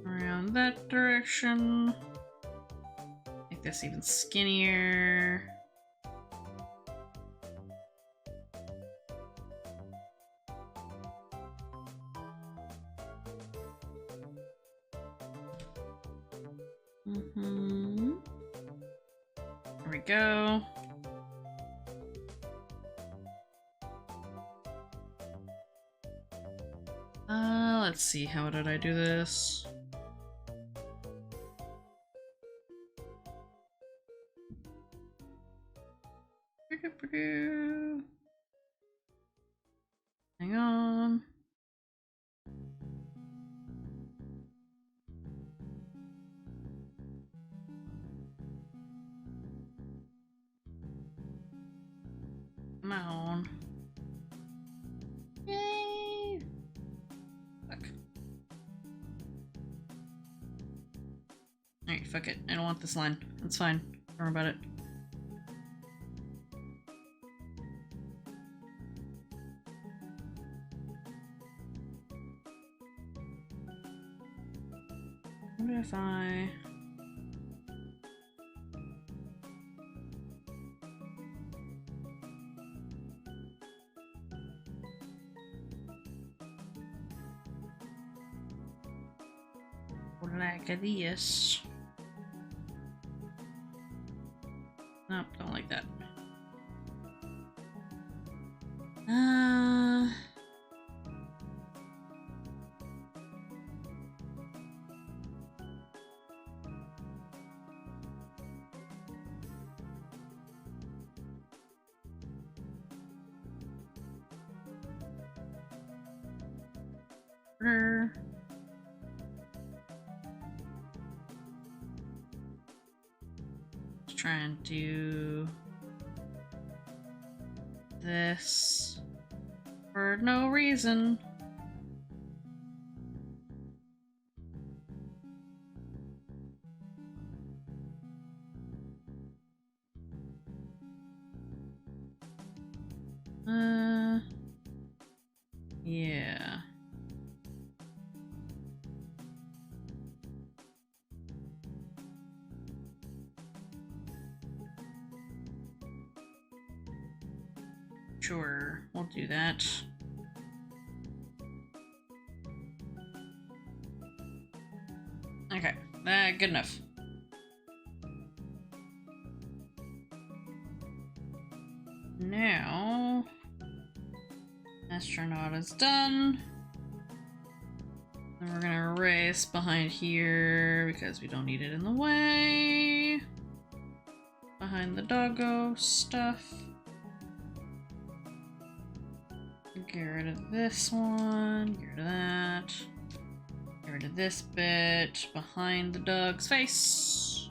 Around that direction. Make this even skinnier. Mm-hmm. There we go. Let's see, how did I do this? Hang on. Come on. Yay! Fuck. Alright, fuck it. I don't want this line. That's fine. Don't worry about it. What if I... like this? Nope, don't like that. Let's try and do this for no reason. Yeah. Sure, we'll do that. Okay, good enough. Now, astronaut is done. And we're gonna erase behind here because we don't need it in the way. Behind the doggo stuff. Get rid of this one, get rid of that. Get rid of this bit behind the dog's face.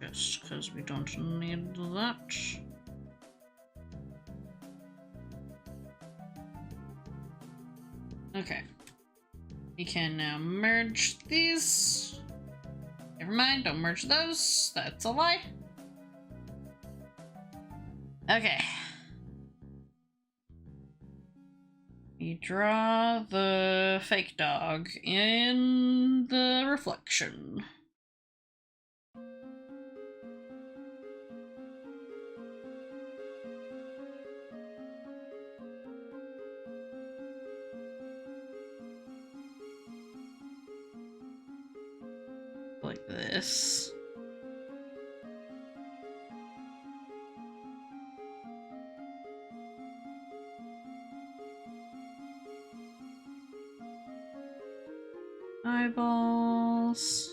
Just because we don't need that. Okay. We can now merge these. Never mind, don't merge those. That's a lie. Okay. We draw the fake dog in the reflection. Like this. Eyeballs.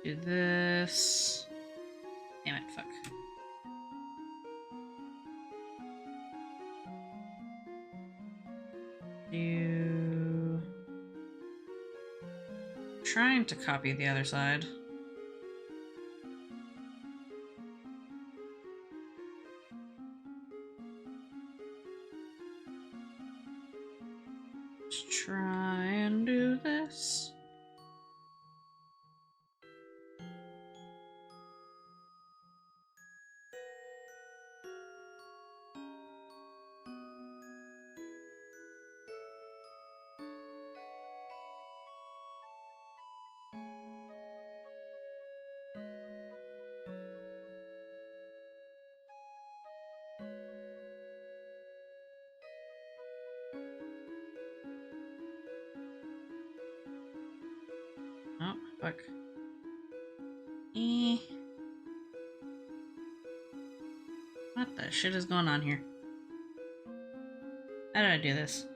Do this. Damn it, fuck. Do... Trying to copy the other side. Let's try and do this. fuck? Eh. What the shit is going on here? How did I do this?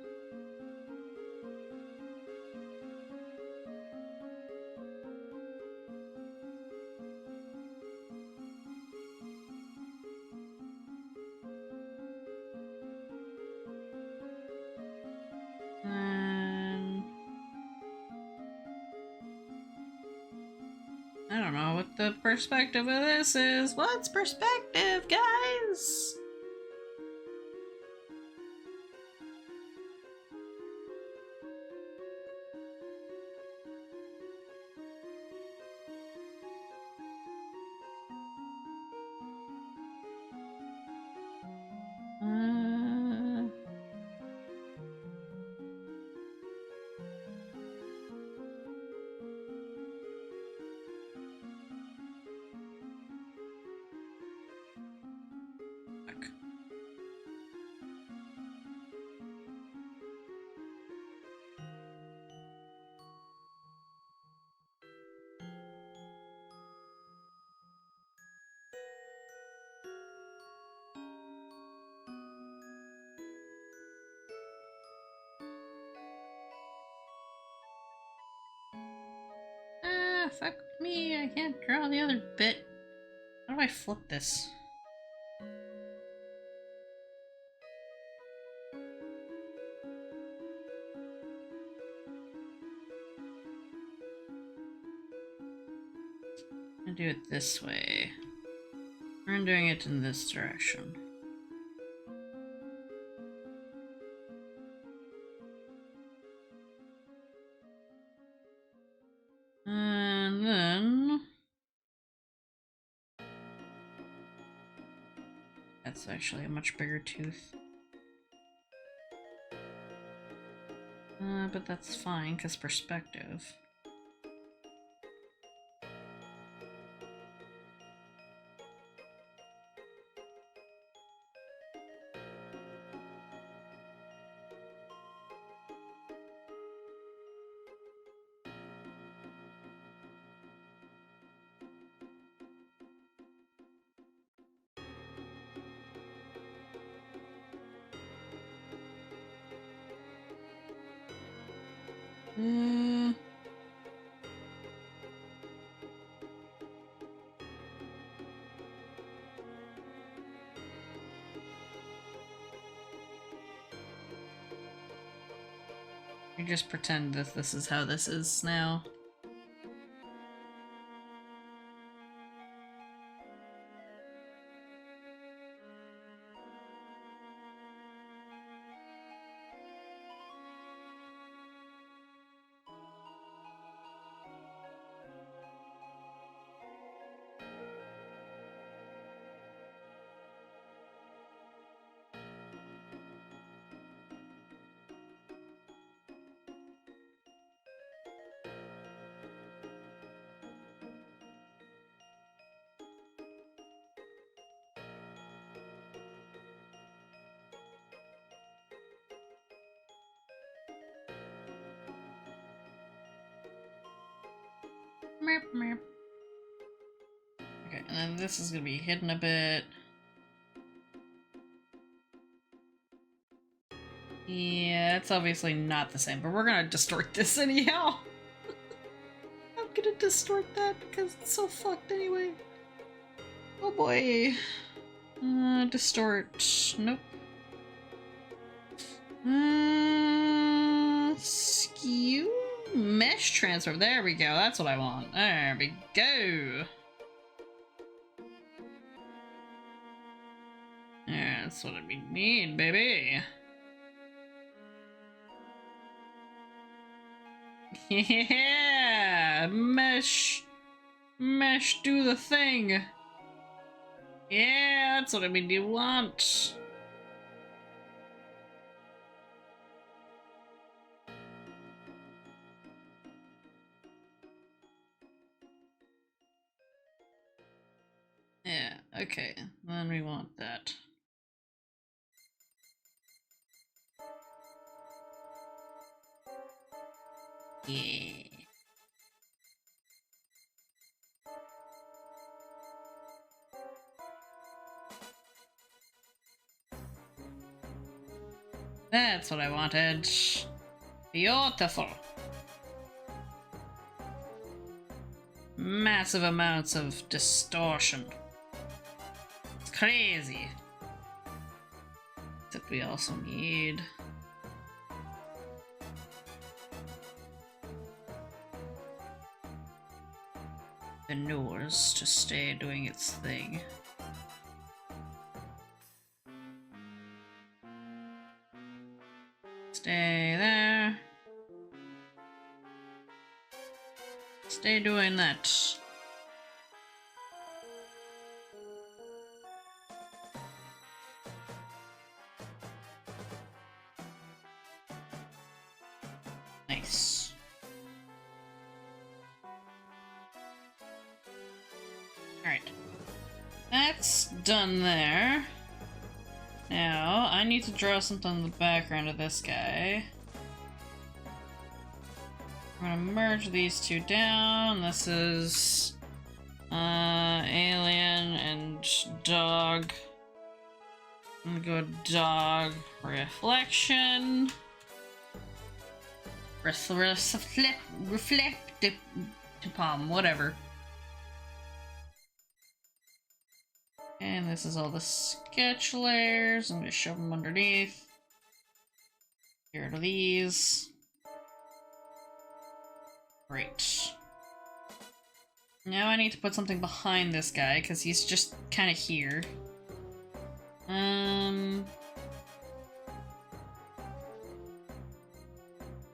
I don't know what the perspective of this is. What's perspective, guys? Fuck. Fuck me, I can't draw the other bit. How do I flip this? I'm gonna do it this way. I'm doing it in this direction. And then... That's actually a much bigger tooth. But that's fine, because perspective. You just pretend that this is how this is now. Okay, and then this is gonna be hidden a bit. Yeah, it's obviously not the same, but we're gonna distort this anyhow. I'm gonna distort that because it's so fucked anyway. Oh boy. Distort. Nope. Skew? Mesh transfer. There we go. That's what I want. There we go. Yeah, that's what we need, baby. Yeah! Mesh! Mesh, do the thing! Yeah, that's what I mean you want. Yeah, okay. Then we want that. Yeah. That's what I wanted. Beautiful. Massive amounts of distortion. It's crazy. That we also need the nose to stay doing its thing. Stay there. Stay doing that. Nice. Alright. That's done there. Now, I need to draw something in the background of this guy. I'm gonna merge these two down. This is alien and dog. I'm gonna go dog reflection. Reflect palm, whatever. And this is all the sketch layers. I'm gonna shove them underneath. Get rid of these. Great. Now I need to put something behind this guy because he's just kind of here. I'm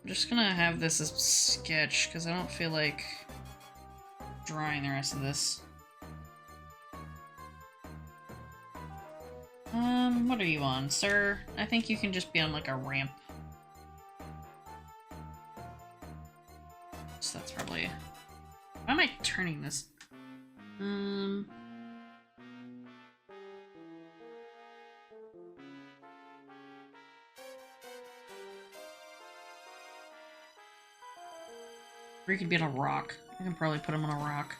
just gonna have this as sketch because I don't feel like drawing the rest of this. What are you on, sir? I think you can just be on like a ramp. So that's probably... Why am I turning this? Or he could be on a rock. I can probably put him on a rock.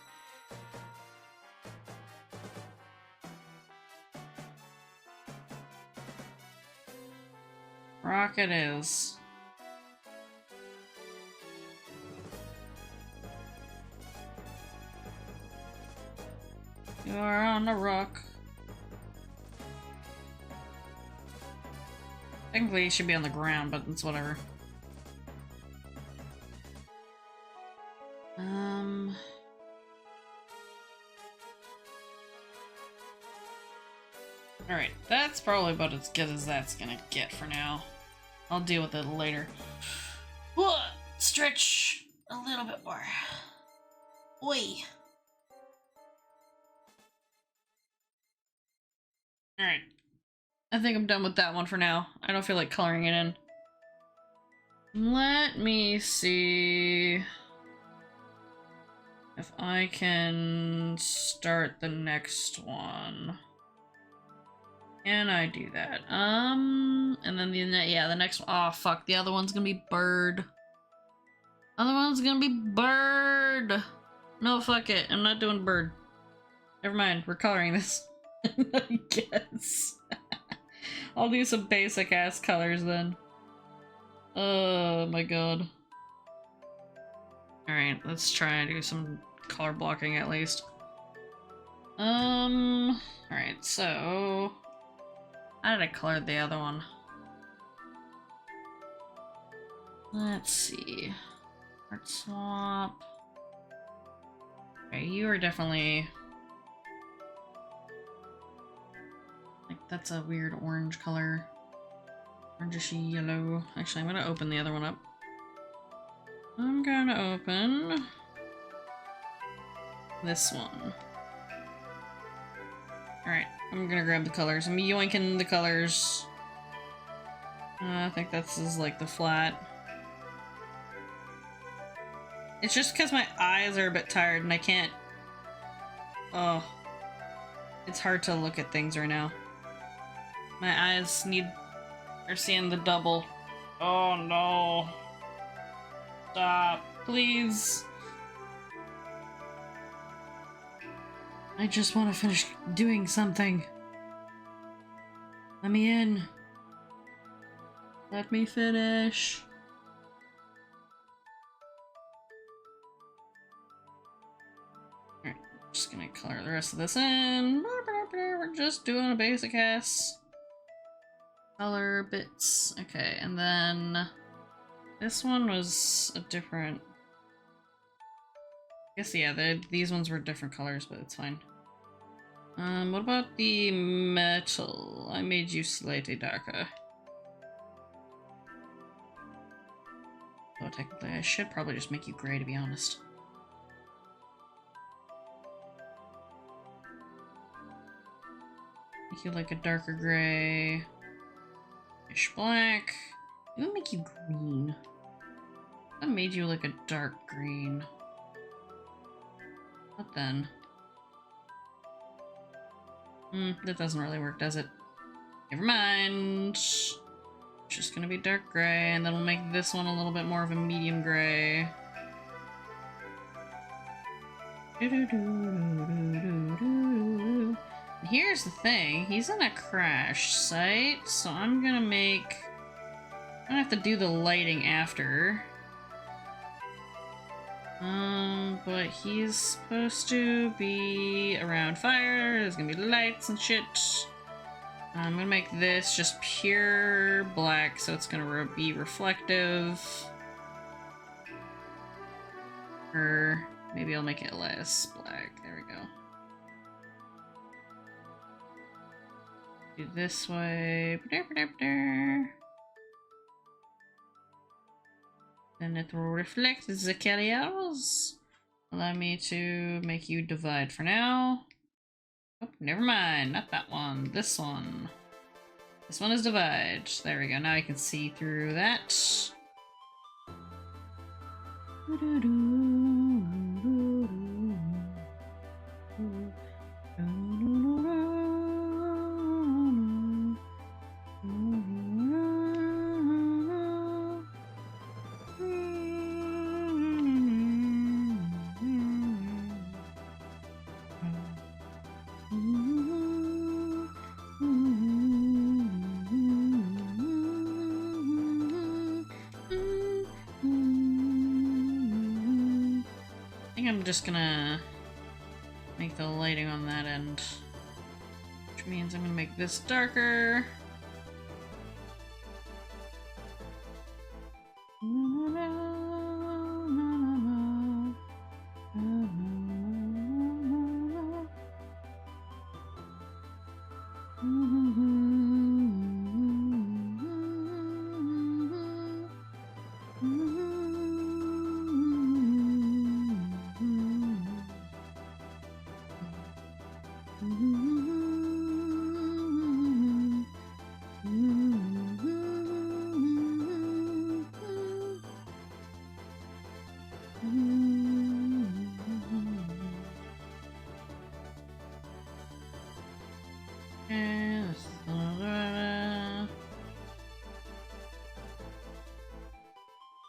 Rock it is. You are on a rock. Technically, he should be on the ground, but it's whatever. Alright, that's probably about as good as that's gonna get for now. I'll deal with it later. Whoa, stretch a little bit more. Oi. Alright. I think I'm done with that one for now. I don't feel like coloring it in. Let me see if I can start the next one. Can I do that? And then the next one. Oh fuck, the other one's gonna be bird. Other one's gonna be bird. No, fuck it. I'm not doing bird. Never mind. We're coloring this. I guess. I'll do some basic ass colors then. Oh my god. Alright, let's try and do some color blocking at least. Alright, so how did I color the other one? Let's see. Art swap. Okay, you are definitely like, that's a weird orange color. Orangey yellow. Actually, I'm gonna open the other one up. I'm gonna open this one. Alright, I'm gonna grab the colors. I'm yoinking the colors. I think this is like the flat. It's just because my eyes are a bit tired and I can't... Oh. It's hard to look at things right now. My eyes are seeing the double. Oh no. Stop, please. I just want to finish doing something. Let me in. Let me finish. Alright, just gonna color the rest of this in. We're just doing a basic ass color bits. Okay, and then this one was a different. I guess yeah, these ones were different colors, but it's fine. What about the metal? I made you slightly darker. Oh, technically, I should probably just make you gray, to be honest. Make you like a darker gray. Ish black. Maybe make you green. That made you like a dark green. What then? That doesn't really work, does it? Never mind. It's just gonna be dark gray, and then we'll make this one a little bit more of a medium gray. And here's the thing, he's in a crash site, so I'm gonna have to do the lighting after. But he's supposed to be around fire, there's gonna be lights and shit. I'm gonna make this just pure black, so it's gonna be reflective. Or maybe I'll make it less black. There we go. Do this way. Then it will reflect the colors. Allow me to make you divide for now. Oh, never mind. Not that one. This one. This one is divide. There we go. Now I can see through that. I'm just gonna make the lighting on that end, which means I'm gonna make this darker.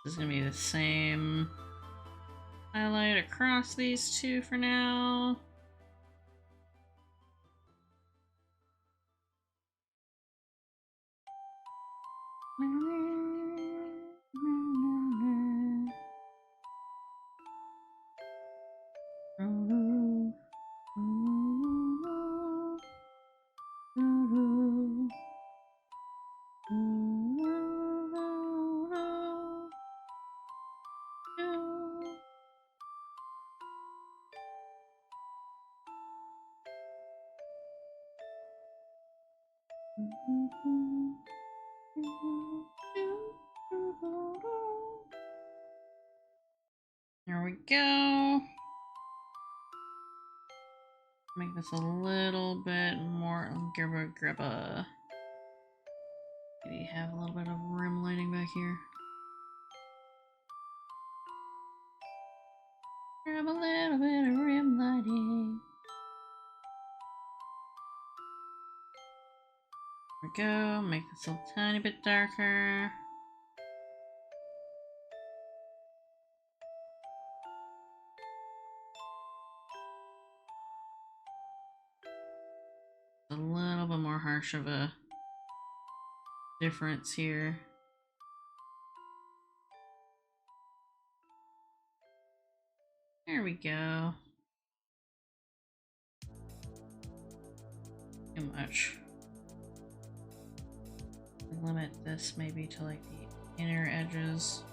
This is gonna be the same highlight across these two for now. There we go. Make this a little bit more. Grab a. Maybe have a little bit of rim lighting back here. Grab a little bit of rim lighting. There we go. Make this a tiny bit darker. A little bit more harsh of a difference here. go. Too much. Limit this maybe to like the inner edges.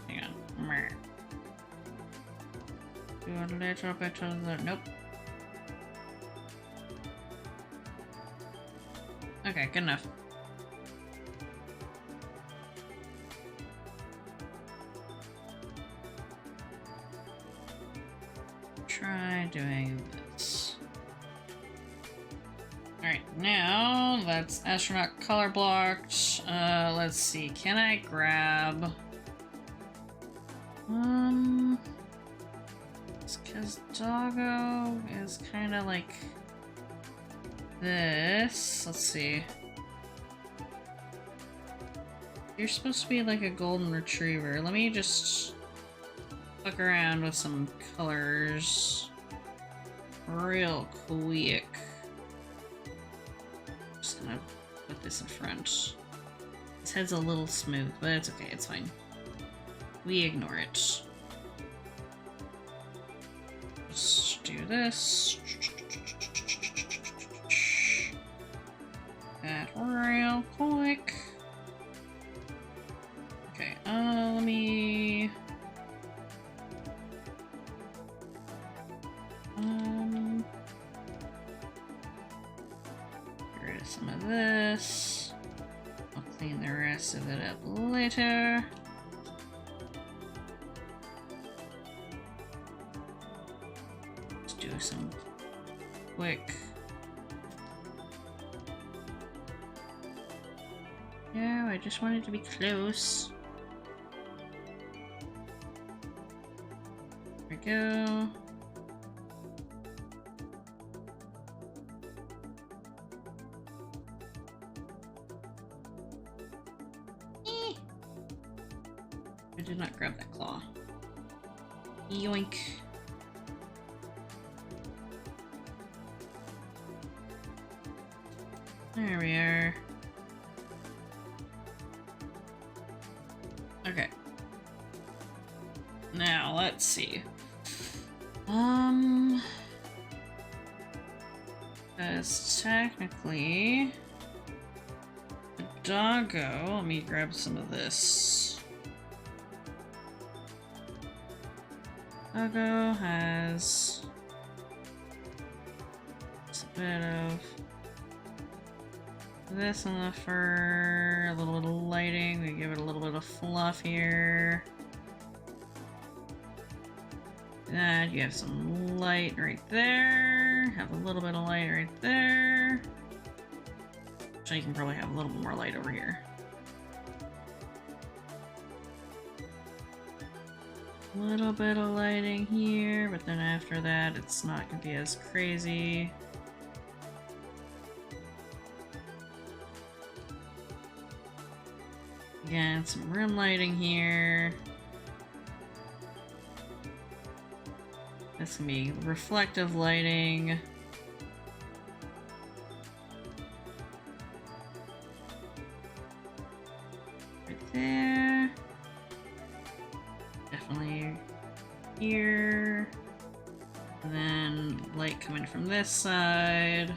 Hang on. Meh. Do a little bit of the. Nope. Okay, good enough. Try doing this. Alright, now that's astronaut color blocked. Let's see. Can I grab because Doggo is kind of like this. Let's see. You're supposed to be like a golden retriever. Let me just fuck around with some colors real quick. Just gonna put this in front. His head's a little smooth, but it's okay, it's fine. We ignore it. Just do this. That real quick. Okay, let me... get rid of some of this. I'll clean the rest of it up later. Let's do some quick... Yeah, I just wanted to be close. There we go. I did not grab that claw. Yoink. There we are. Okay. Now, let's see. Because technically... the Doggo... Let me grab some of this. Doggo has... just a bit of... this on the fur, a little bit of lighting, we give it a little bit of fluff here. That, you have some light right there, have a little bit of light right there. Actually, you can probably have a little more light over here. A little bit of lighting here, but then after that, it's not going to be as crazy. Again, some rim lighting here. This can be reflective lighting. Right there. Definitely here. And then light coming from this side.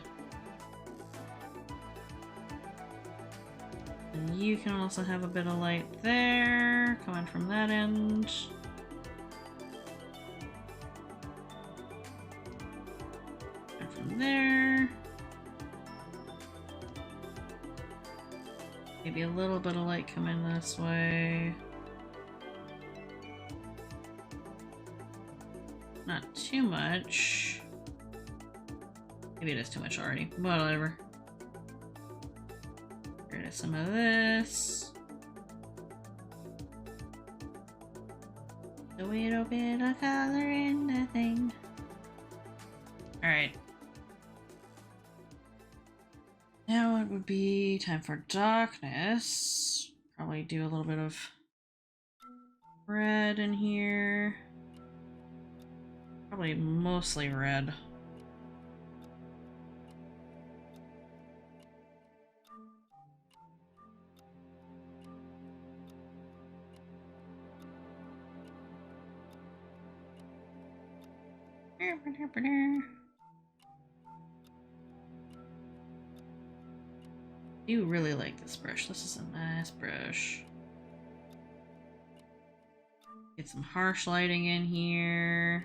And you can also have a bit of light there, coming from that end. And from there. Maybe a little bit of light coming this way. Not too much. Maybe it is too much already. Whatever. Get rid of some of this. A little bit of color in the thing. Alright. Now it would be time for darkness. Probably do a little bit of red in here. Probably mostly red. You really like this brush. This is a nice brush. Get some harsh lighting in here.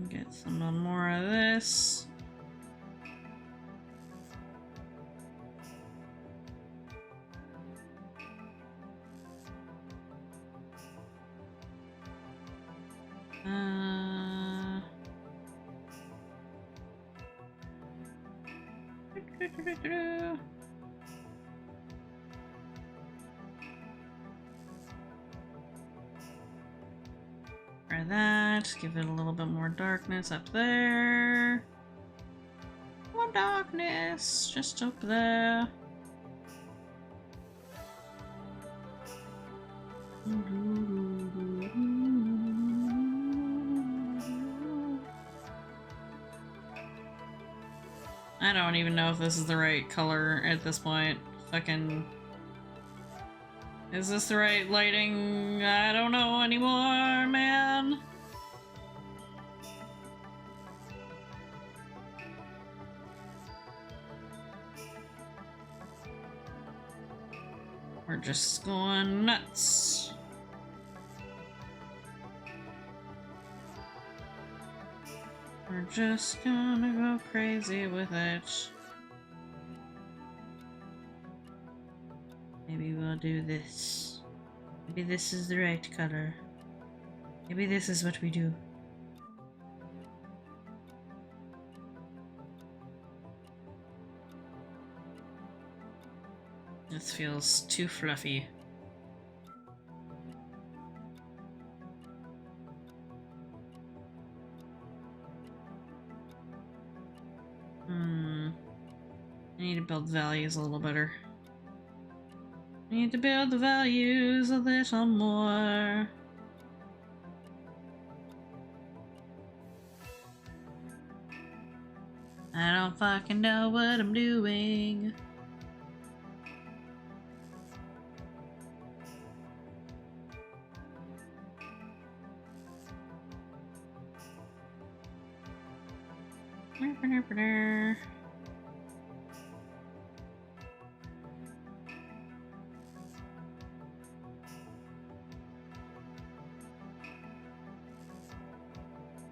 Get some more of this. Try that. Give it a little bit more darkness up there. More darkness just up there. I don't even know if this is the right color at this point. Fucking... Is this the right lighting? I don't know anymore, man. We're just going nuts. We're just gonna go crazy with it. Maybe we'll do this. Maybe this is the right color. Maybe this is what we do. This feels too fluffy. I need to build values a little better. I need to build the values a little more. I don't fucking know what I'm doing.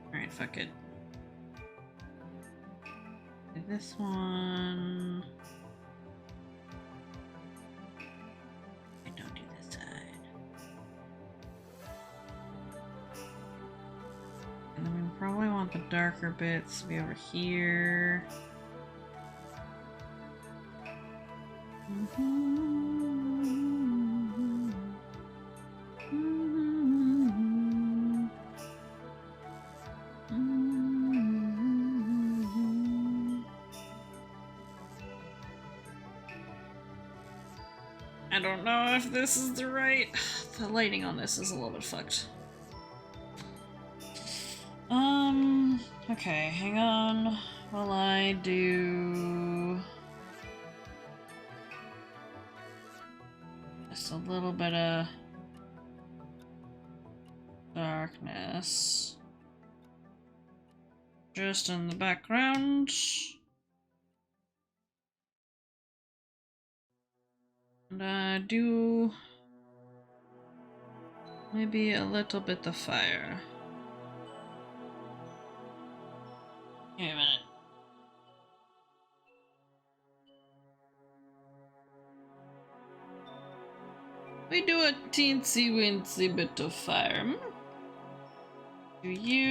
Alright, fuck it. Do this one. I don't do this side. And then we probably want the darker bits to be over here. I don't know if this is the right... The lighting on this is a little bit fucked. Okay, hang on while I do... Just a little bit of... darkness. Just in the background. And do maybe a little bit of fire. Wait a minute. We do a teensy weensy bit of fire. Do you,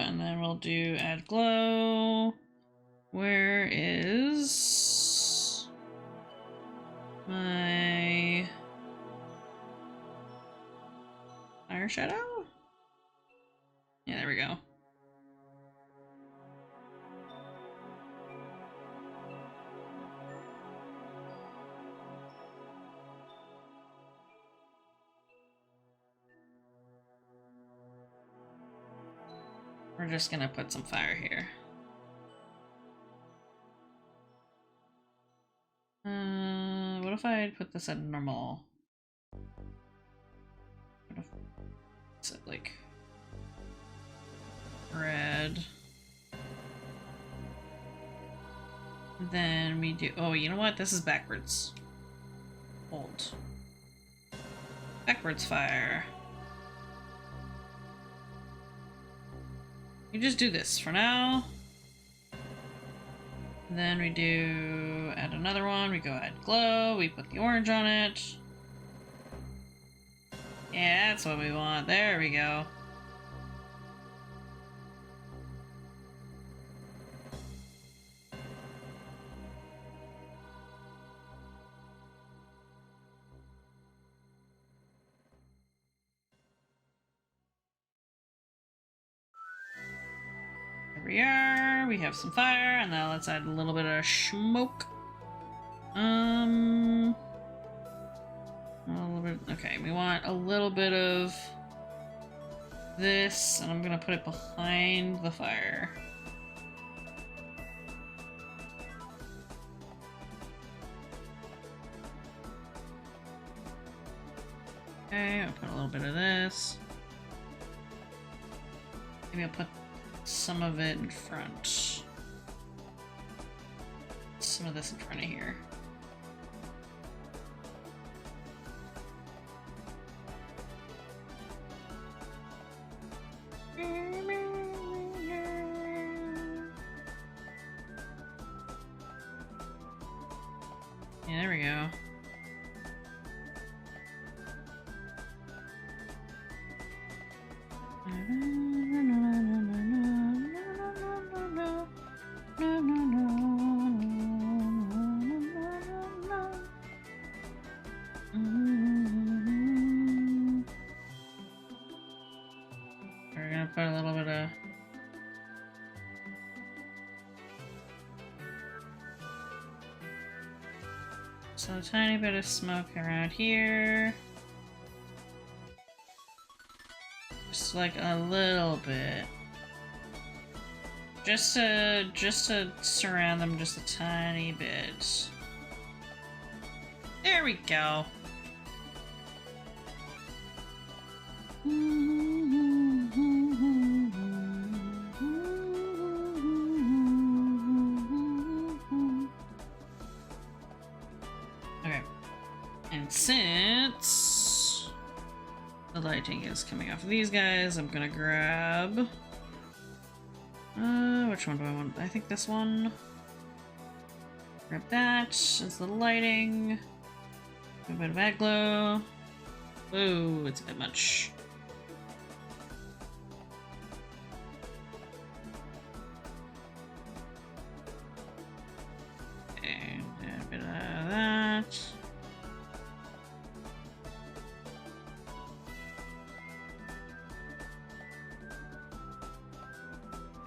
and then we'll do add glow. Where is my fire shadow? Yeah, there we go. We're just gonna put some fire here. if I put this at normal? What if it's at like red? Then we do. Oh, you know what? This is backwards. Hold. Backwards fire. You just do this for now. And then we do add another one. We go add glow. We put the orange on it. Yeah, that's what we want. There we go. There we are. We have some fire, and now let's add a little bit of smoke. A little bit. Okay, we want a little bit of this, and I'm gonna put it behind the fire. Okay, I'll put a little bit of this. Maybe I'll put some of it in front. Some of this in front of here. Yeah, there we go. We're gonna put a little bit of a tiny bit of smoke around here. Just like a little bit. Just to surround them just a tiny bit. There we go. Okay. And since the lighting is coming off of these guys, I'm gonna grab which one do I want? I think this one. Grab that as the lighting. A bit of add glow. Whoa, it's a bit much. Okay, a bit of that.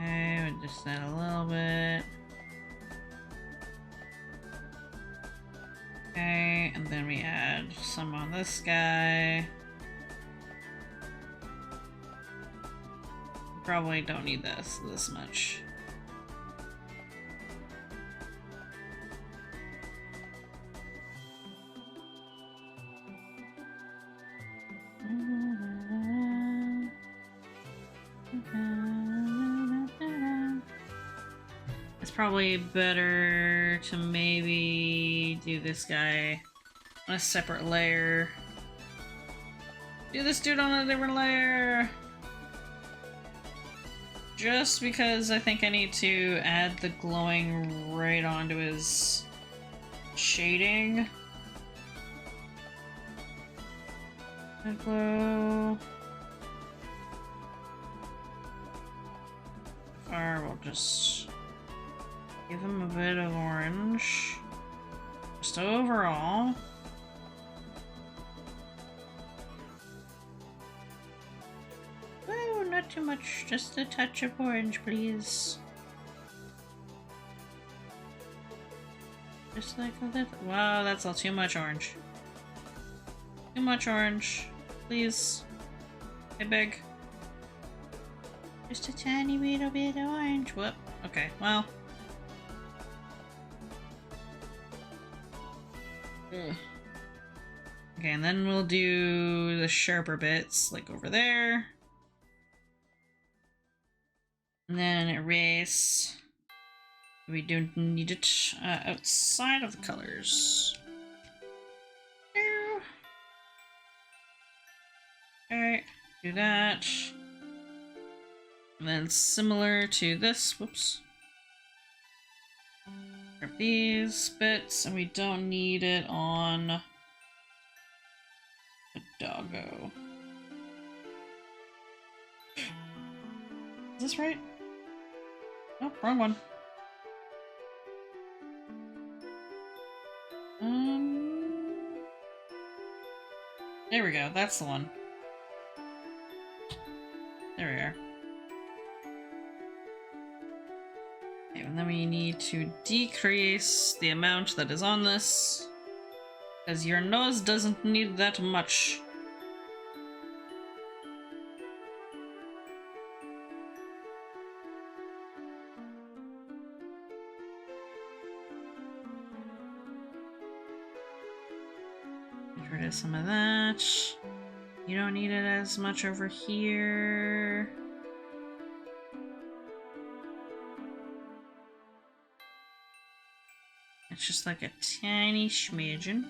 Okay, we'll just add a little bit. Okay, and then we add some on this guy. Probably don't need this much. It's probably better to maybe do this guy on a separate layer. Do this dude on a different layer. Just because I think I need to add the glowing right onto his shading. Add glow. Or we'll just give him a bit of orange. Just overall. Oh, not too much. Just a touch of orange, please. Just like that. Wow, that's all too much orange. Too much orange. Please. I beg. Just a tiny little bit of orange. Whoop. Okay, well. Ugh. Okay, and then we'll do the sharper bits, like over there. And then erase. We don't need it outside of the colors. Okay, do that. And then similar to this, whoops. Grab these bits, and we don't need it on the doggo. Is this right? Nope, wrong one. There we go, that's the one. There we are. Okay, and then we need to decrease the amount that is on this, because your nose doesn't need that much. Get rid of some of that. You don't need it as much over here. It's just like a tiny smidgen.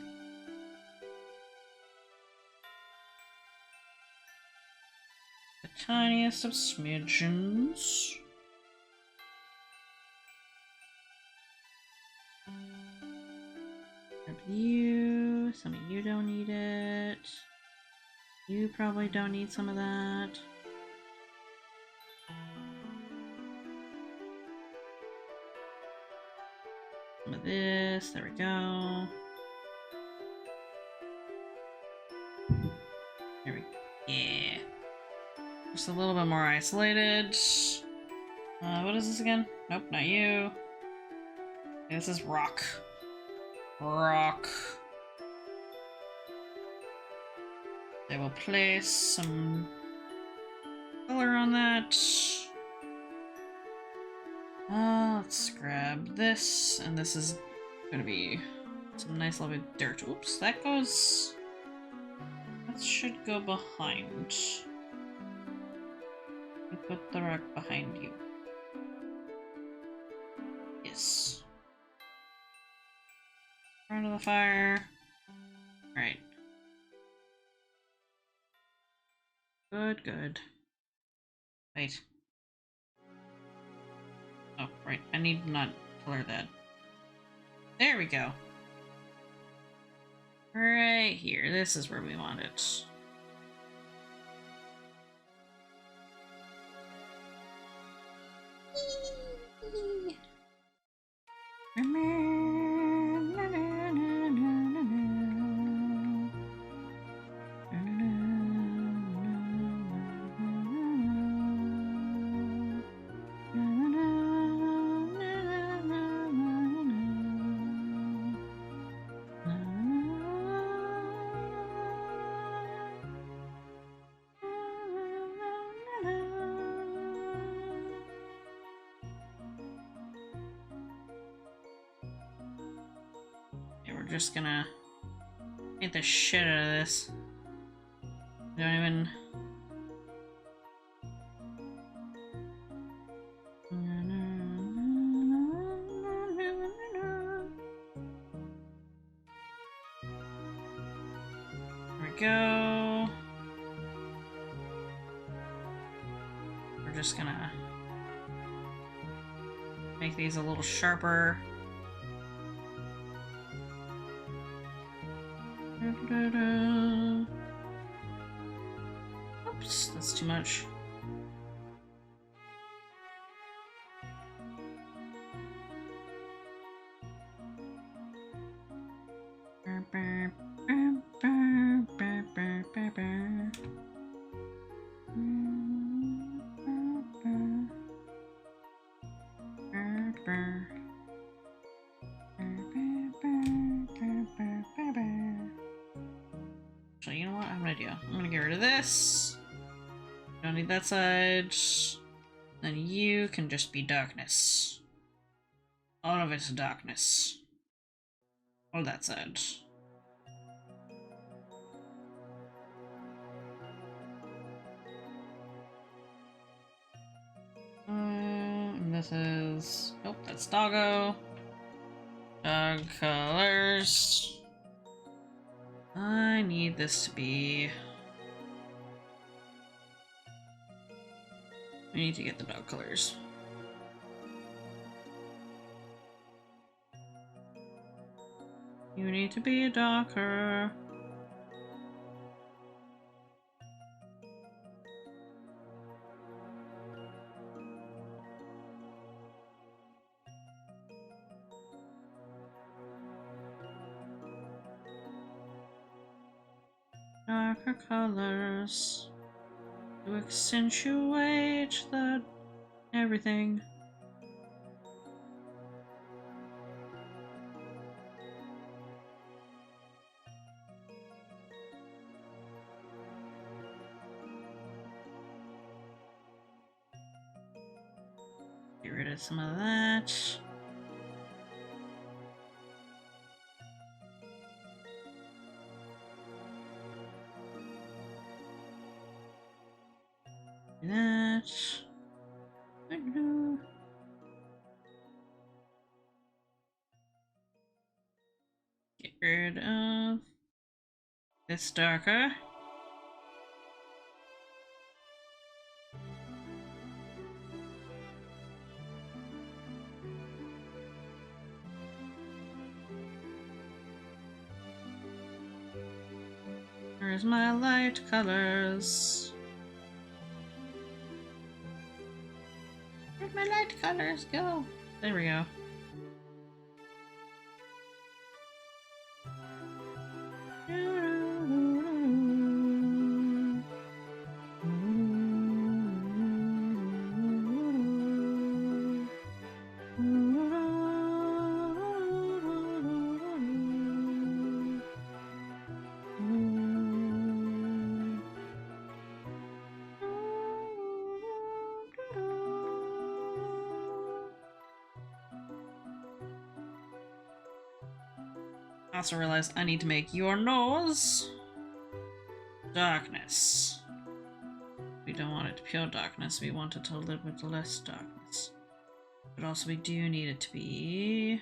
The tiniest of smidgens. Grab you. Some of you don't need it. You probably don't need some of that. Some of this. There we go. There we go. Yeah. Just a little bit more isolated. What is this again? Nope, not you. This is rock. Rock. I will place some color on that. Let's grab this, and this is gonna be some nice little bit of dirt. Oops, that goes... That should go behind. You put the rock behind you. Yes. Front of the fire. Alright. Good, good. Wait. Oh, right. I need to not color that. There we go. Right here. This is where we want it. Just gonna get the shit out of this. Don't even. There we go. We're just gonna make these a little sharper. Oops, that's too much. So you know what I'm gonna do? I'm gonna get rid of this. Don't need that side. Then you can just be darkness. All of it's darkness. All that side. this is... Nope, that's doggo. Dog colors. I need this to be... We need to get the dog colors. You need to be a docker. Darker colors to accentuate the everything. Get rid of some of that. Do that. Get rid of this darker. Where's my light colors? Where'd my light colors go? There we go. I also realized I need to make your nose darkness. We don't want it to pure darkness, we want it a little bit less darkness. But also we do need it to be...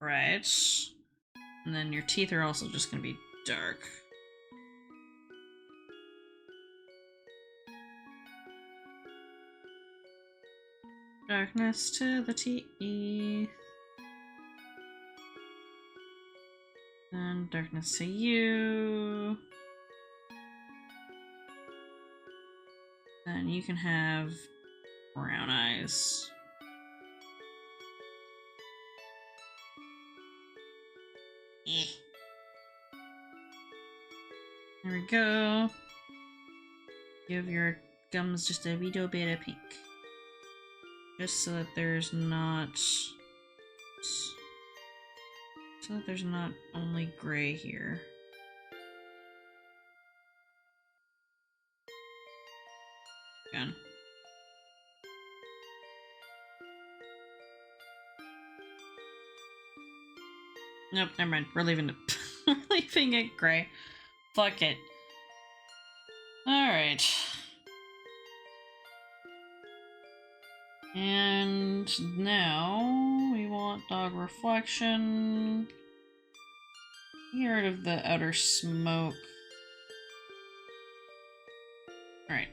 Right. And then your teeth are also just going to be dark. Darkness to the teeth. And darkness to you. Then you can have brown eyes. There we go. Give your gums just a little bit of pink. Just so that there's not... So that there's not only gray here. Again. Nope, never mind. We're leaving it. We're leaving it gray. Fuck it. Alright. And now we want dog reflection. Get rid of the outer smoke. Alright.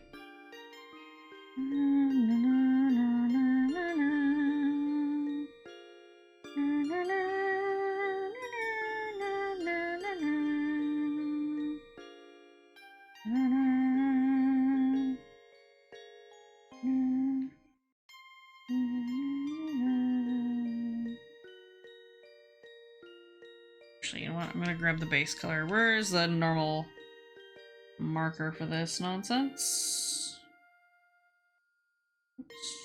Actually, you know what? I'm gonna grab the base color. Where is the normal marker for this nonsense? Oops.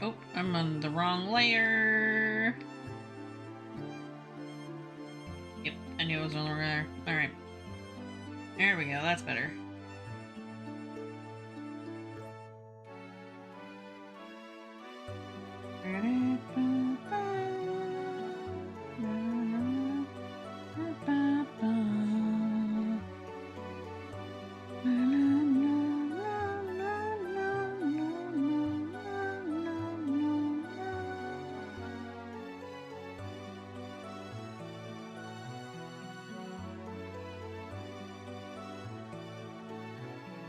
Oh, I'm on the wrong layer. Yep, I knew it was over there. Alright. There we go, that's better.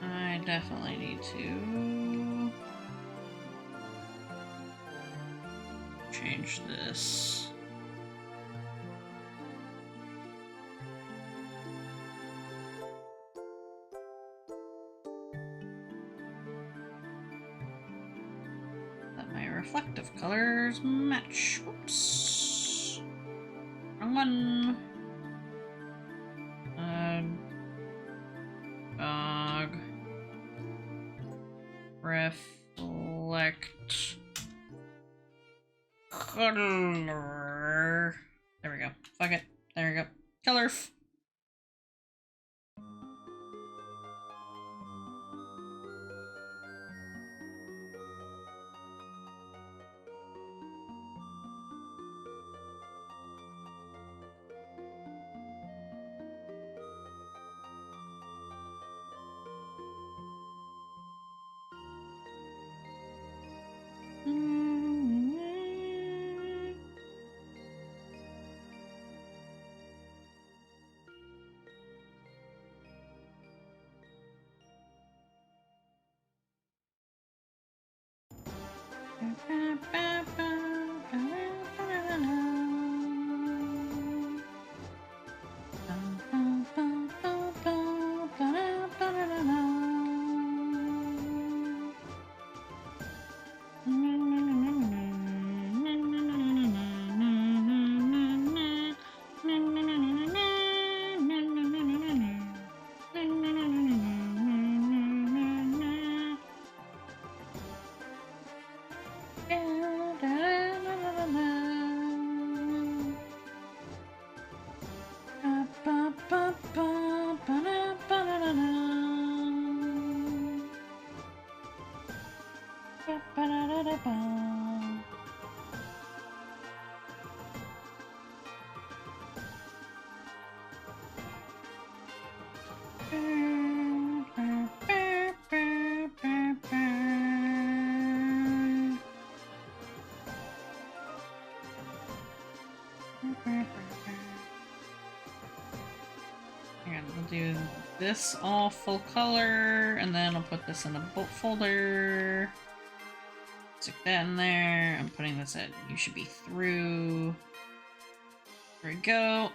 I definitely need to change this. Let my reflective colors match. Whoops. Wrong one. Dog. Reflect color. There we go. Fuck it. There we go. Color. And we'll do this all full color, and then I'll put this in a bulk folder. Stick that in there. I'm putting this at you should be through. There we go.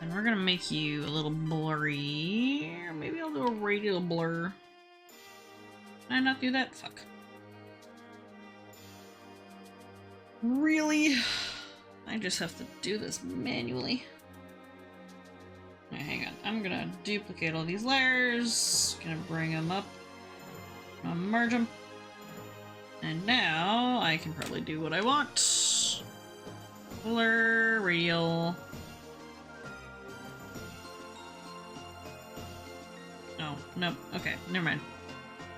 And we're gonna make you a little blurry. Or maybe I'll do a radial blur. Can I not do that? Fuck. Really? I just have to do this manually. Alright, hang on. I'm gonna duplicate all these layers. Gonna bring them up. Gonna merge them. And now I can probably do what I want. Blur, radial. Oh, nope. Okay, never mind.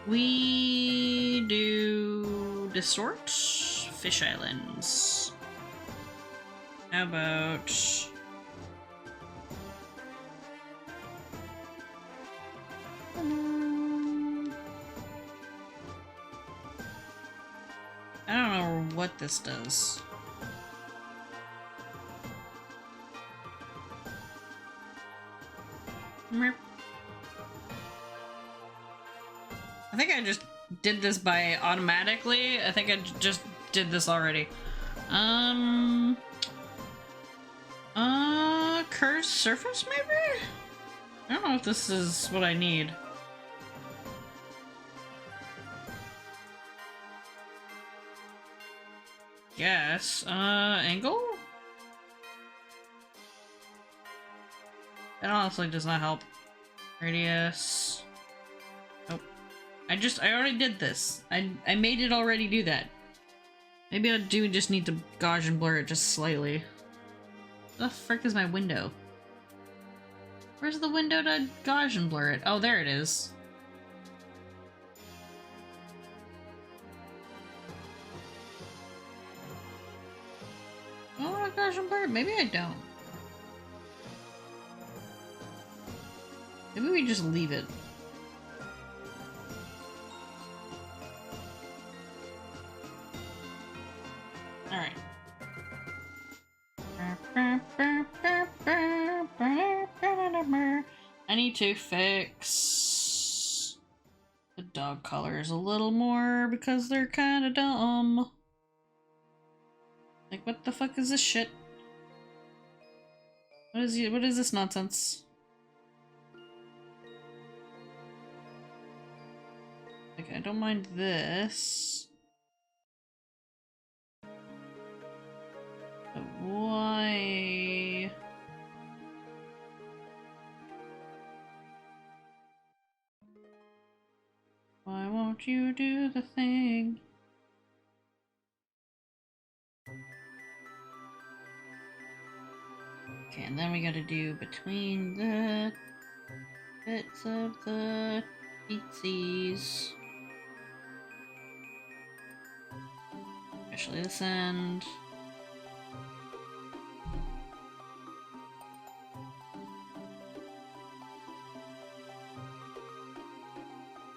We do distort fish islands. How about I don't know what this does. I think I just did this by automatically. I think I just did this already. Curved surface maybe? I don't know if this is what I need. Yes, angle? That honestly does not help. Radius. Nope. I already did this. I made it already do that. Maybe I do just need to Gaussian blur it just slightly. The frick is my window? Where's the window to Gaussian blur it? Oh, there it is. Oh, Gaussian blur it? Maybe I don't. Maybe we just leave it. Alright. I need to fix the dog colors a little more because they're kind of dumb. Like, what the fuck is this shit? What is this nonsense? Like, I don't mind this. But why? Why won't you do the thing? Okay, and then we gotta do between the bits of the beatsies. Especially this end.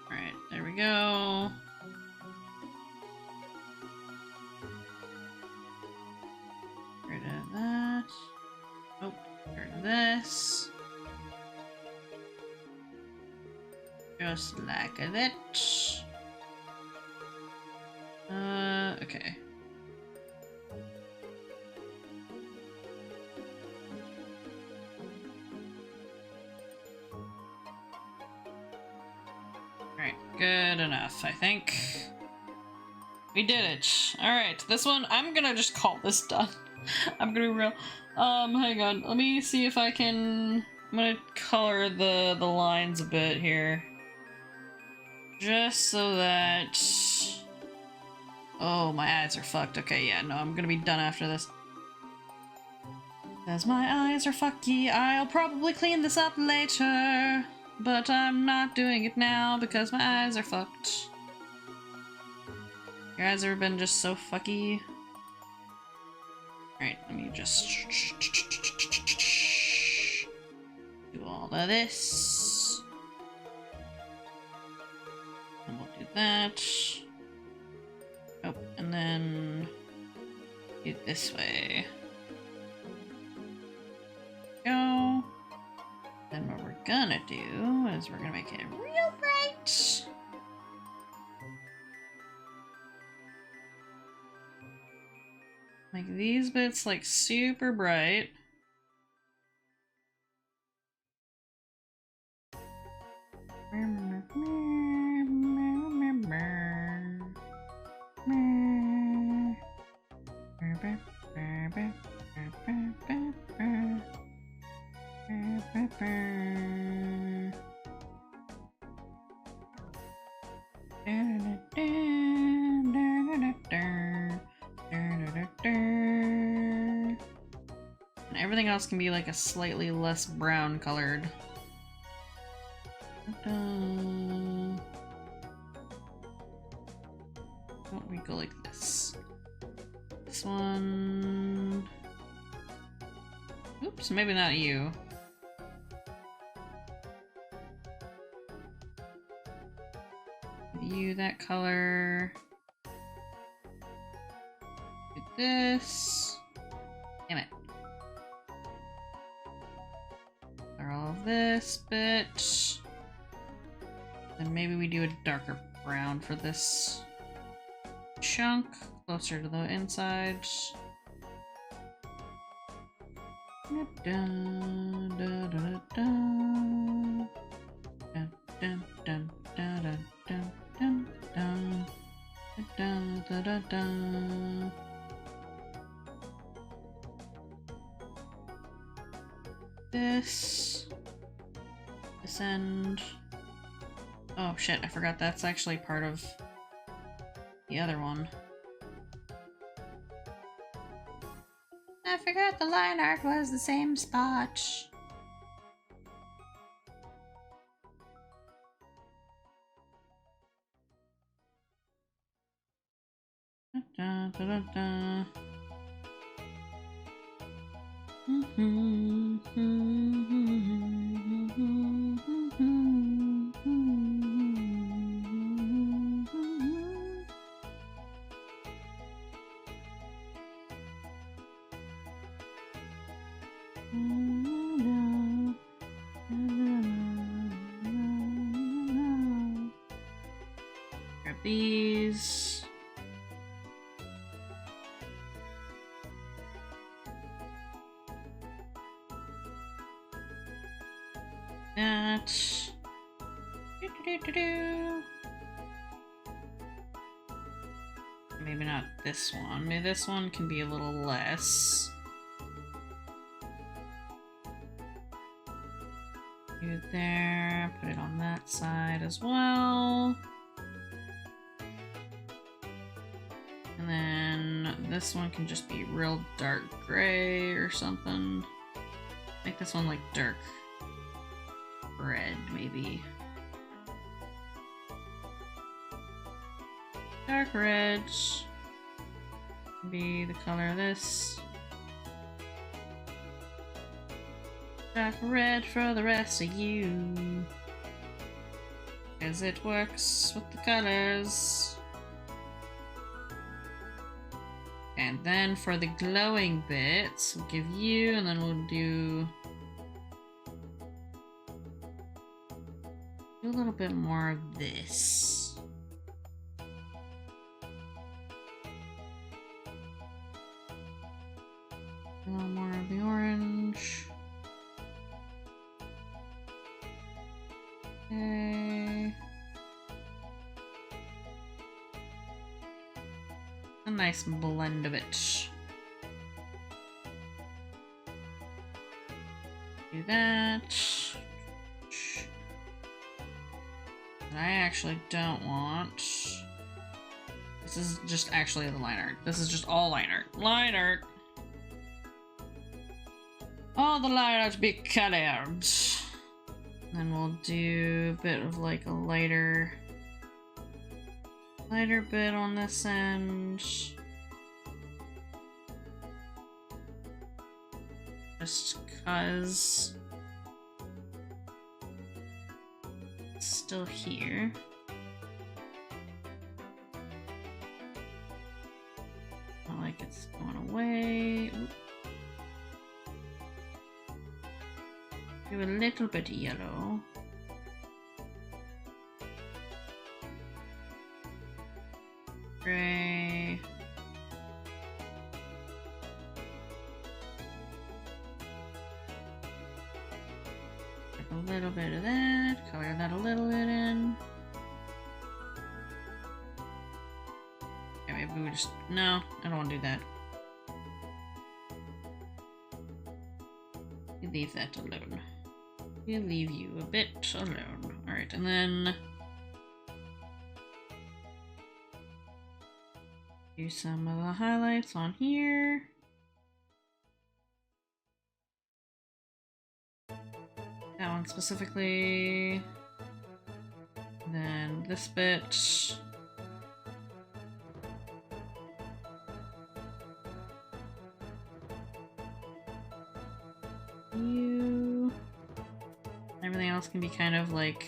Alright, there we go. Get rid of that. Oh, get rid of this. Just like that. Okay. Alright, good enough, I think. We did it. Alright, this one, I'm gonna just call this done. I'm gonna be real. Hang on, let me see if I can... I'm gonna color the lines a bit here. Just so that... Oh, my eyes are fucked. Okay, yeah, no, I'm gonna be done after this. Cause my eyes are fucky. I'll probably clean this up later. But I'm not doing it now because my eyes are fucked. Your eyes ever been just so fucky? Alright, let me just do all of this. And we'll do that. Oh, and then do it this way. Go. Then what we're gonna do is we're gonna make it real bright. Like these bits like super bright. And everything else can be like a slightly less brown colored. Why don't we go like this? This one. Oops, maybe not you. You that color. Do this. Damn it. Color all of this bit. Then maybe we do a darker brown for this chunk, closer to the inside. Dun, dun, dun, dun, dun, dun, dun, dun, dun, dun, dun, dun, dun, dun, dun. This end. Oh shit, I forgot that's actually part of the other one. I forgot the line art was the same spot. Da, da, da, da. Grab these. That. Maybe not this one. Maybe this one can be a little less. Do it there. Put it on that side as well. And then this one can just be real dark gray or something. Make this one like dark red, maybe. Dark red. Be the color of this. Dark red for the rest of you. As it works with the colors. And then for the glowing bits, we'll give you, and then we'll do a little bit more of this. A little more of the orange. Okay. A nice blend of it. Do that. And I actually don't want. This is just actually the line art. This is just all line art. Line art! All the line art be colored. Then we'll do a bit of like a lighter bit on this end. Just cause it's still here. Not like it's going away. Oop. Do a little bit of yellow. Gray. A little bit of that. Color that a little bit in. Okay, maybe we just... No, I don't want to do that. You leave that alone. We'll leave you a bit alone. Alright, and then... do some of the highlights on here. That one specifically. Then this bit. You. Everything else can be kind of like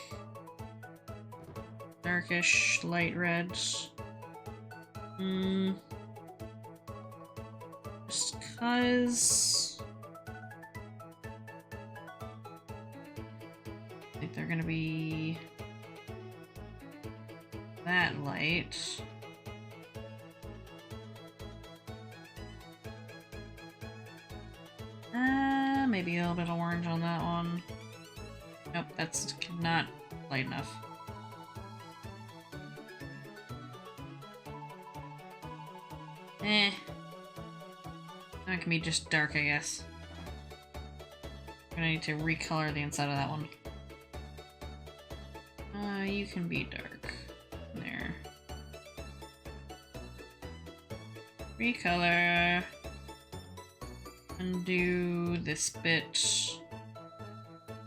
darkish, light reds. Just cause I think they're gonna be that light. Maybe a little bit of orange on that one. Nope, that's not light enough. That can be just dark, I guess. I'm gonna need to recolor the inside of that one. You can be dark. There. Recolor. Undo this bit.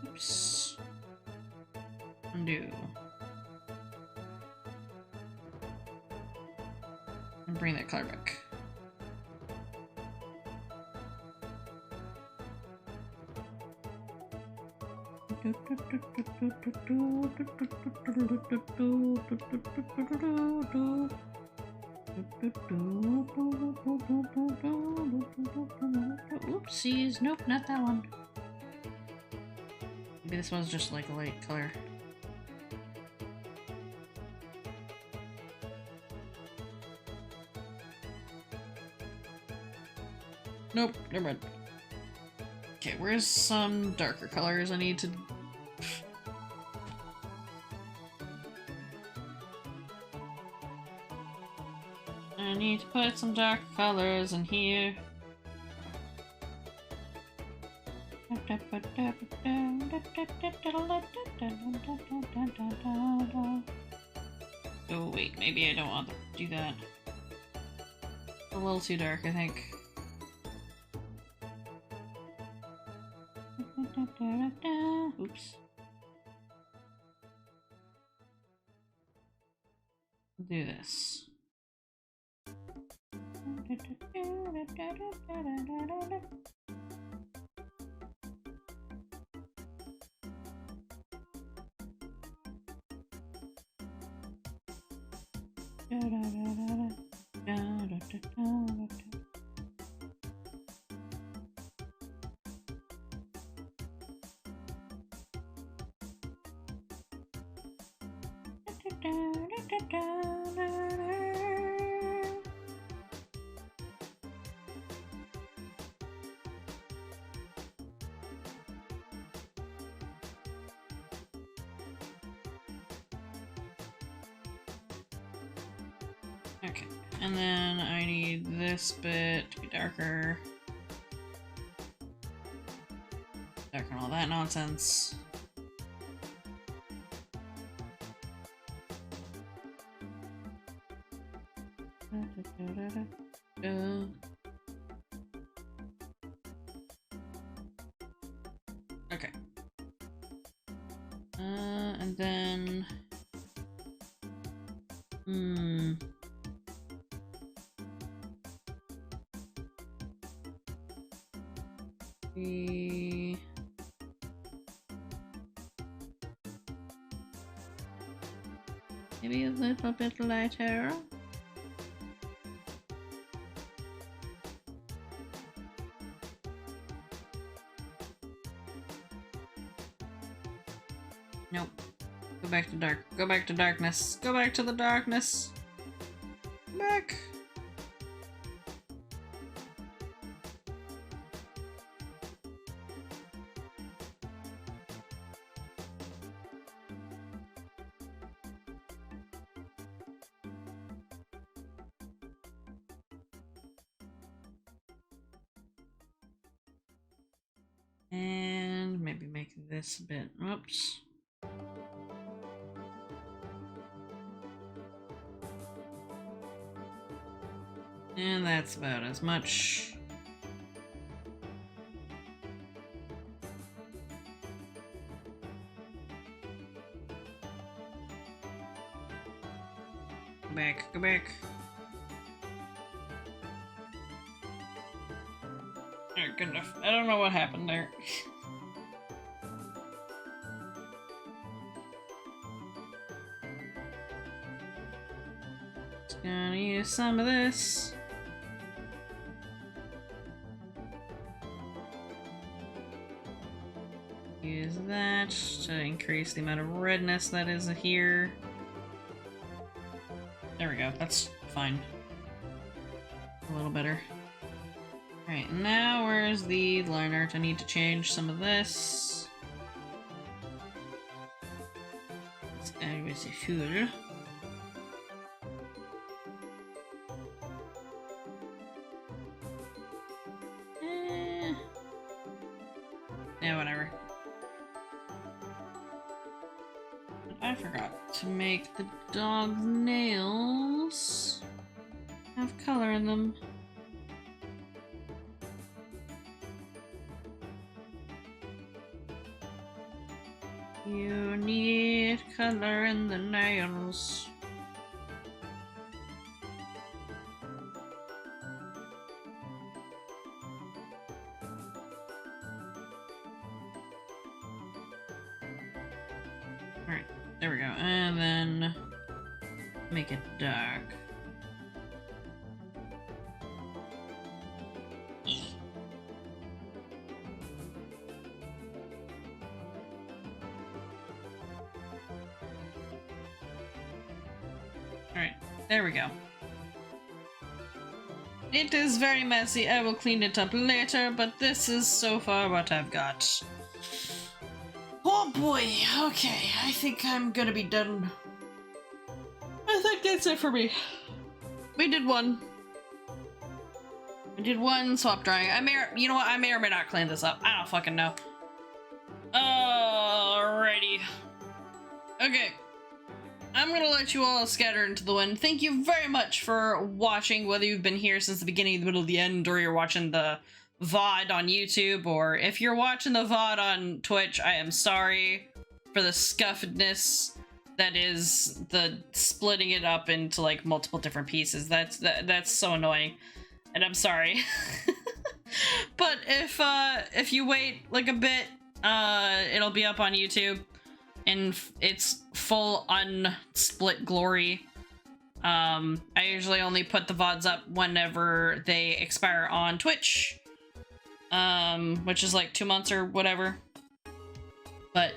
Oops. Undo. And bring that color back. Oopsies, nope, not that one. Maybe this one's just like a light color. Nope, never mind. Okay, where's some darker colors I need to... I need to put some dark colors in here. Oh wait, maybe I don't want to do that. It's a little too dark, I think. Oops. Do this. Okay, and then I need this bit to be darker. Darker and all that nonsense. Okay. And then... Maybe a little bit lighter. Nope. Go back to dark. Go back to darkness. Go back to the darkness. Back. And maybe make this a bit. Oops. And that's about as much. Go back, go back. Alright, good enough. I don't know what happened there. Just gonna use some of this. Use that to increase the amount of redness that is here. There we go, that's fine. A little better. Alright, now where's the liner? I need to change some of this. This guy was a fool. Yeah, whatever. I forgot to make the dog's nails have color in them. You need color in the nails. Alright, there we go. And then make it dark. Alright, there we go. It is very messy. I will clean it up later, but this is so far what I've got. Oh boy, okay, I think I'm gonna be done. I think that's it for me. We did one. We did one swap drying. You know what, I may or may not clean this up. I don't fucking know. Alrighty. Okay. I'm gonna let you all scatter into the wind. Thank you very much for watching, whether you've been here since the beginning, the middle, the end, or you're watching the VOD on YouTube, or if you're watching the VOD on Twitch, I am sorry for the scuffedness that is the splitting it up into like multiple different pieces. That's so annoying, and I'm sorry. But if you wait like a bit, it'll be up on YouTube in its full unsplit glory. I usually only put the VODs up whenever they expire on Twitch, which is like 2 months or whatever. But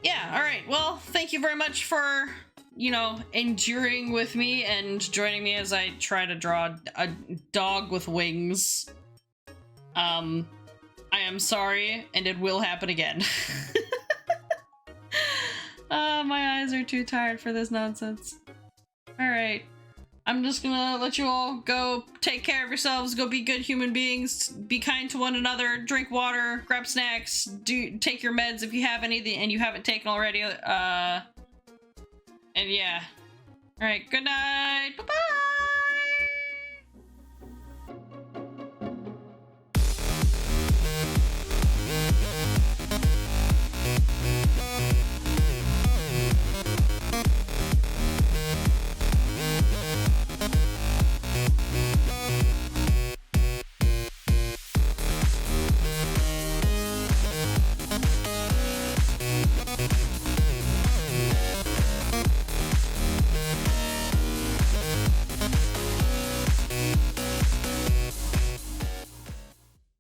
yeah, alright, well, thank you very much for, you know, enduring with me and joining me as I try to draw a dog with wings. I am sorry, and it will happen again. My eyes are too tired for this nonsense. Alright. I'm just gonna let you all go take care of yourselves, go be good human beings, be kind to one another, drink water, grab snacks, take your meds if you have any and you haven't taken already. And yeah. Alright, good night. Bye-bye!